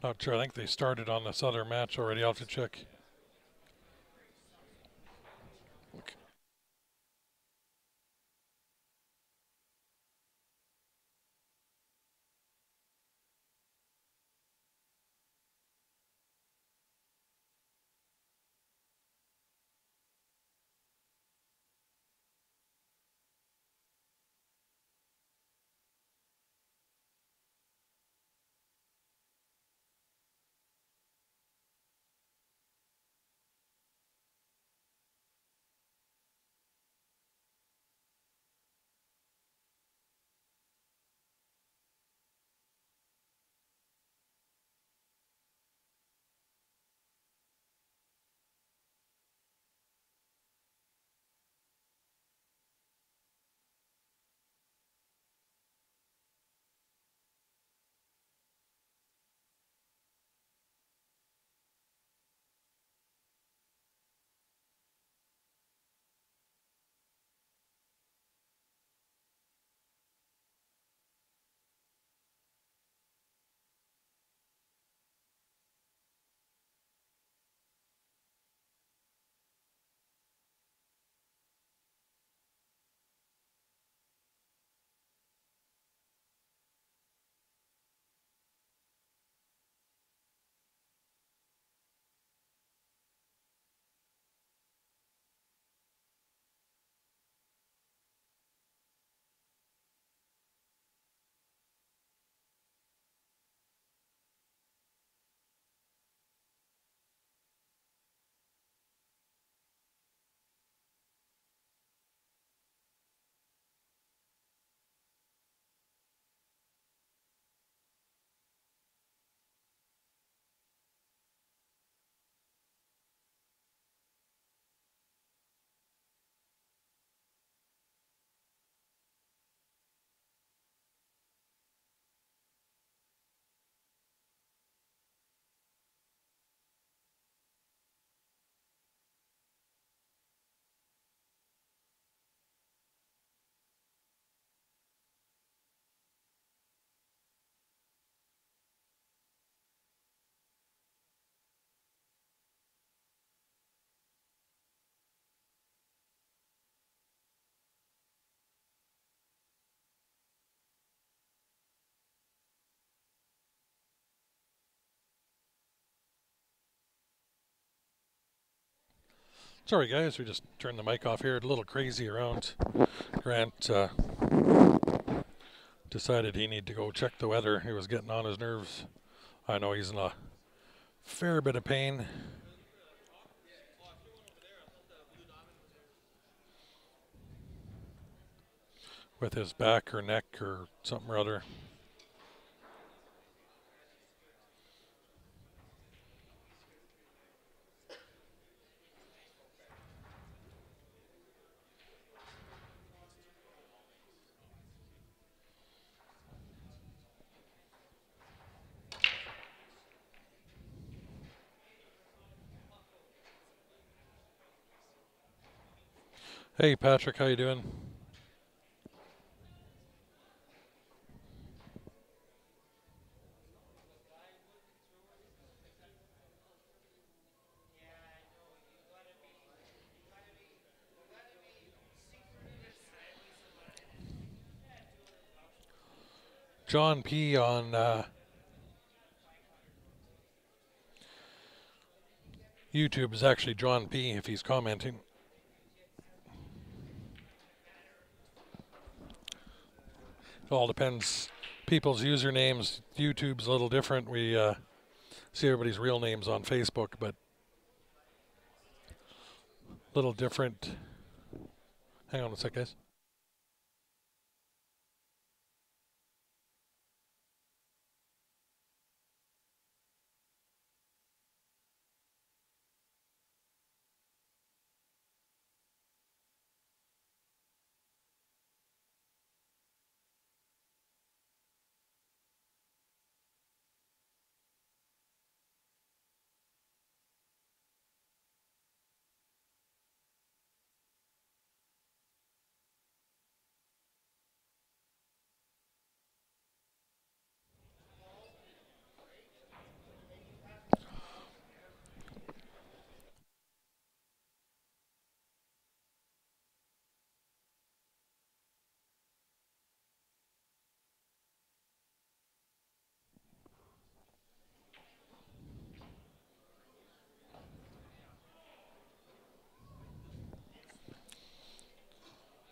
Not sure. I think they started on this other match already. I'll have to check. Sorry, guys, we just turned the mic off here. A little crazy around. Grant decided he needed to go check the weather. He was getting on his nerves. I know he's in a fair bit of pain. With his back or neck or something or other. Hey Patrick, how you doing? John P on YouTube is actually John P if he's commenting. It all depends. People's usernames. YouTube's a little different. We see everybody's real names on Facebook, but a little different. Hang on a sec, guys.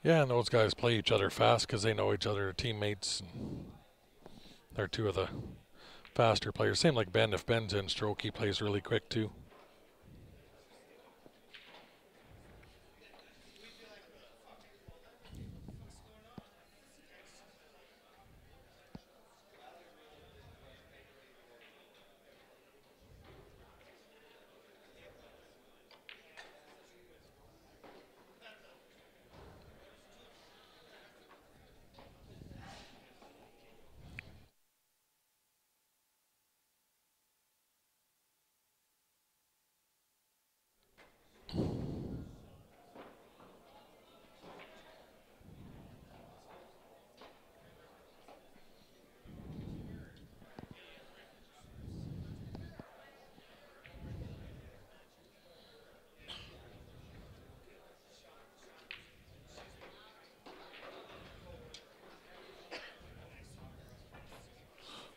Yeah, and those guys play each other fast because they know each other, teammates. And they're two of the faster players. Same like Ben. If Ben's in stroke, he plays really quick too.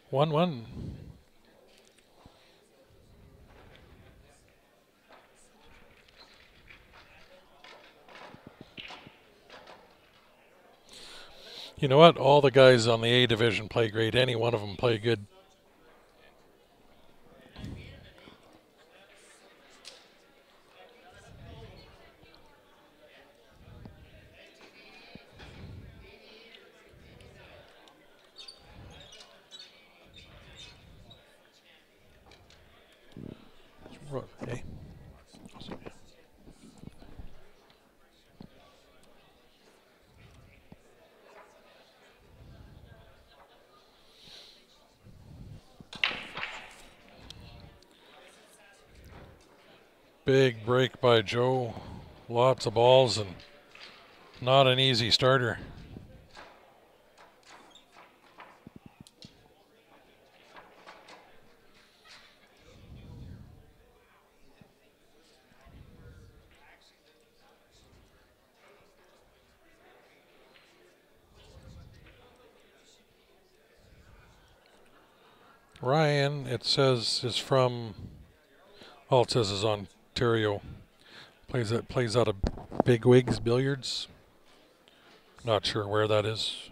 One. You know what? All the guys on the A division play great. Any one of them play good. Hey. Big break by Joe. Lots of balls and not an easy starter. Ryan, it says, is from, all it says is Ontario. Plays out of Big Wigs Billiards. Not sure where that is.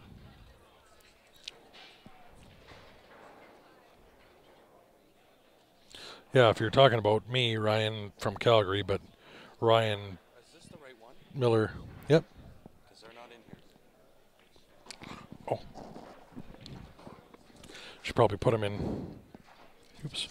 Yeah, if you're talking about me, Ryan from Calgary, but Ryan Is this the right one? Miller. Yep. Because they're not in here. Oh. Should probably put him in. Oops.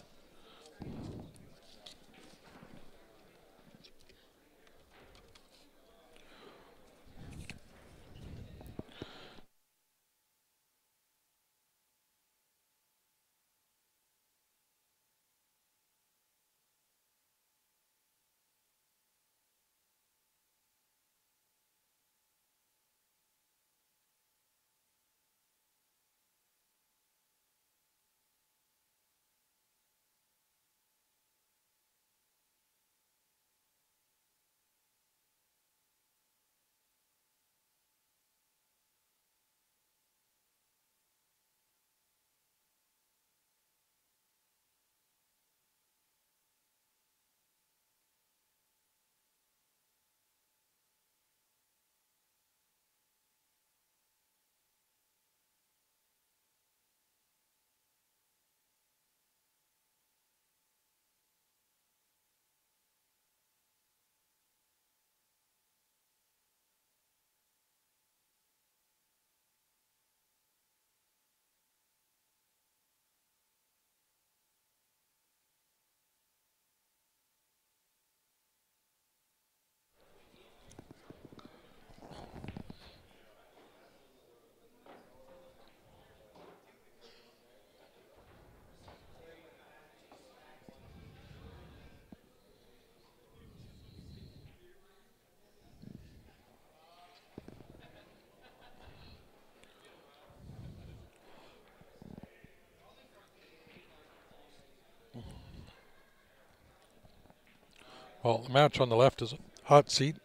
Well, the match on the left is a hot seat.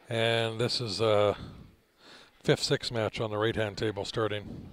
And this is a 5th-6 match on the right-hand table starting.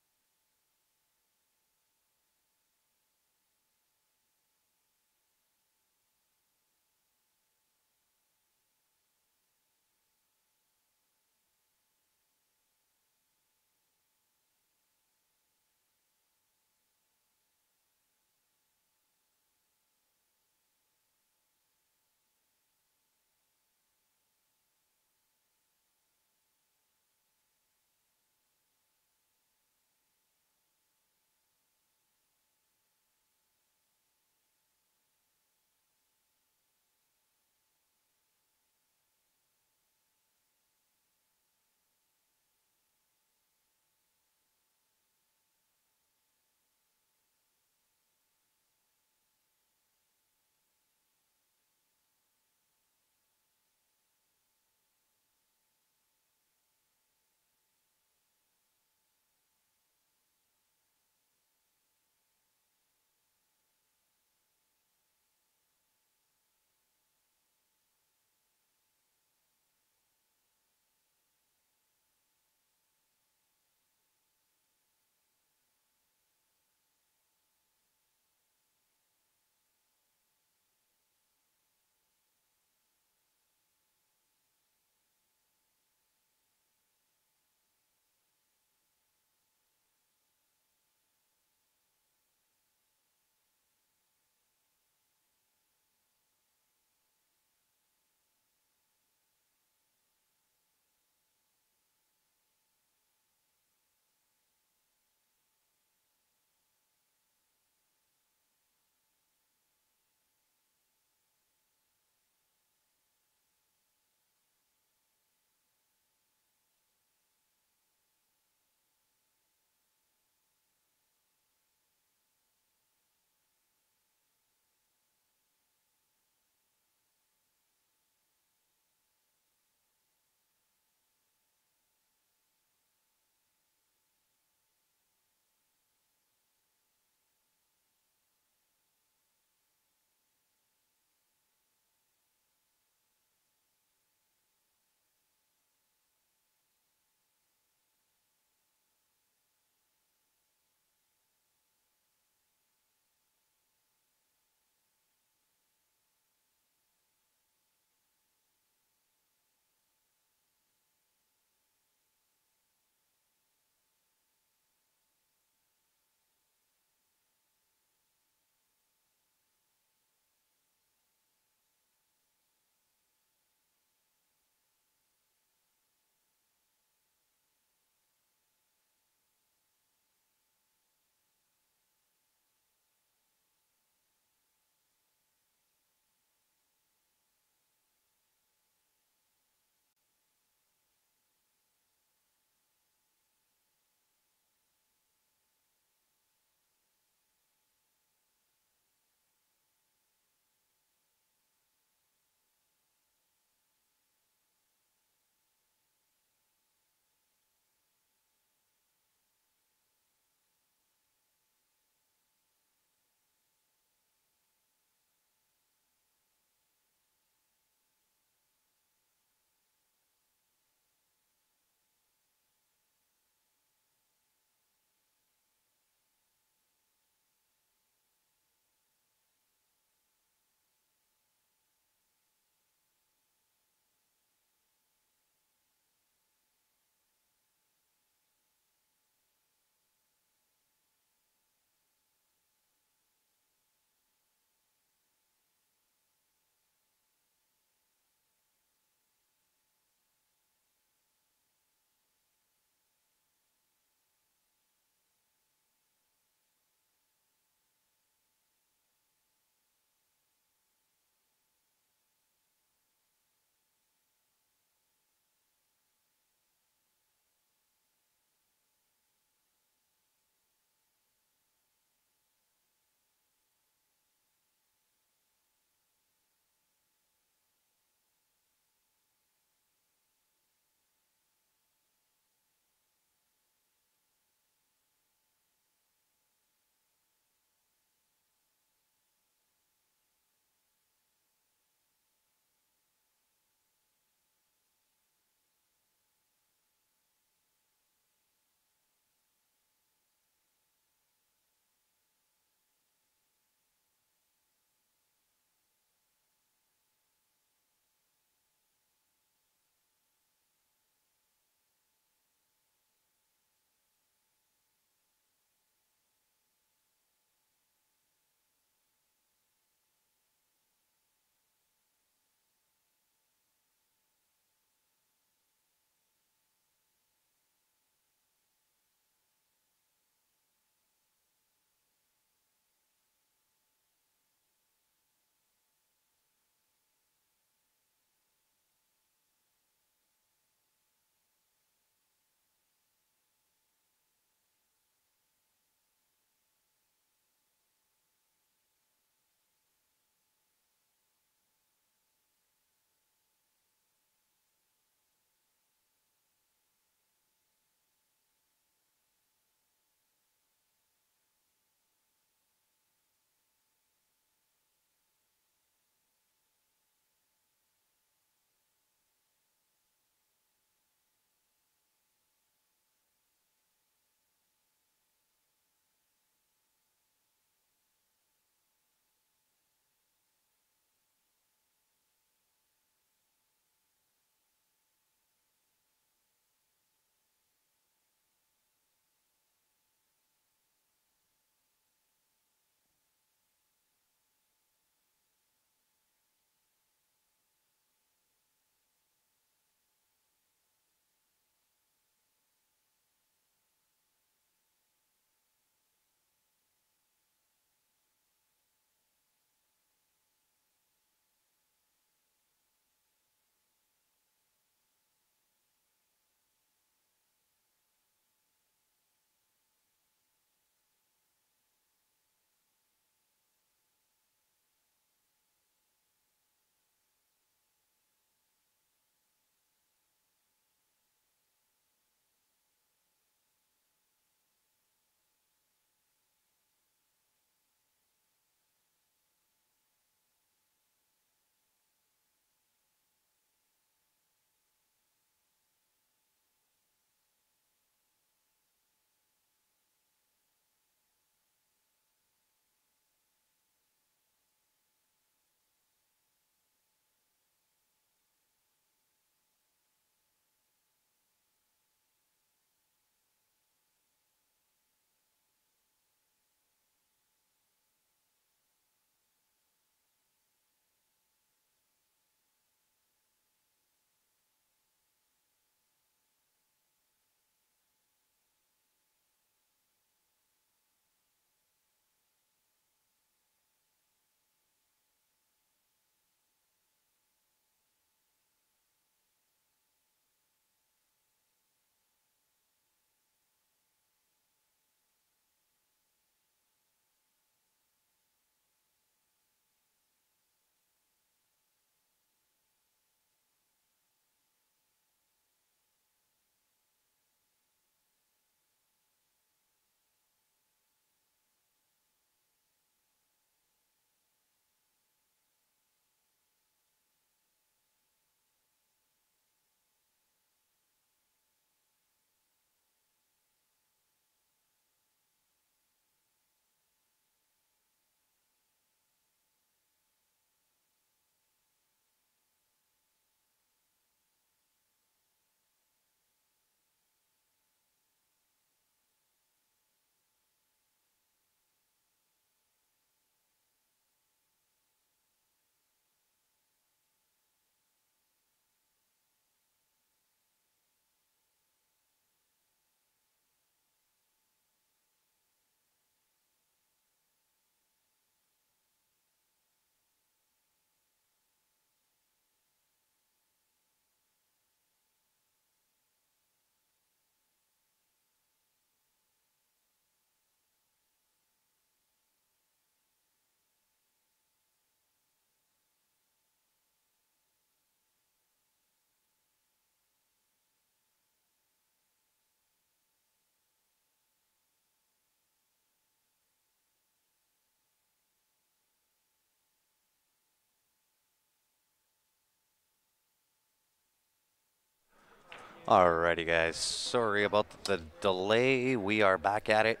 Alrighty, guys. Sorry about the delay. We are back at it.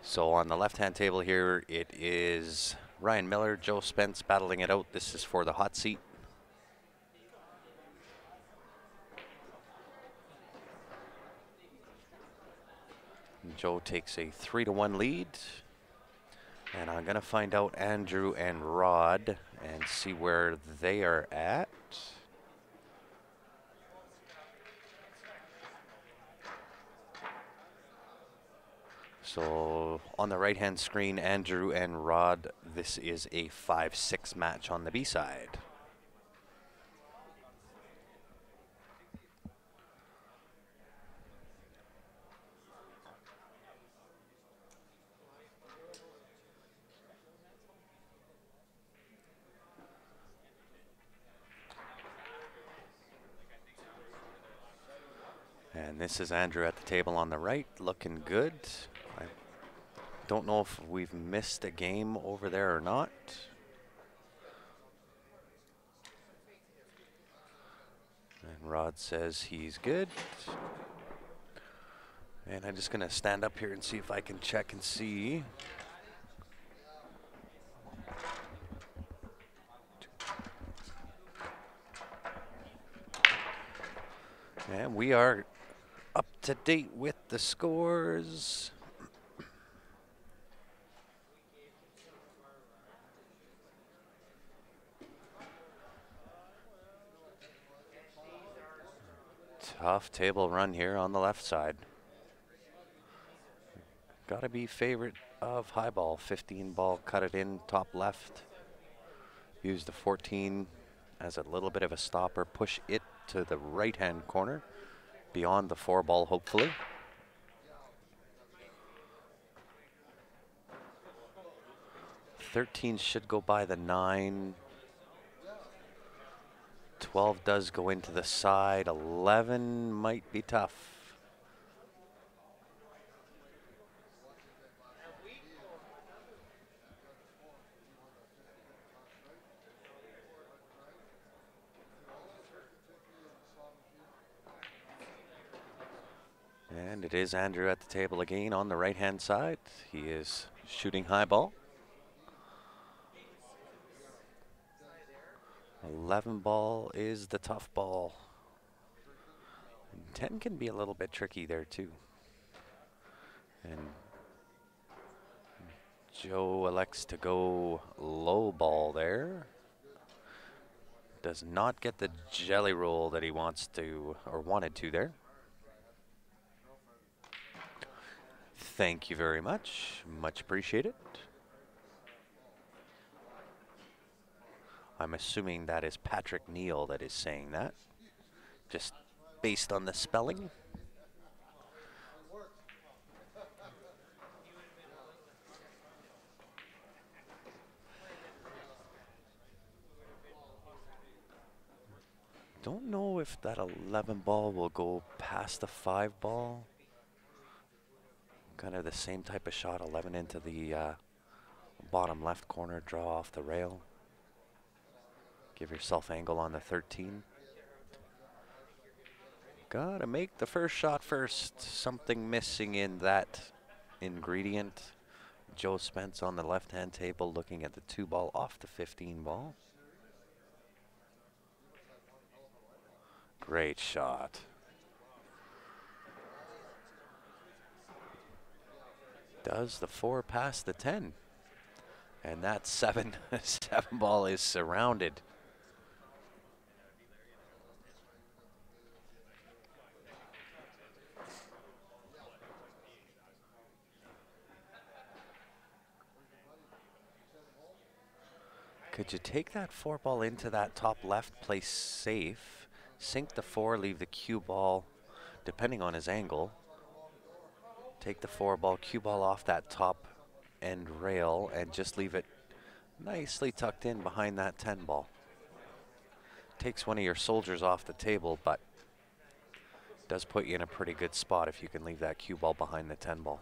So on the left-hand table here, it is Ryan Miller, Joe Spence battling it out. This is for the hot seat. Joe takes a 3-1 lead. And I'm going to find out Andrew and Rod and see where they are at. So on the right-hand screen, Andrew and Rod, this is a 5-6 match on the B side. And this is Andrew at the table on the right, looking good. I don't know if we've missed a game over there or not. And Rod says he's good. And I'm just gonna stand up here and see if I can check and see. And we are up to date with the scores. Tough table run here on the left side. Gotta be favorite of high ball. 15 ball, cut it in, top left. Use the 14 as a little bit of a stopper. Push it to the right-hand corner. Beyond the 4 ball, hopefully. '13 should go by the 9. 12 does go into the side. 11 might be tough. And it is Andrew at the table again on the right-hand side. He is shooting high ball. 11 ball is the tough ball. And 10 can be a little bit tricky there too. And Joe elects to go low ball there. Does not get the jelly roll that he wants to or wanted to there. Thank you very much. Much appreciated. I'm assuming that is Patrick Neal that is saying that, just based on the spelling. Don't know if that 11 ball will go past the 5 ball. Kind of the same type of shot, 11 into the bottom left corner, draw off the rail. Give yourself angle on the 13. Gotta make the first shot first. Something missing in that ingredient. Joe Spence on the left-hand table looking at the 2 ball off the 15 ball. Great shot. Does the 4 pass the 10? And that 7 ball is surrounded. Could you take that 4 ball into that top left, play safe, sink the 4, leave the cue ball, depending on his angle, take the 4 ball, cue ball off that top end rail, and just leave it nicely tucked in behind that 10 ball. Takes one of your soldiers off the table, but does put you in a pretty good spot if you can leave that cue ball behind the 10 ball.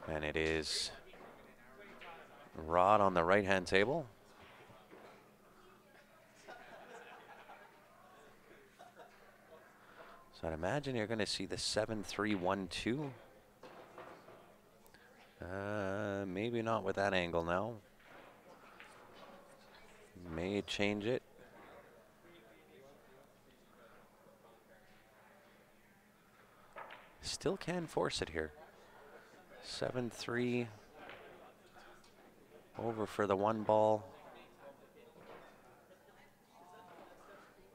And it is Rod on the right-hand table. So I'd imagine you're going to see the 7-3-1-2. Maybe not with that angle now. May change it. Still can force it here. 7-3 over for the 1 ball.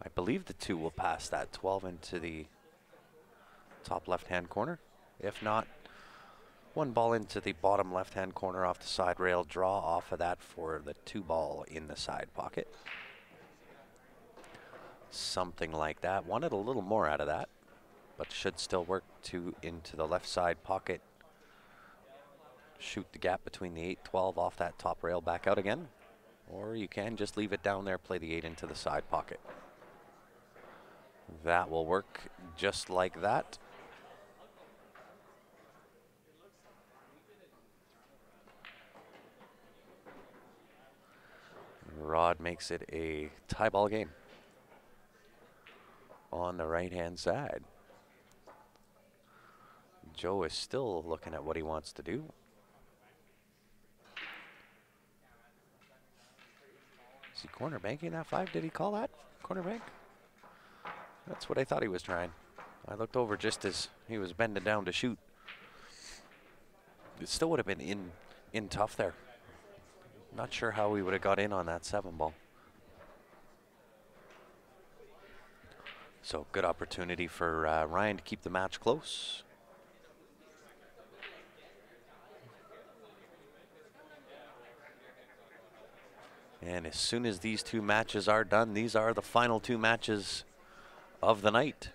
I believe the 2 will pass that 12 into the top left-hand corner. If not, 1 ball into the bottom left-hand corner off the side rail. Draw off of that for the 2 ball in the side pocket. Something like that. Wanted a little more out of that, but should still work to into the left side pocket. Shoot the gap between the 8-12 off that top rail back out again. Or you can just leave it down there, play the 8 into the side pocket. That will work just like that. Rod makes it a tie ball game on the right-hand side. Joe is still looking at what he wants to do. Is he corner banking that 5? Did he call that corner bank? That's what I thought he was trying. I looked over just as he was bending down to shoot. It still would have been in tough there. Not sure how we would have got in on that 7 ball. So good opportunity for Ryan to keep the match close. And as soon as these 2 matches are done, these are the final 2 matches of the night.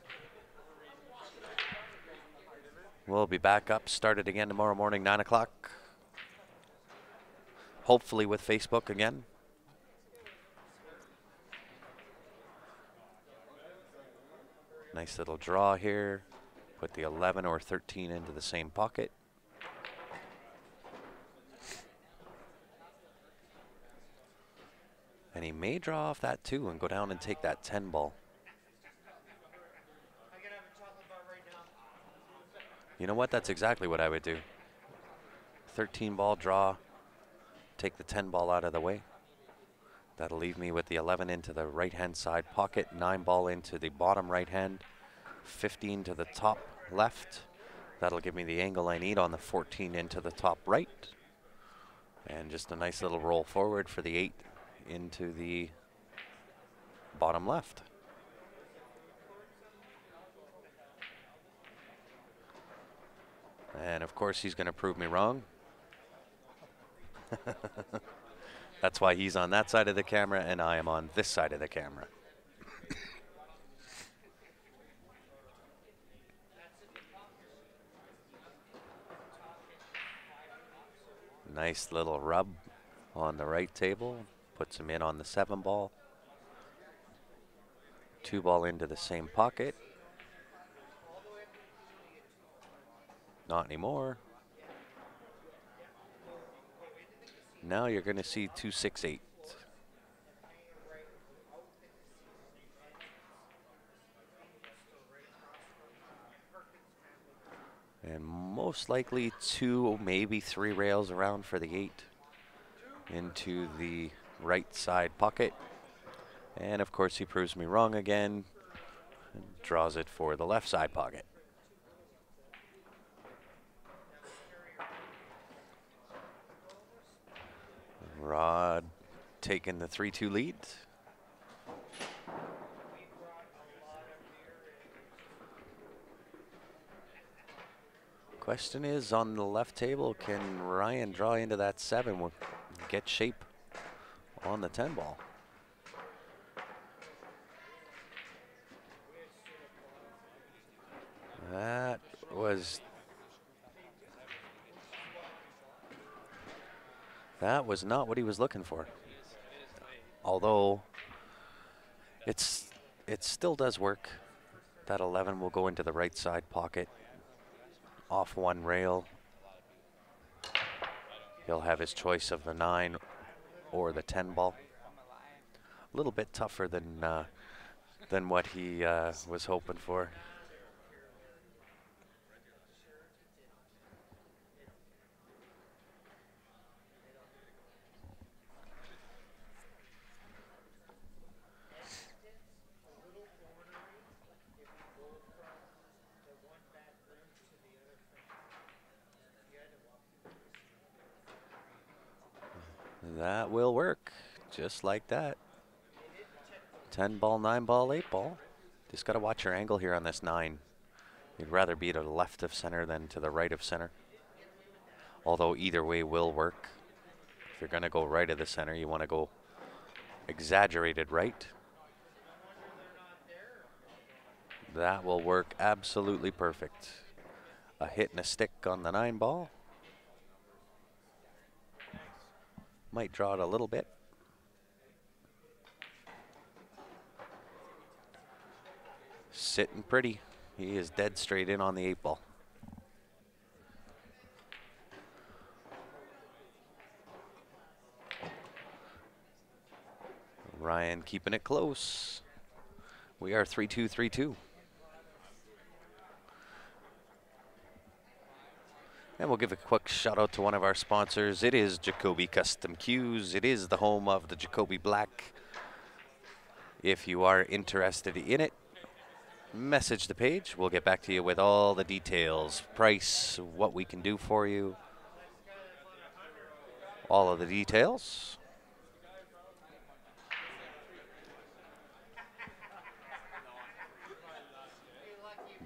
We'll be back up, started again tomorrow morning, 9 o'clock. Hopefully with Facebook again. Nice little draw here. Put the 11 or 13 into the same pocket. And he may draw off that 2 and go down and take that 10 ball. You know what? That's exactly what I would do. 13 ball draw. Take the 10 ball out of the way. That'll leave me with the 11 into the right-hand side pocket, 9 ball into the bottom right hand, 15 to the top left. That'll give me the angle I need on the 14 into the top right. And just a nice little roll forward for the 8 into the bottom left. And of course he's going to prove me wrong. That's why he's on that side of the camera and I am on this side of the camera. Nice little rub on the right table. Puts him in on the 7 ball. 2 ball into the same pocket. Not anymore. Now you're going to see 2-6-8. And most likely 2, maybe 3 rails around for the 8 into the right side pocket. And of course he proves me wrong again and draws it for the left side pocket. Rod taking the 3-2 lead. Question is, on the left table, can Ryan draw into that 7 and get shape on the 10 ball? That was not what he was looking for. Although it still does work. That 11 will go into the right side pocket, off 1 rail. He'll have his choice of the 9 or the 10 ball. A little bit tougher than what he was hoping for. That will work, just like that. 10 ball, 9 ball, 8 ball. Just got to watch your angle here on this 9. You'd rather be to the left of center than to the right of center. Although either way will work. If you're going to go right of the center, you want to go exaggerated right. That will work absolutely perfect. A hit and a stick on the 9 ball. Might draw it a little bit. Sitting pretty. He is dead straight in on the 8 ball. Ryan keeping it close. We are 3-2, 3-2. And we'll give a quick shout out to one of our sponsors. It is Jacoby Custom Cues. It is the home of the Jacoby Black. If you are interested in it, message the page. We'll get back to you with all the details, price, what we can do for you, all of the details.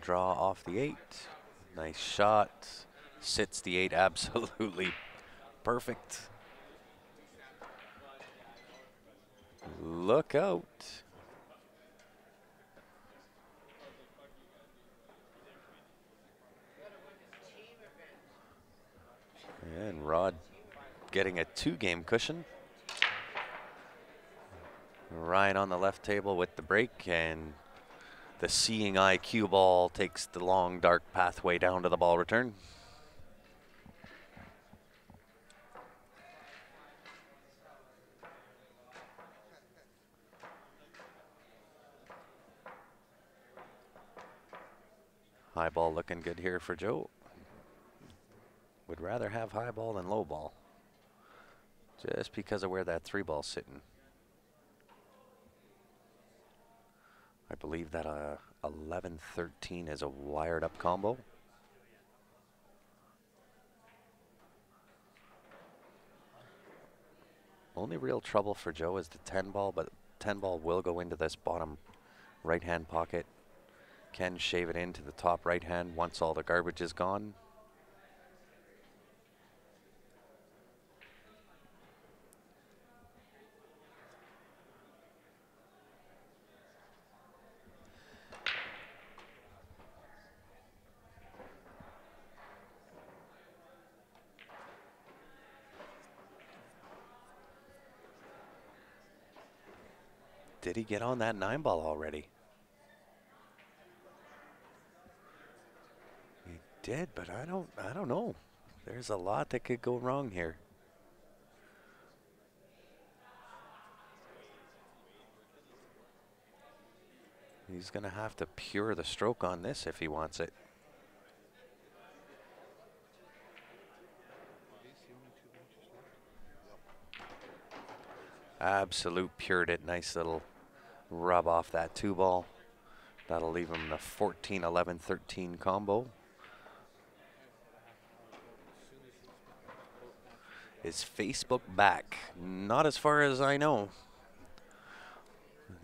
Draw off the 8. Nice shot. Sits the 8 absolutely perfect. Look out. And Rod getting a 2-game cushion. Ryan on the left table with the break, and the Seeing Eye cue ball takes the long dark pathway down to the ball return. High ball looking good here for Joe. Would rather have high ball than low ball, just because of where that 3 ball's sitting. I believe that 11-13 is a wired up combo. Only real trouble for Joe is the 10 ball, but 10 ball will go into this bottom right hand pocket. Can shave it into the top right hand once all the garbage is gone. Did he get on that 9 ball already? He did, but I don't know. There's a lot that could go wrong here. He's going to have to pure the stroke on this if he wants it. Absolute pured it. Nice little rub off that 2 ball. That'll leave him the 14-11-13 combo. Is Facebook back? Not as far as I know.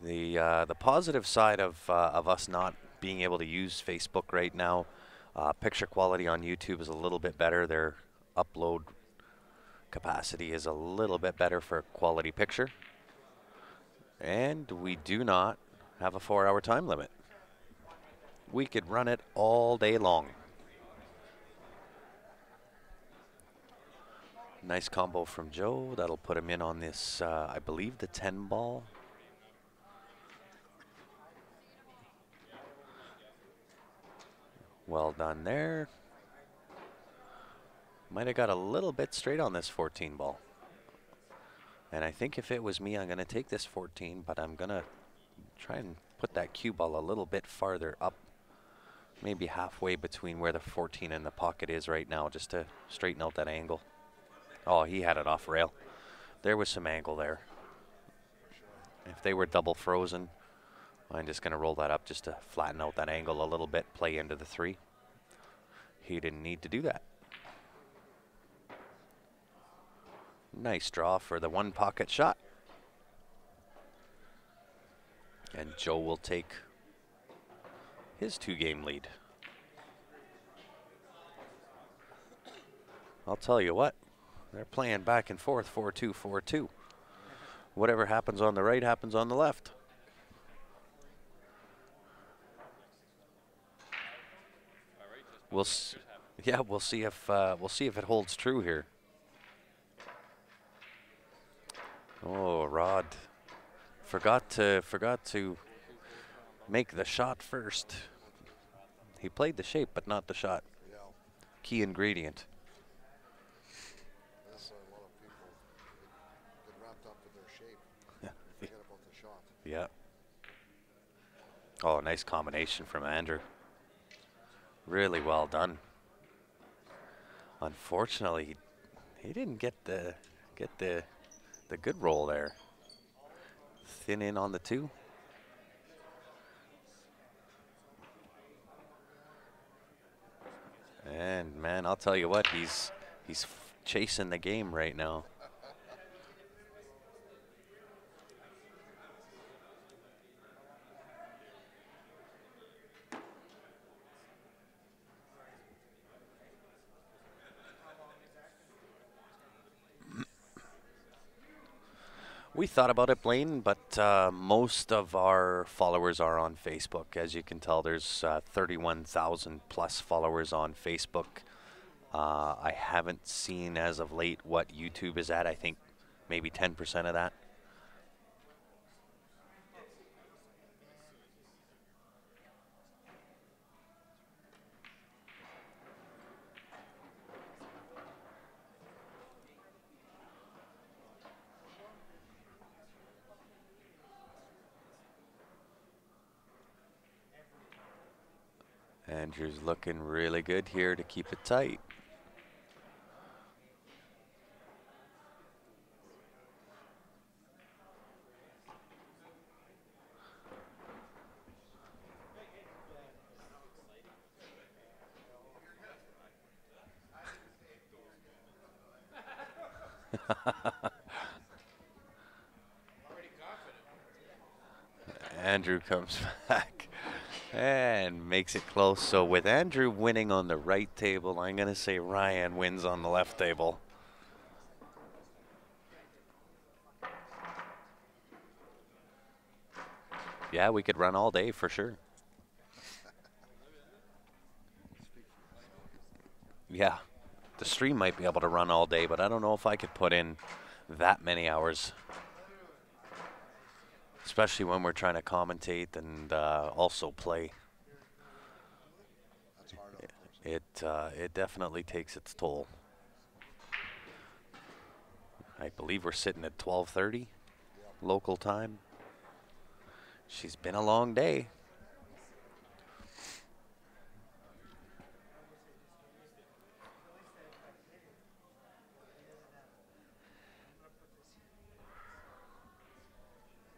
The positive side of us not being able to use Facebook right now, picture quality on YouTube is a little bit better. Their upload capacity is a little bit better for quality picture. And we do not have a 4-hour time limit. We could run it all day long. Nice combo from Joe. That'll put him in on this, I believe, the 10 ball. Well done there. Might have got a little bit straight on this 14 ball. And I think if it was me, I'm going to take this 14, but I'm going to try and put that cue ball a little bit farther up. Maybe halfway between where the 14 and the pocket is right now, just to straighten out that angle. Oh, he had it off rail. There was some angle there. If they were double frozen, I'm just going to roll that up just to flatten out that angle a little bit, play into the 3. He didn't need to do that. Nice draw for the 1 pocket shot. And Joe will take his 2-game lead. I'll tell you what, they're playing back and forth, 4-2, 4-2. Whatever happens on the right happens on the left. We'll see if it holds true here. Oh, Rod forgot to make the shot first. He played the shape, but not the shot. Yeah. Key ingredient. That's a lot of people get wrapped up with their shape. Yeah. Forget about the shot. Yeah. Oh, nice combination from Andrew. Really well done. Unfortunately, he didn't get the good roll there. Thin in on the 2. And man, I'll tell you what, he's chasing the game right now. We thought about it, Blaine, but most of our followers are on Facebook. As you can tell, there's 31,000 plus followers on Facebook. I haven't seen as of late what YouTube is at. I think maybe 10% of that. Andrew's looking really good here to keep it tight. Andrew comes back and makes it close. So with Andrew winning on the right table, I'm going to say Ryan wins on the left table. Yeah, we could run all day for sure. Yeah, the stream might be able to run all day, but I don't know if I could put in that many hours. Especially when we're trying to commentate and also play. That's hard. It definitely takes its toll. I believe we're sitting at 12:30 local time. She's been a long day.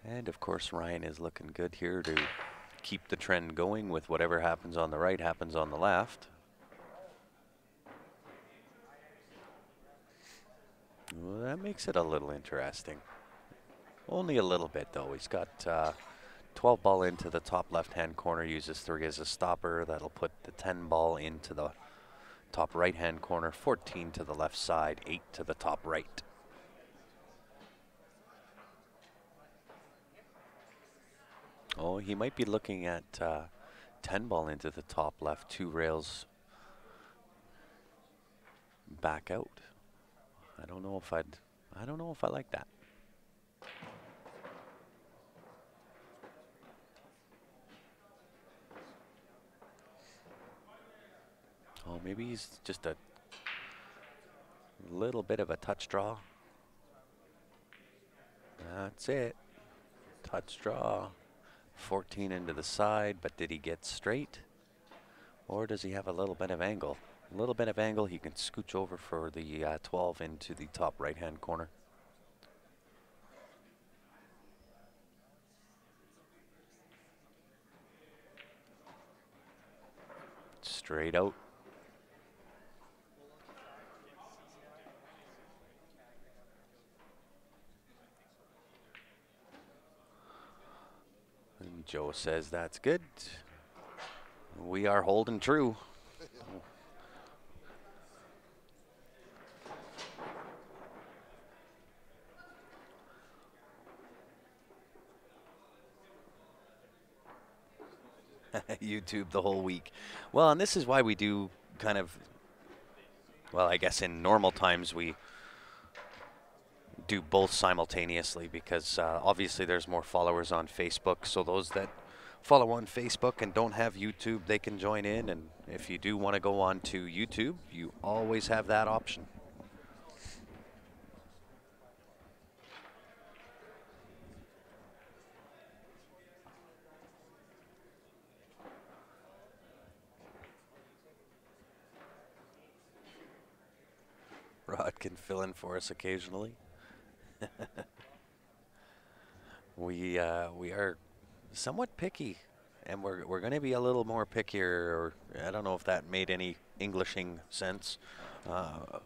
And of course, Ryan is looking good here to keep the trend going with whatever happens on the right happens on the left. Well, that makes it a little interesting. Only a little bit, though. He's got 12 ball into the top left-hand corner, uses 3 as a stopper. That'll put the 10 ball into the top right-hand corner, 14 to the left side, 8 to the top right. Oh, he might be looking at 10 ball into the top left, 2 rails back out. I don't know if I like that. Oh, maybe he's just Little bit of a touch draw. That's it. Touch draw. 14 into the side, but did he get straight? Or does he have a little bit of angle? A little bit of angle, he can scooch over for the 12 into the top right-hand corner. Straight out. And Joe says that's good. We are holding true. YouTube the whole week. Well, and this is why we do kind of, well, I guess in normal times we do both simultaneously because obviously there's more followers on Facebook. So those that follow on Facebook and don't have YouTube, they can join in. And if you do want to go on to YouTube, you always have that option. Rod can fill in for us occasionally. We are somewhat picky, and we're going to be a little more pickier. Or I don't know if that made any Englishing sense to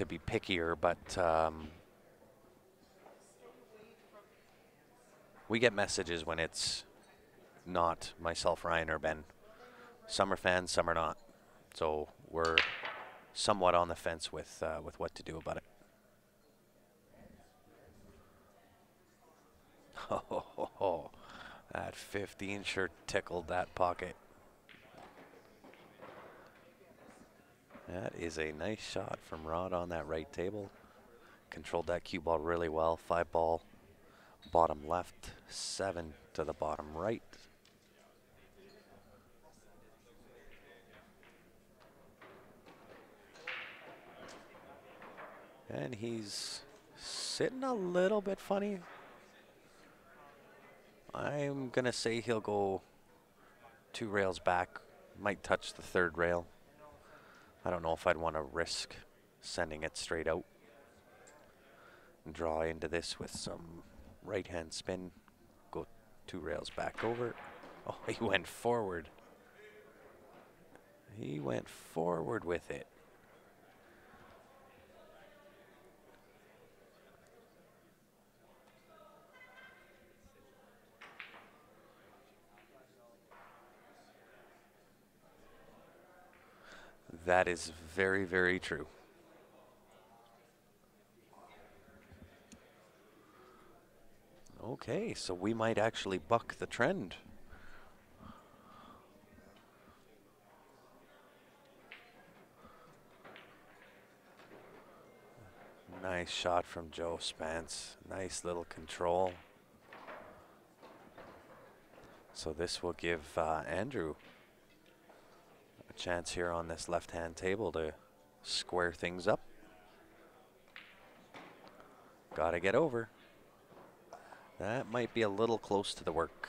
be pickier, but we get messages when it's not myself, Ryan, or Ben. Some are fans, some are not. So we're somewhat on the fence with what to do about it. Oh, that 15 sure tickled that pocket. That is a nice shot from Rod on that right table. Controlled that cue ball really well. 5 ball, bottom left, 7 to the bottom right. And he's sitting a little bit funny. I'm going to say he'll go 2 rails back, might touch the 3rd rail. I don't know if I'd want to risk sending it straight out. Draw into this with some right-hand spin, go 2 rails back over. Oh, he went forward. He went forward with it. That is very, very true. Okay, so we might actually buck the trend. Nice shot from Joe Spence. Nice little control. So this will give Andrew a chance here on this left-hand table to square things up. Gotta get over. That might be a little close to the work.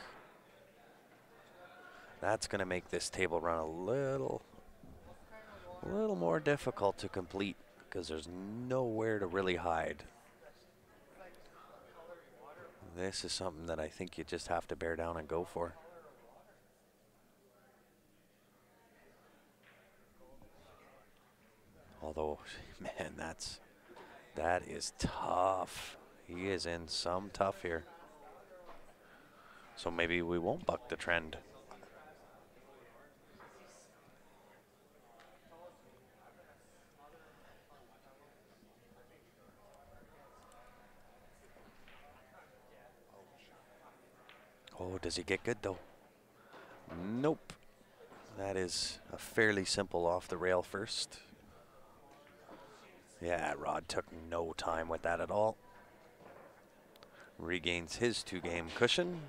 That's gonna make this table run a little more difficult to complete because there's nowhere to really hide. This is something that I think you just have to bear down and go for. Although, man, that is tough. He is in some tough here. So maybe we won't buck the trend. Oh, does he get good though? Nope. That is a fairly simple off the rail first. Yeah, Rod took no time with that at all. Regains his 2-game cushion.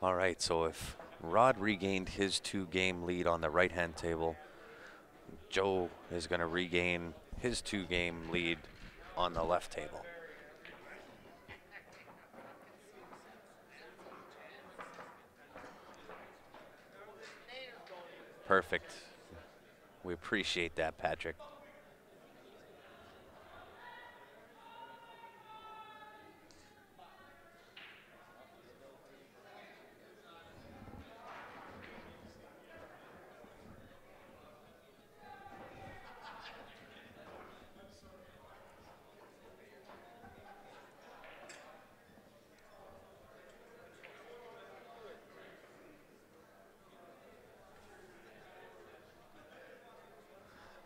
All right, so if Rod regained his 2-game lead on the right-hand table, Joe is going to regain his 2-game lead on the left table. Perfect. We appreciate that, Patrick.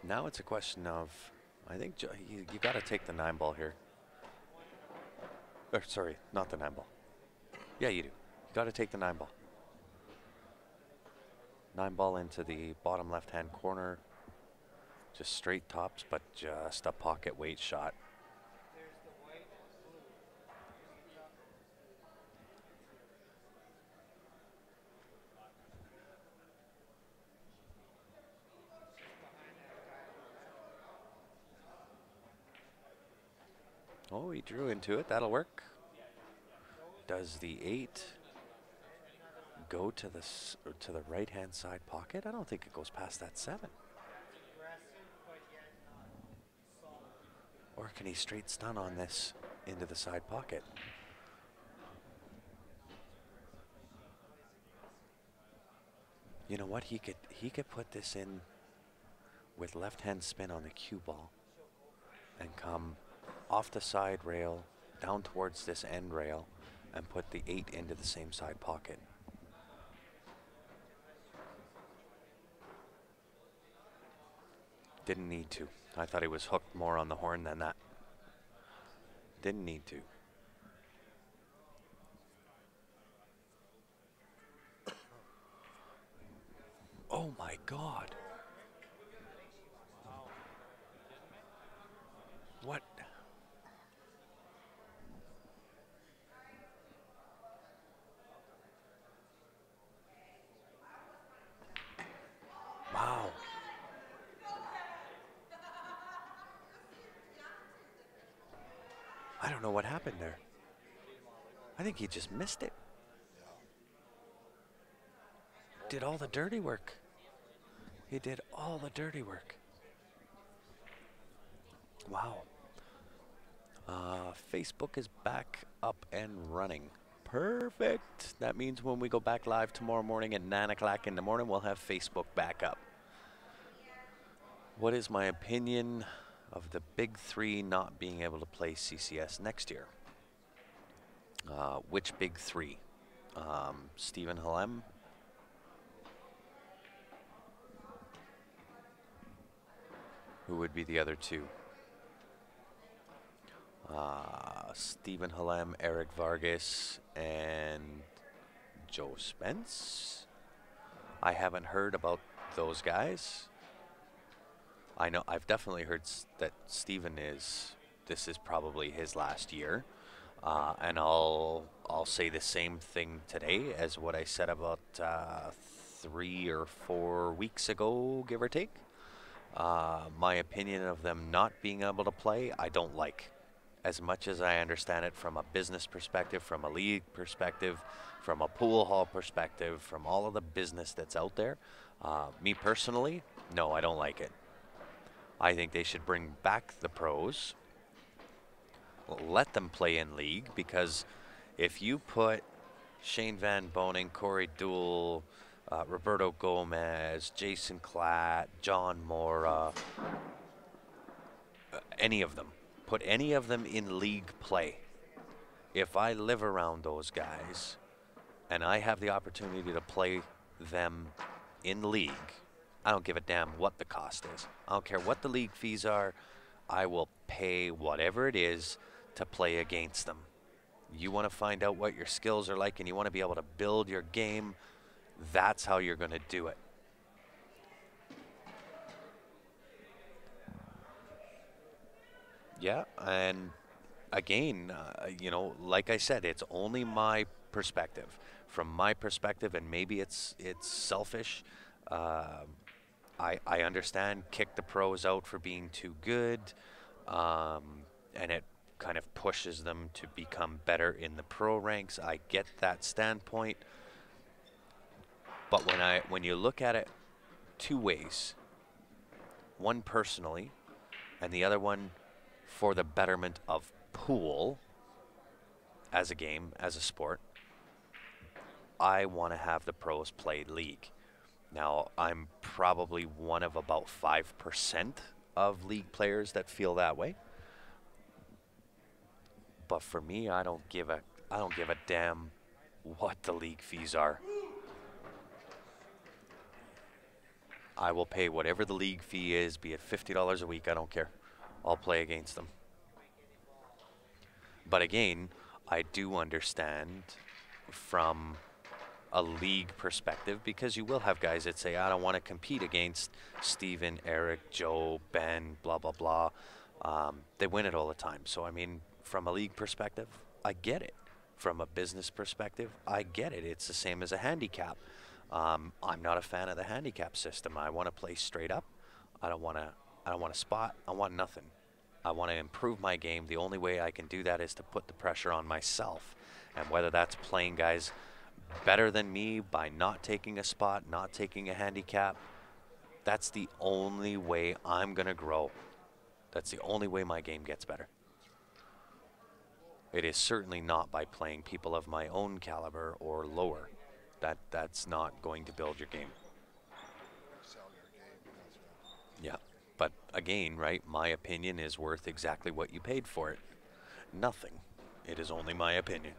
Now it's a question of, I think you got to take the 9-ball here. Or sorry, not the 9-ball. Yeah, you do. You got to take the 9-ball. 9-ball into the bottom left-hand corner. Just straight tops, but just a pocket weight shot. Oh, he drew into it. That'll work. Does the 8 go to the right-hand side pocket? I don't think it goes past that 7. Or can he straight stun on this into the side pocket? You know what? He could put this in with left-hand spin on the cue ball and come off the side rail down towards this end rail and put the 8 into the same side pocket. Didn't need to. I thought he was hooked more on the horn than that. Didn't need to. Oh my God. What? Wow. I don't know what happened there. I think he just missed it. Did all the dirty work. He did all the dirty work. Wow. Facebook is back up and running. Perfect. That means when we go back live tomorrow morning at 9 o'clock in the morning, we'll have Facebook back up. What is my opinion of the big 3 not being able to play CCS next year? Which big 3? Stephen Halem? Who would be the other 2? Stephen Halem, Eric Vargas, and Joe Spence. I haven't heard about those guys. I know I've definitely heard that Stephen this is probably his last year, and I'll say the same thing today as what I said about 3 or 4 weeks ago, give or take. My opinion of them not being able to play, I don't like. As much as I understand it from a business perspective, from a league perspective, from a pool hall perspective, from all of the business that's out there, me personally, no, I don't like it. I think they should bring back the pros, let them play in league, because if you put Shane Van Boning, Corey Dool, Roberto Gomez, Jason Klatt, John Mora, any of them, put any of them in league play. If I live around those guys and I have the opportunity to play them in league, I don't give a damn what the cost is. I don't care what the league fees are. I will pay whatever it is to play against them. You want to find out what your skills are like and you want to be able to build your game, that's how you're going to do it. Yeah, and again, you know, like I said, it's only my perspective. from my perspective, and maybe it's selfish. I understand kick the pros out for being too good, and it kind of pushes them to become better in the pro ranks. I get that standpoint, but when you look at it two ways, one personally, and the other one for the betterment of pool as a game, as a sport, I want to have the pros play league. Now, I'm probably one of about 5% of league players that feel that way. But for me, I don't give a damn what the league fees are. I will pay whatever the league fee is, be it $50 a week, I don't care. I'll play against them. But again, I do understand from a league perspective, because you will have guys that say, I don't want to compete against Steven, Eric, Joe, Ben, blah, blah, blah. They win it all the time. So, I mean, from a league perspective, I get it. From a business perspective, I get it. It's the same as a handicap. I'm not a fan of the handicap system. I want to play straight up. I don't want to spot. I want nothing. I want to improve my game. The only way I can do that is to put the pressure on myself. And whether that's playing guys better than me by not taking a spot, not taking a handicap, that's the only way I'm going to grow. That's the only way my game gets better. It is certainly not by playing people of my own caliber or lower. That's not going to build your game. Sell your game. That's right. Yeah, but again, right, my opinion is worth exactly what you paid for it. Nothing. It is only my opinion.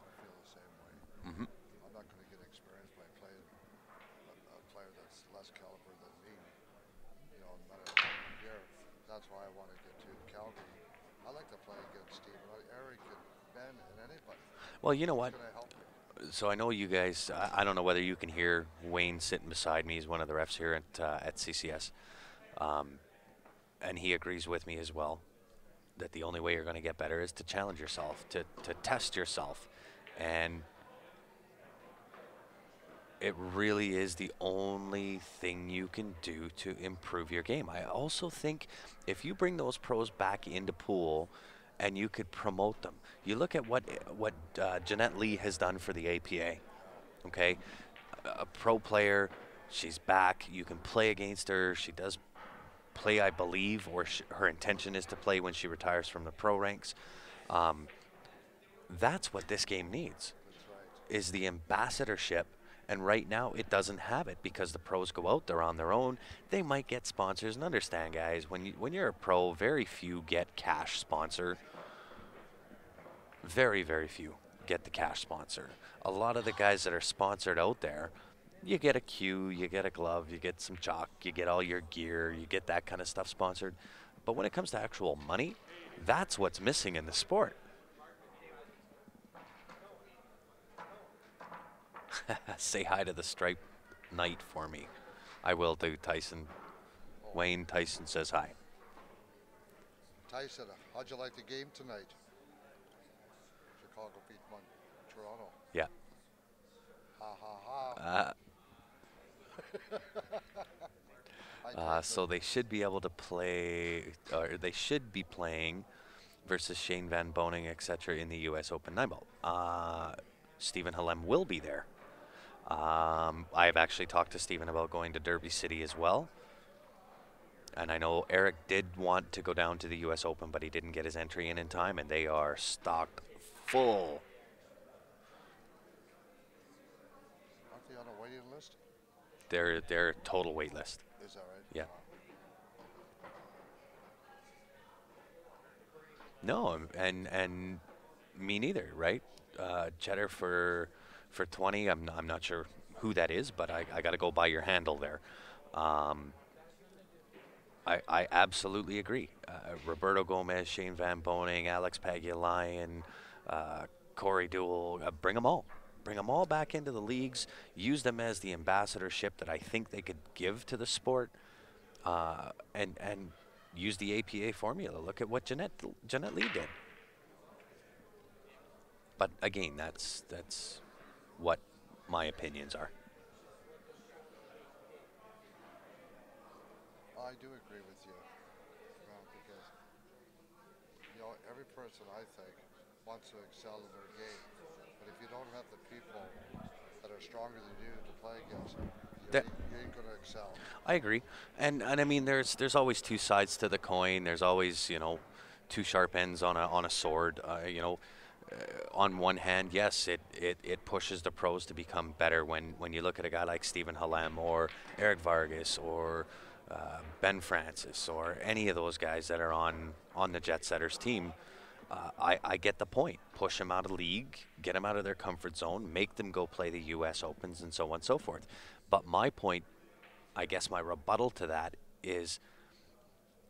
I feel the same way. Mm-hmm. I'm not going to get experience by playing a player that's less caliber than me. You know, no matter here. That's why I want to get to Calgary. I like to play against Steve, Eric, and Ben, and anybody. Well, you know what? It's going to help me. So I know you guys, I don't know whether you can hear Wayne sitting beside me. He's one of the refs here at CCS. And he agrees with me as well, that the only way you're going to get better is to challenge yourself, to test yourself. And it really is the only thing you can do to improve your game. I also think if you bring those pros back into pool and you could promote them. You look at what Jeanette Lee has done for the APA, okay? A pro player, she's back. You can play against her. She does play, I believe, or her intention is to play when she retires from the pro ranks. That's what this game needs, is the ambassadorship. And right now, it doesn't have it because the pros go out, they're on their own. They might get sponsors. And understand, guys, when you're a pro, very few get cash sponsor. Very, very few get the cash sponsor. A lot of the guys that are sponsored out there, you get a cue, you get a glove, you get some chalk, you get all your gear, you get that kind of stuff sponsored. But when it comes to actual money, that's what's missing in the sport. Say hi to the striped knight for me. I will do, Tyson. Wayne Tyson says hi. Tyson, how'd you like the game tonight? Chicago beat Toronto. Yeah. Ha ha ha. So they should be able to play, or they should be playing versus Shane Van Boning, etc. in the U.S. Open 9-ball. Stephen Halem will be there. I've actually talked to Stephen about going to Derby City as well. And I know Eric did want to go down to the U.S. Open, but he didn't get his entry in time, and they are stocked full. Aren't they on a waiting list? They're total wait list. Is that right? Yeah. No, and me neither, right? Cheddar for 20. I'm not sure who that is, but I got to go by your handle there. I absolutely agree. Roberto Gomez, Shane Van Boning, Alex Pagulayan, Corey Deuel, bring them all. Bring them all back into the leagues. Use them as the ambassadorship that I think they could give to the sport, and use the APA formula. Look at what Jeanette Lee did. But again, that's what my opinions are. I do agree with you, because every person I think wants to excel in their game, but if you don't have the people that are stronger than you to play against, That you ain't gonna excel. I agree, and I mean, there's always two sides to the coin. There's always two sharp ends on a sword. On one hand, yes, it pushes the pros to become better when you look at a guy like Stephen Halem or Eric Vargas or Ben Francis or any of those guys that are on the Jet Setters team. I get the point. Push them out of league, get them out of their comfort zone, make them go play the U.S. Opens and so on and so forth. But my point, I guess my rebuttal to that is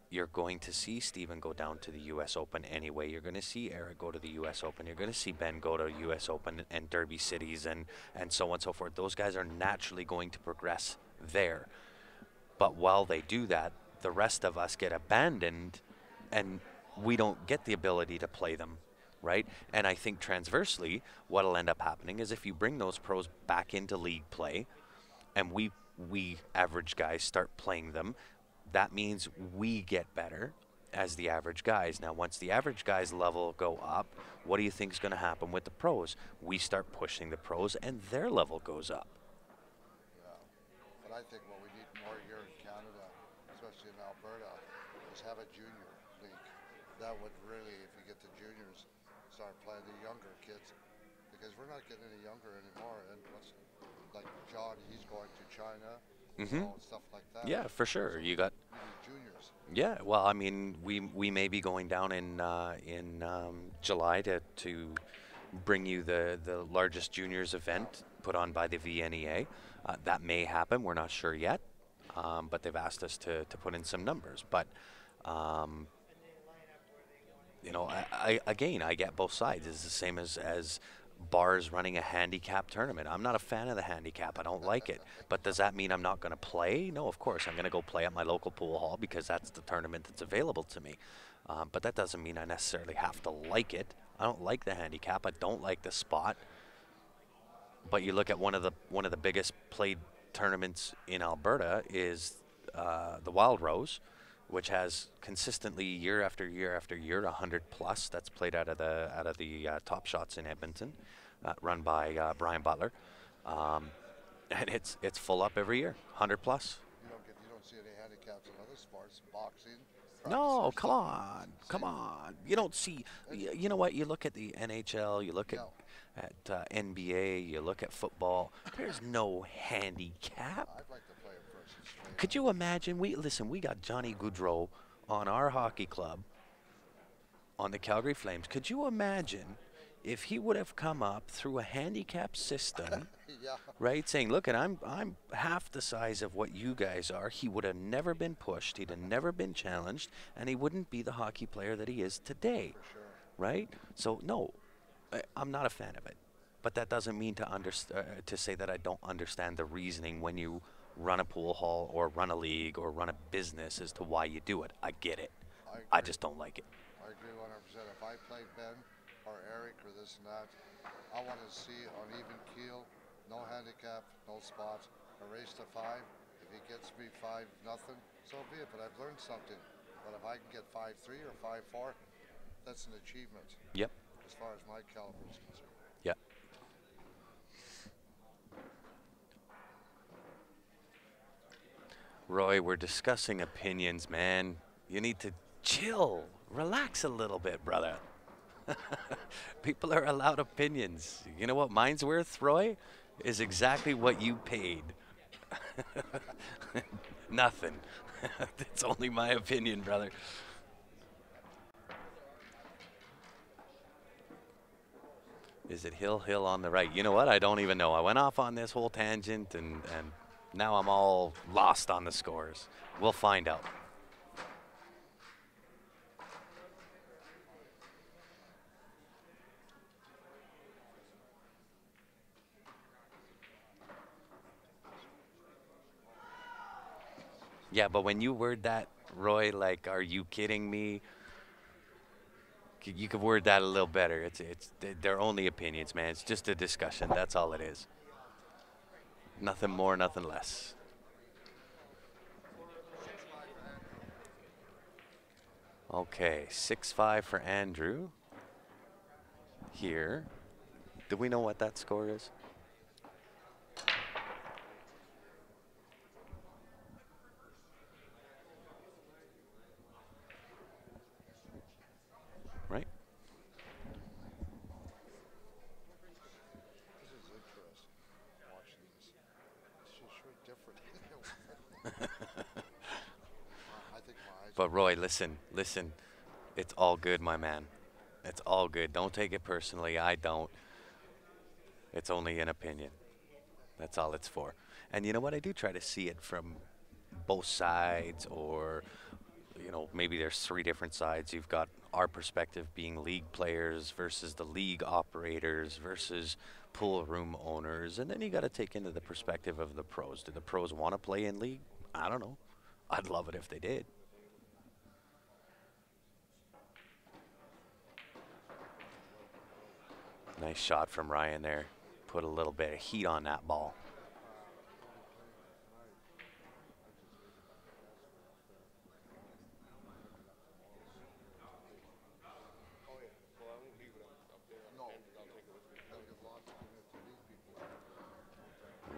you're going to see Steven go down to the U.S. Open anyway. You're going to see Eric go to the U.S. Open. You're going to see Ben go to U.S. Open and Derby Cities and so on and so forth. Those guys are naturally going to progress there. But while they do that, the rest of us get abandoned and we don't get the ability to play them, right? And I think transversely, what'll end up happening is if you bring those pros back into league play and we average guys start playing them, that means we get better as the average guys. Now, once the average guys level go up, what do you think is going to happen with the pros? We start pushing the pros and their level goes up. Yeah, but I think what we need more here in Canada, especially in Alberta, is have a junior league. That would really, if you get the juniors, start playing the younger kids, because we're not getting any younger anymore. And like John, he's going to China, stuff like that. Yeah, for sure. So You got we need juniors. Yeah, well, I mean, we may be going down in July to bring you the largest juniors event put on by the VNEA. That may happen. We're not sure yet, but they've asked us to put in some numbers. But I get both sides. It's the same as bars running a handicap tournament. I'm not a fan of the handicap. I don't like it. But does that mean I'm not going to play? No, of course. I'm going to go play at my local pool hall because that's the tournament that's available to me. But that doesn't mean I necessarily have to like it. I don't like the handicap. I don't like the spot. But you look at one of the biggest played tournaments in Alberta is the Wild Rose, which has consistently year after year after year 100 plus. That's played out of the Top Shots in Edmonton, run by Brian Butler, and it's full up every year, 100 plus. You don't see any handicaps in other sports, boxing. No, come on. You don't see. You know what? You look at the NHL. You look at NBA. You look at football. There's no handicap. I'd like to play a person straight. Could you imagine? We got Johnny Goudreau on our hockey club on the Calgary Flames. Could you imagine if he would have come up through a handicap system, Yeah. right? Saying, look, and I'm half the size of what you guys are. He would have never been pushed. He'd have never been challenged, and he wouldn't be the hockey player that he is today, For sure. right? So no, I'm not a fan of it. But that doesn't mean to say that I don't understand the reasoning when you run a pool hall or run a league or run a business as to why you do it. I get it. I just don't like it. I agree 100%. If I play Ben or Eric or this and that, I want to see on even keel, no handicap, no spots, a race to 5. If he gets me 5-0, so be it. But I've learned something. But if I can get 5-3 or 5-4, that's an achievement. Yep. As far as my caliber is concerned. Yep. Roy, we're discussing opinions, man. You need to chill, relax a little bit, brother. People are allowed opinions. You know what mine's worth, Roy? Is exactly what you paid. Nothing. It's only my opinion, brother. Is it hill on the right? You know what? I don't even know. I went off on this whole tangent and now I'm all lost on the scores. We'll find out. Yeah, but when you word that, Roy, like, are you kidding me? You could word that a little better. They're only opinions, man. It's just a discussion. That's all it is. Nothing more, nothing less. Okay, 6-5 for Andrew. Here. Do we know what that score is? Right? This is interesting, watching this. It's just sure different. I think my eyes. But Roy, listen. It's all good, my man. It's all good. Don't take it personally. I don't. It's only an opinion. That's all it's for. And you know what? I do try to see it from both sides, or, maybe there's 3 different sides. You've got our perspective being league players versus the league operators versus pool room owners. And then you got to take into the perspective of the pros. Do the pros want to play in league? I don't know. I'd love it if they did. Nice shot from Ryan there. Put a little bit of heat on that ball.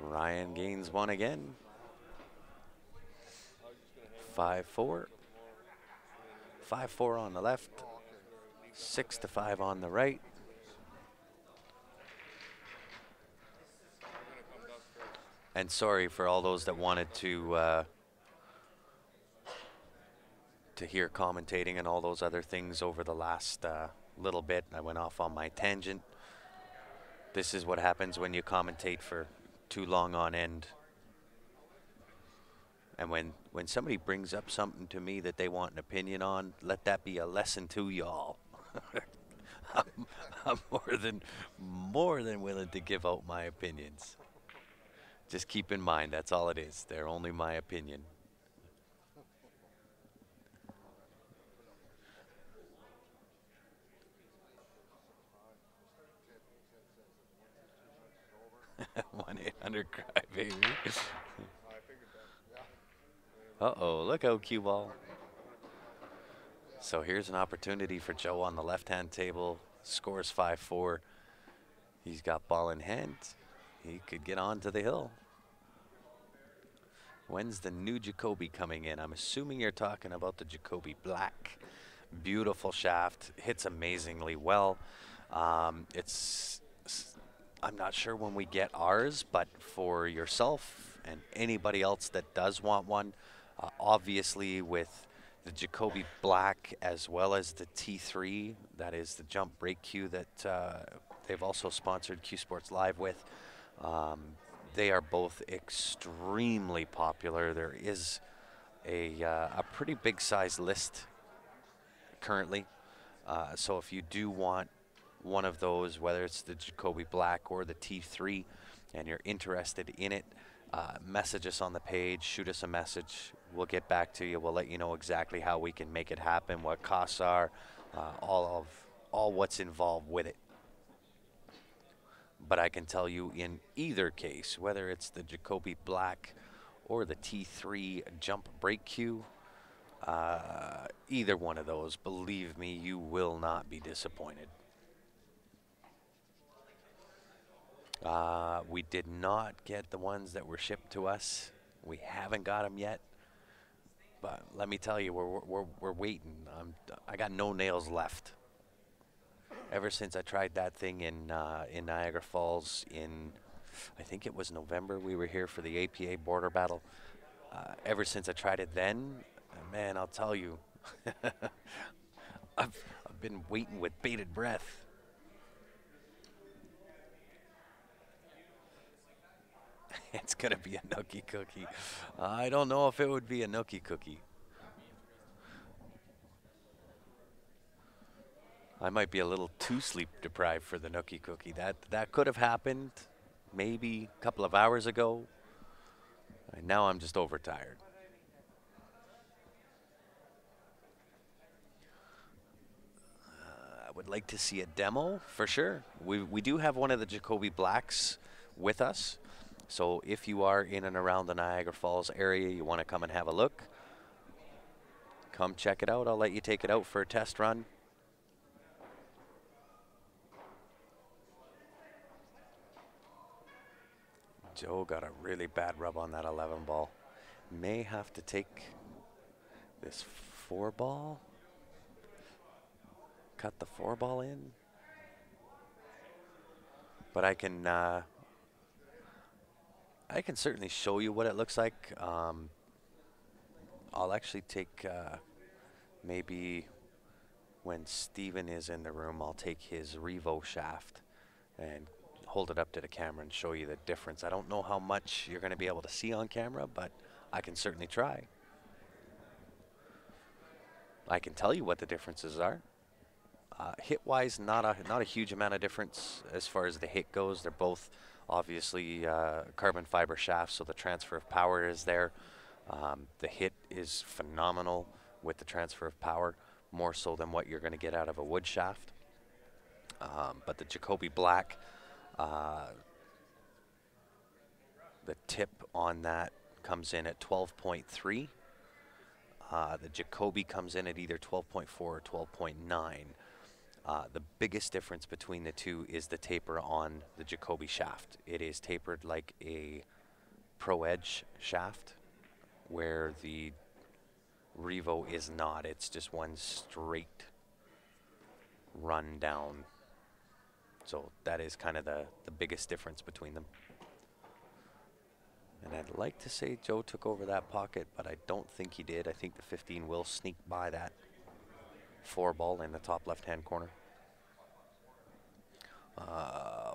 Ryan gains 1 again. 5-4. 5-4 on the left. 6-5 on the right. And sorry for all those that wanted to hear commentating and all those other things over the last little bit. I went off on my tangent. This is what happens when you commentate for too long on end. And when somebody brings up something to me that they want an opinion on, let that be a lesson to y'all. I'm more than willing to give out my opinions. Just keep in mind, that's all it is. They're only my opinion. One 1-800 cry baby. Uh-oh, look out, cue ball. So here's an opportunity for Joe on the left-hand table. Scores 5-4. He's got ball in hand. He could get on to the hill. When's the new Jacoby coming in? I'm assuming you're talking about the Jacoby Black. Beautiful shaft. Hits amazingly well. I'm not sure when we get ours, but for yourself and anybody else that does want one, obviously with the Jacoby Black as well as the T3, that is the jump break cue that they've also sponsored Q Sports Live with. They are both extremely popular. There is a pretty big size list currently. So if you do want one of those, whether it's the Jacoby Black or the T3, and you're interested in it, message us on the page, shoot us a message. We'll get back to you. We'll let you know exactly how we can make it happen, what costs are, all what's involved with it. But I can tell you in either case, whether it's the Jacoby Black or the T3 jump break cue, either one of those, believe me, you will not be disappointed. We did not get the ones that were shipped to us. We haven't got them yet. But let me tell you, we're waiting. I got no nails left. Ever since I tried that thing in Niagara Falls I think it was November, we were here for the APA border battle. Ever since I tried it then, man, I'll tell you, I've been waiting with bated breath. It's going to be a nookie cookie. I don't know if it would be a nookie cookie. I might be a little too sleep deprived for the nookie cookie. That could have happened maybe a couple of hours ago. And now I'm just overtired. would like to see a demo, for sure. We do have one of the Jacoby Blacks with us. So if you are in and around the Niagara Falls area, you want to come and have a look, come check it out. I'll let you take it out for a test run. Joe got a really bad rub on that 11 ball. May have to take this 4 ball. Cut the 4 ball in. But I can certainly show you what it looks like. I'll actually take maybe when Steven is in the room, I'll take his Revo shaft and hold it up to the camera and show you the difference. I don't know how much you're going to be able to see on camera, but I can certainly try. I can tell you what the differences are. Hit-wise, not a huge amount of difference as far as the hit goes. They're both obviously carbon fiber shafts, so the transfer of power is there. The hit is phenomenal with the transfer of power, more so than what you're going to get out of a wood shaft. But the Jacoby Black, the tip on that comes in at 12.3. The Jacoby comes in at either 12.4 or 12.9. The biggest difference between the two is the taper on the Jacoby shaft. It is tapered like a Pro Edge shaft, where the Revo is not. It's just one straight run down. So that is kind of the biggest difference between them. And I'd like to say Joe took over that pocket, but I don't think he did. I think the 15 will sneak by that 4 ball in the top left-hand corner.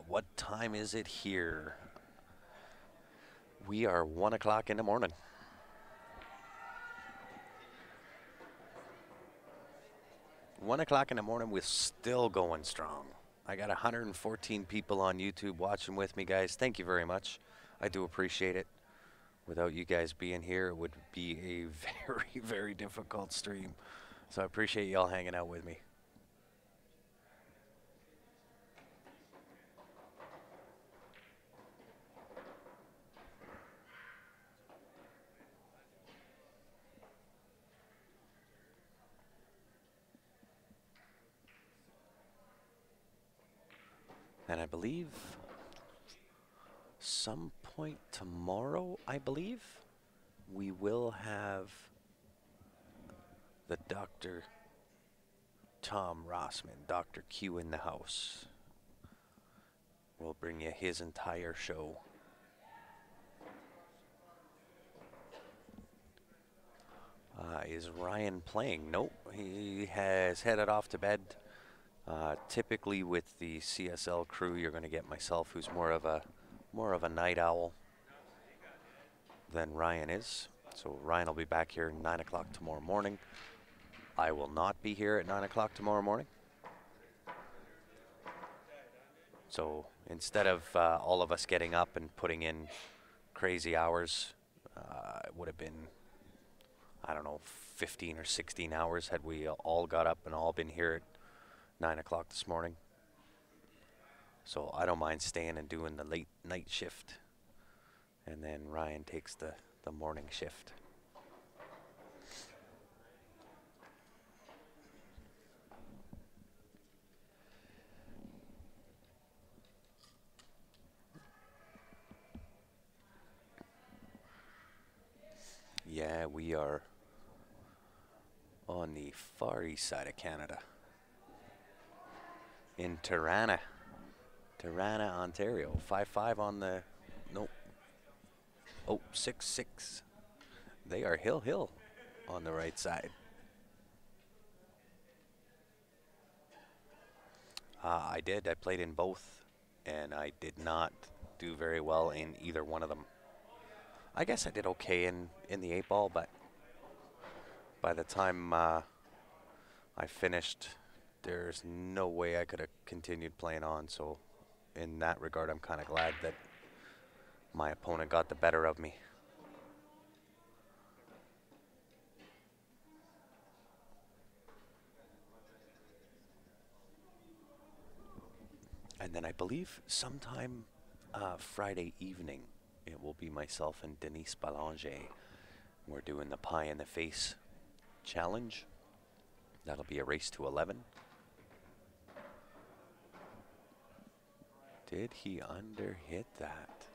What time is it here? We are 1 o'clock in the morning. One o'clock in the morning, we're still going strong. I got 114 people on YouTube watching with me, guys. Thank you very much. I do appreciate it. Without you guys being here, it would be a very, very difficult stream. So I appreciate y'all hanging out with me. And I believe some point tomorrow, I believe, we will have the Dr. Tom Rossman, Dr. Q, in the house. We'll bring you his entire show. Is Ryan playing? Nope, he has headed off to bed. Typically with the CSL crew, you're going to get myself, who's more of a night owl than Ryan is. So Ryan will be back here at 9 o'clock tomorrow morning. I will not be here at 9 o'clock tomorrow morning. So instead of all of us getting up and putting in crazy hours, it would have been, I don't know, 15 or 16 hours had we all got up and all been here at 9 o'clock this morning. So I don't mind staying and doing the late night shift. And then Ryan takes the morning shift. Yeah, we are on the far east side of Canada. In Tirana, Ontario. 5-5 on the, nope. Oh, 6-6. They are hill on the right side. I did. I played in both, and I did not do very well in either one of them. I guess I did okay in the 8-ball, but by the time I finished, there's no way I could have continued playing on. So in that regard, I'm kind of glad that my opponent got the better of me. And then I believe sometime Friday evening, it will be myself and Denise Belanger. We're doing the pie in the face challenge. That'll be a race to 11. Did he underhit that?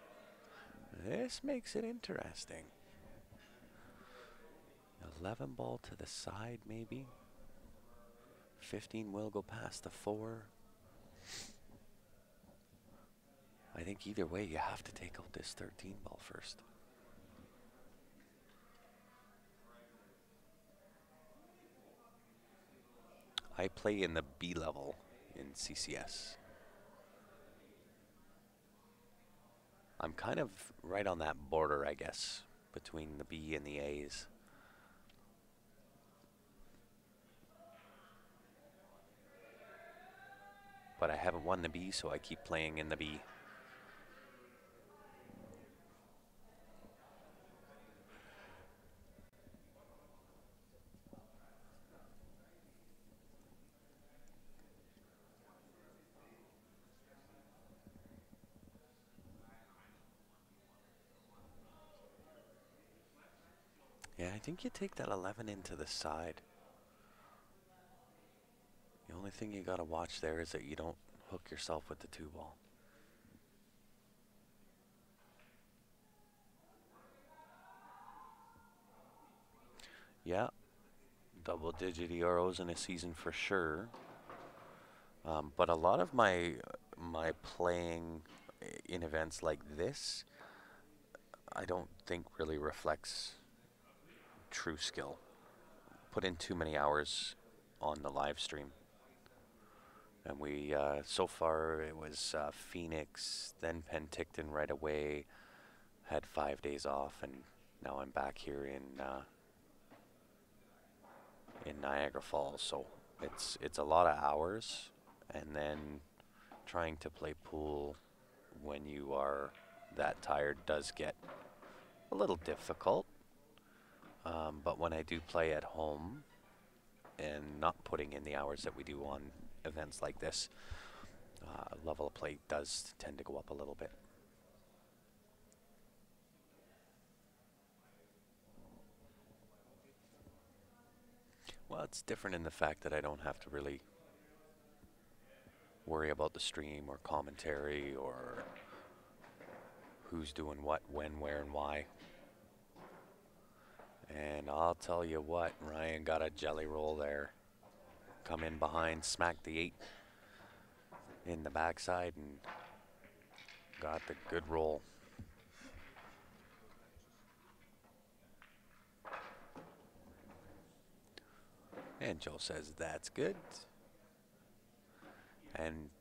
This makes it interesting. 11 ball to the side, maybe. 15 will go past the 4. I think either way, you have to take out this 13 ball first. I play in the B level in CCS. I'm kind of right on that border, I guess, between the B and the A's. But I haven't won the B, so I keep playing in the B. Yeah, I think you take that 11 into the side. The only thing you gotta watch there is that you don't hook yourself with the 2 ball. Yeah, double-digit EROs in a season for sure. But a lot of my playing in events like this, I don't think really reflects true skill. Put in too many hours on the live stream. And we, so far it was Phoenix, then Penticton right away, had 5 days off, and now I'm back here in Niagara Falls. So it's a lot of hours, and then trying to play pool when you are that tired does get a little difficult. But when I do play at home and not putting in the hours that we do on events like this, level of play does tend to go up a little bit. Well, it's different in the fact that I don't have to really worry about the stream or commentary or who's doing what, when, where, and why. And I'll tell you what, Ryan got a jelly roll there. Come in behind, smacked the 8 in the backside, and got the good roll. And Joe says that's good. And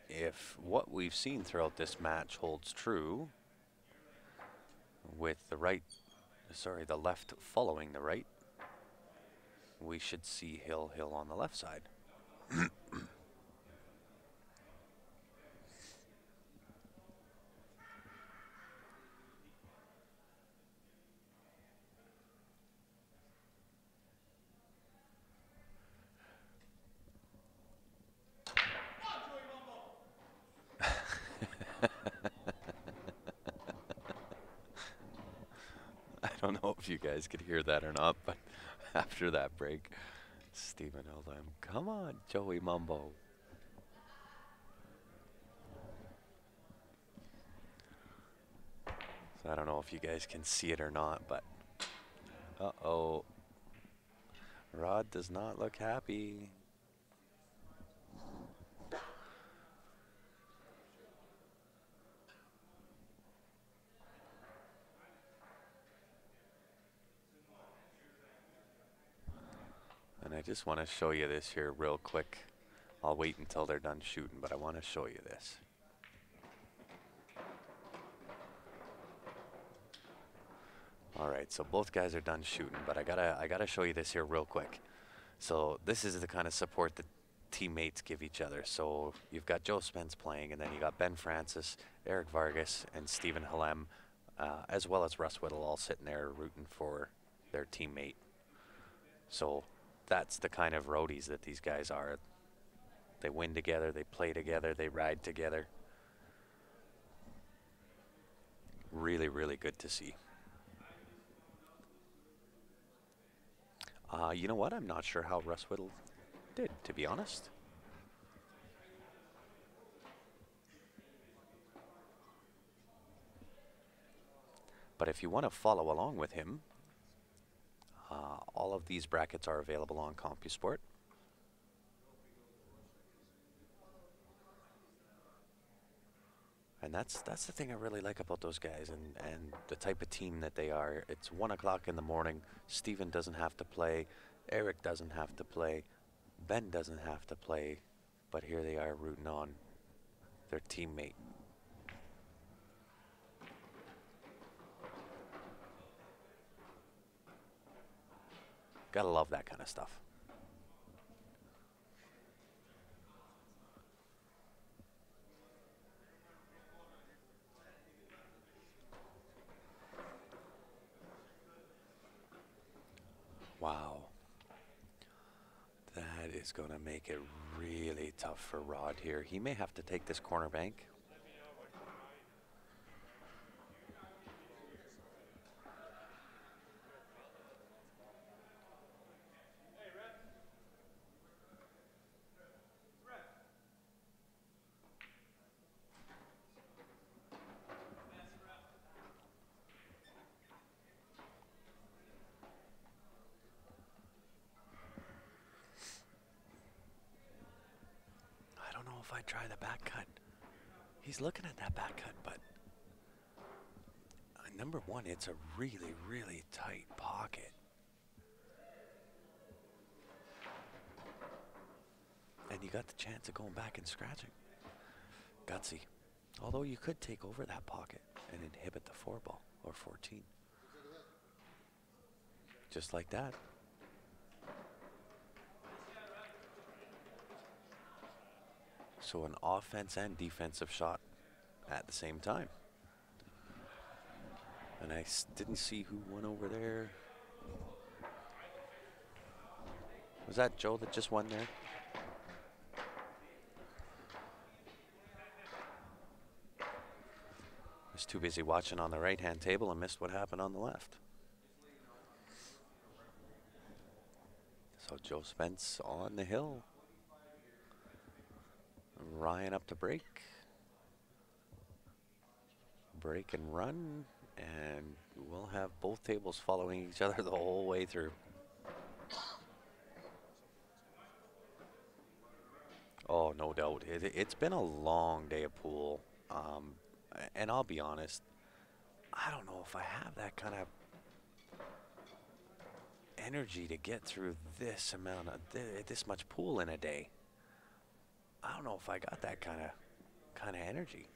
if what we've seen throughout this match holds true, with the left following the right, we should see Hill on the left side. I don't know if you guys could hear that or not, but after that break, Stephen Eldheim, come on, Joey Mumbo. So I don't know if you guys can see it or not, but uh-oh. Rod does not look happy. And I just want to show you this here real quick. I'll wait until they're done shooting, but I want to show you this. All right, so both guys are done shooting, but I gotta show you this here real quick. So this is the kind of support that teammates give each other. So you've got Joe Spence playing, and then you got Ben Francis, Eric Vargas, and Stephen Halem, as well as Russ Whittle, all sitting there rooting for their teammate. So that's the kind of roadies that these guys are. They win together, they play together, they ride together. Really, really good to see. You know what? I'm not sure how Russ Whittle did, to be honest. But if you want to follow along with him, all of these brackets are available on CompuSport. And that's the thing I really like about those guys and the type of team that they are. It's 1 o'clock in the morning. Steven doesn't have to play. Eric doesn't have to play. Ben doesn't have to play. But here they are rooting on their teammate. Gotta love that kind of stuff. Wow. That is going to make it really tough for Rod here. He may have to take this corner bank. If I try the back cut, he's looking at that back cut, but number one, it's a really, really tight pocket. And you got the chance of going back and scratching. Gutsy. Although you could take over that pocket and inhibit the 4 ball or 14. Just like that. So an offense and defensive shot at the same time. And I didn't see who won over there. Was that Joe that just won there? I was too busy watching on the right-hand table and missed what happened on the left. So Joe Spence on the hill. Ryan up to break. Break and run. And we'll have both tables following each other the whole way through. Oh, no doubt. It's been a long day of pool. And I'll be honest, I don't know if I have that kind of energy to get through this amount of this much pool in a day. I don't know if I got that kind of energy.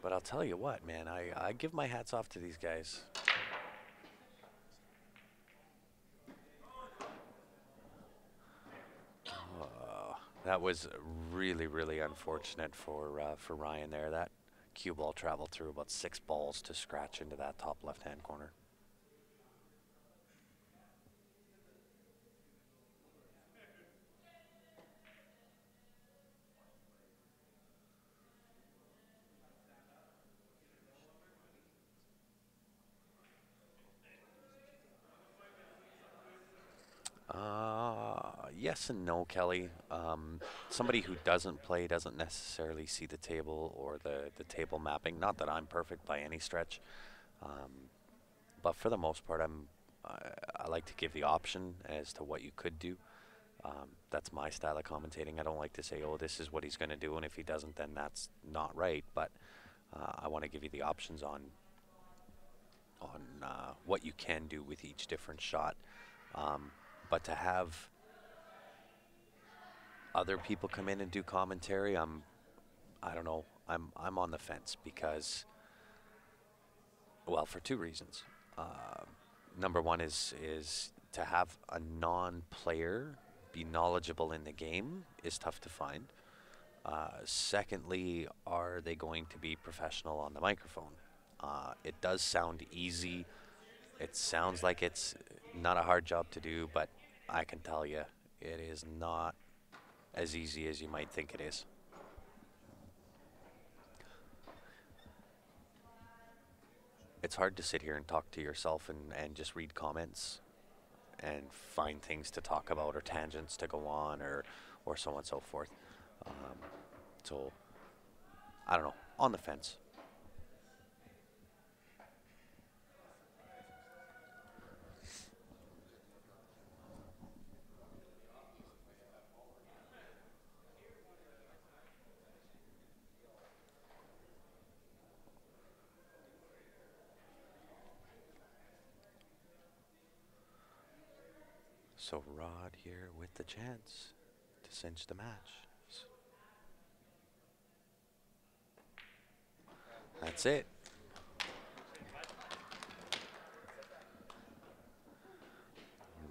But I'll tell you what, man, I give my hats off to these guys. That was really, really unfortunate for Ryan there. That cue ball traveled through about 6 balls to scratch into that top left-hand corner. Yes and no, Kelly. Somebody who doesn't play doesn't necessarily see the table or the table mapping. Not that I'm perfect by any stretch, but for the most part, I like to give the option as to what you could do. That's my style of commentating. I don't like to say, oh, this is what he's going to do, and if he doesn't, then that's not right. But I want to give you the options on what you can do with each different shot. But to have other people come in and do commentary, I don't know, I'm on the fence because, well, for 2 reasons. Number one is to have a non-player be knowledgeable in the game is tough to find. Secondly, are they going to be professional on the microphone? It does sound easy. It sounds like it's not a hard job to do, but I can tell you, it is not as easy as you might think it is. It's hard to sit here and talk to yourself and just read comments and find things to talk about or tangents to go on or so on and so forth. So, I don't know, on the fence. So Rod here with the chance to cinch the match. That's it.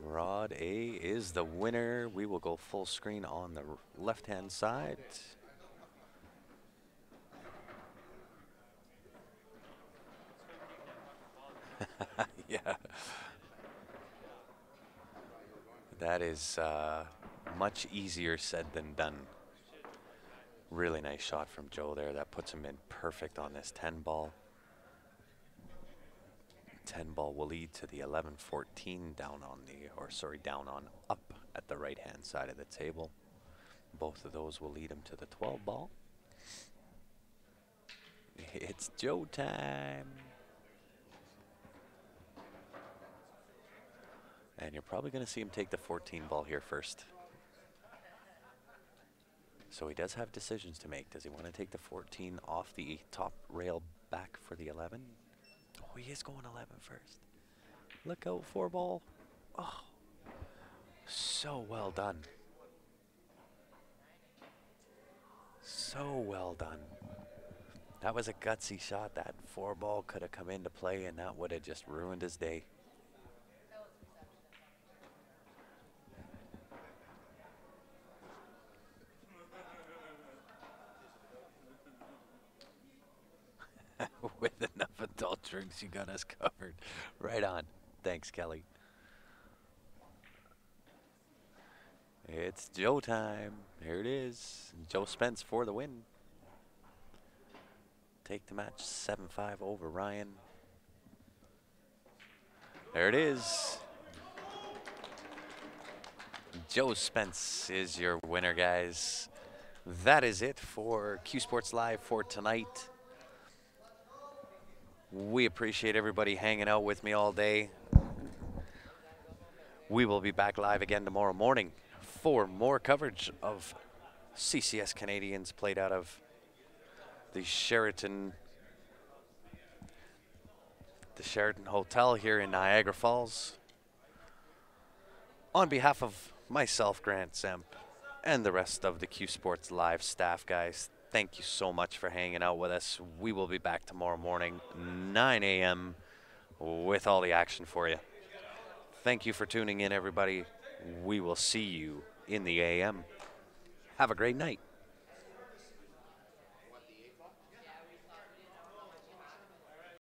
Rod A is the winner. We will go full screen on the left-hand side. Yeah. That is much easier said than done. Really nice shot from Joe there. That puts him in perfect on this 10 ball. 10 ball will lead to the 11-14 down on the, or sorry, down on up at the right hand side of the table. Both of those will lead him to the 12 ball. It's Joe time. And you're probably going to see him take the 14 ball here first. So he does have decisions to make. Does he want to take the 14 off the top rail back for the 11? Oh, he is going 11 first. Look out, 4 ball. Oh, so well done. So well done. That was a gutsy shot. That 4 ball could have come into play and that would have just ruined his day. With enough adult drinks, you got us covered. Right on. Thanks, Kelly. It's Joe time. Here it is. Joe Spence for the win. Take the match 7-5 over Ryan. There it is. Joe Spence is your winner, guys. That is it for Q Sports Live for tonight. We appreciate everybody hanging out with me all day. We will be back live again tomorrow morning for more coverage of CCS Canadians played out of the Sheraton Hotel here in Niagara Falls. On behalf of myself, Grant Zemp, and the rest of the Q Sports Live staff, guys, thank you so much for hanging out with us. We will be back tomorrow morning, 9 a.m. with all the action for you. Thank you for tuning in, everybody. We will see you in the a.m. Have a great night.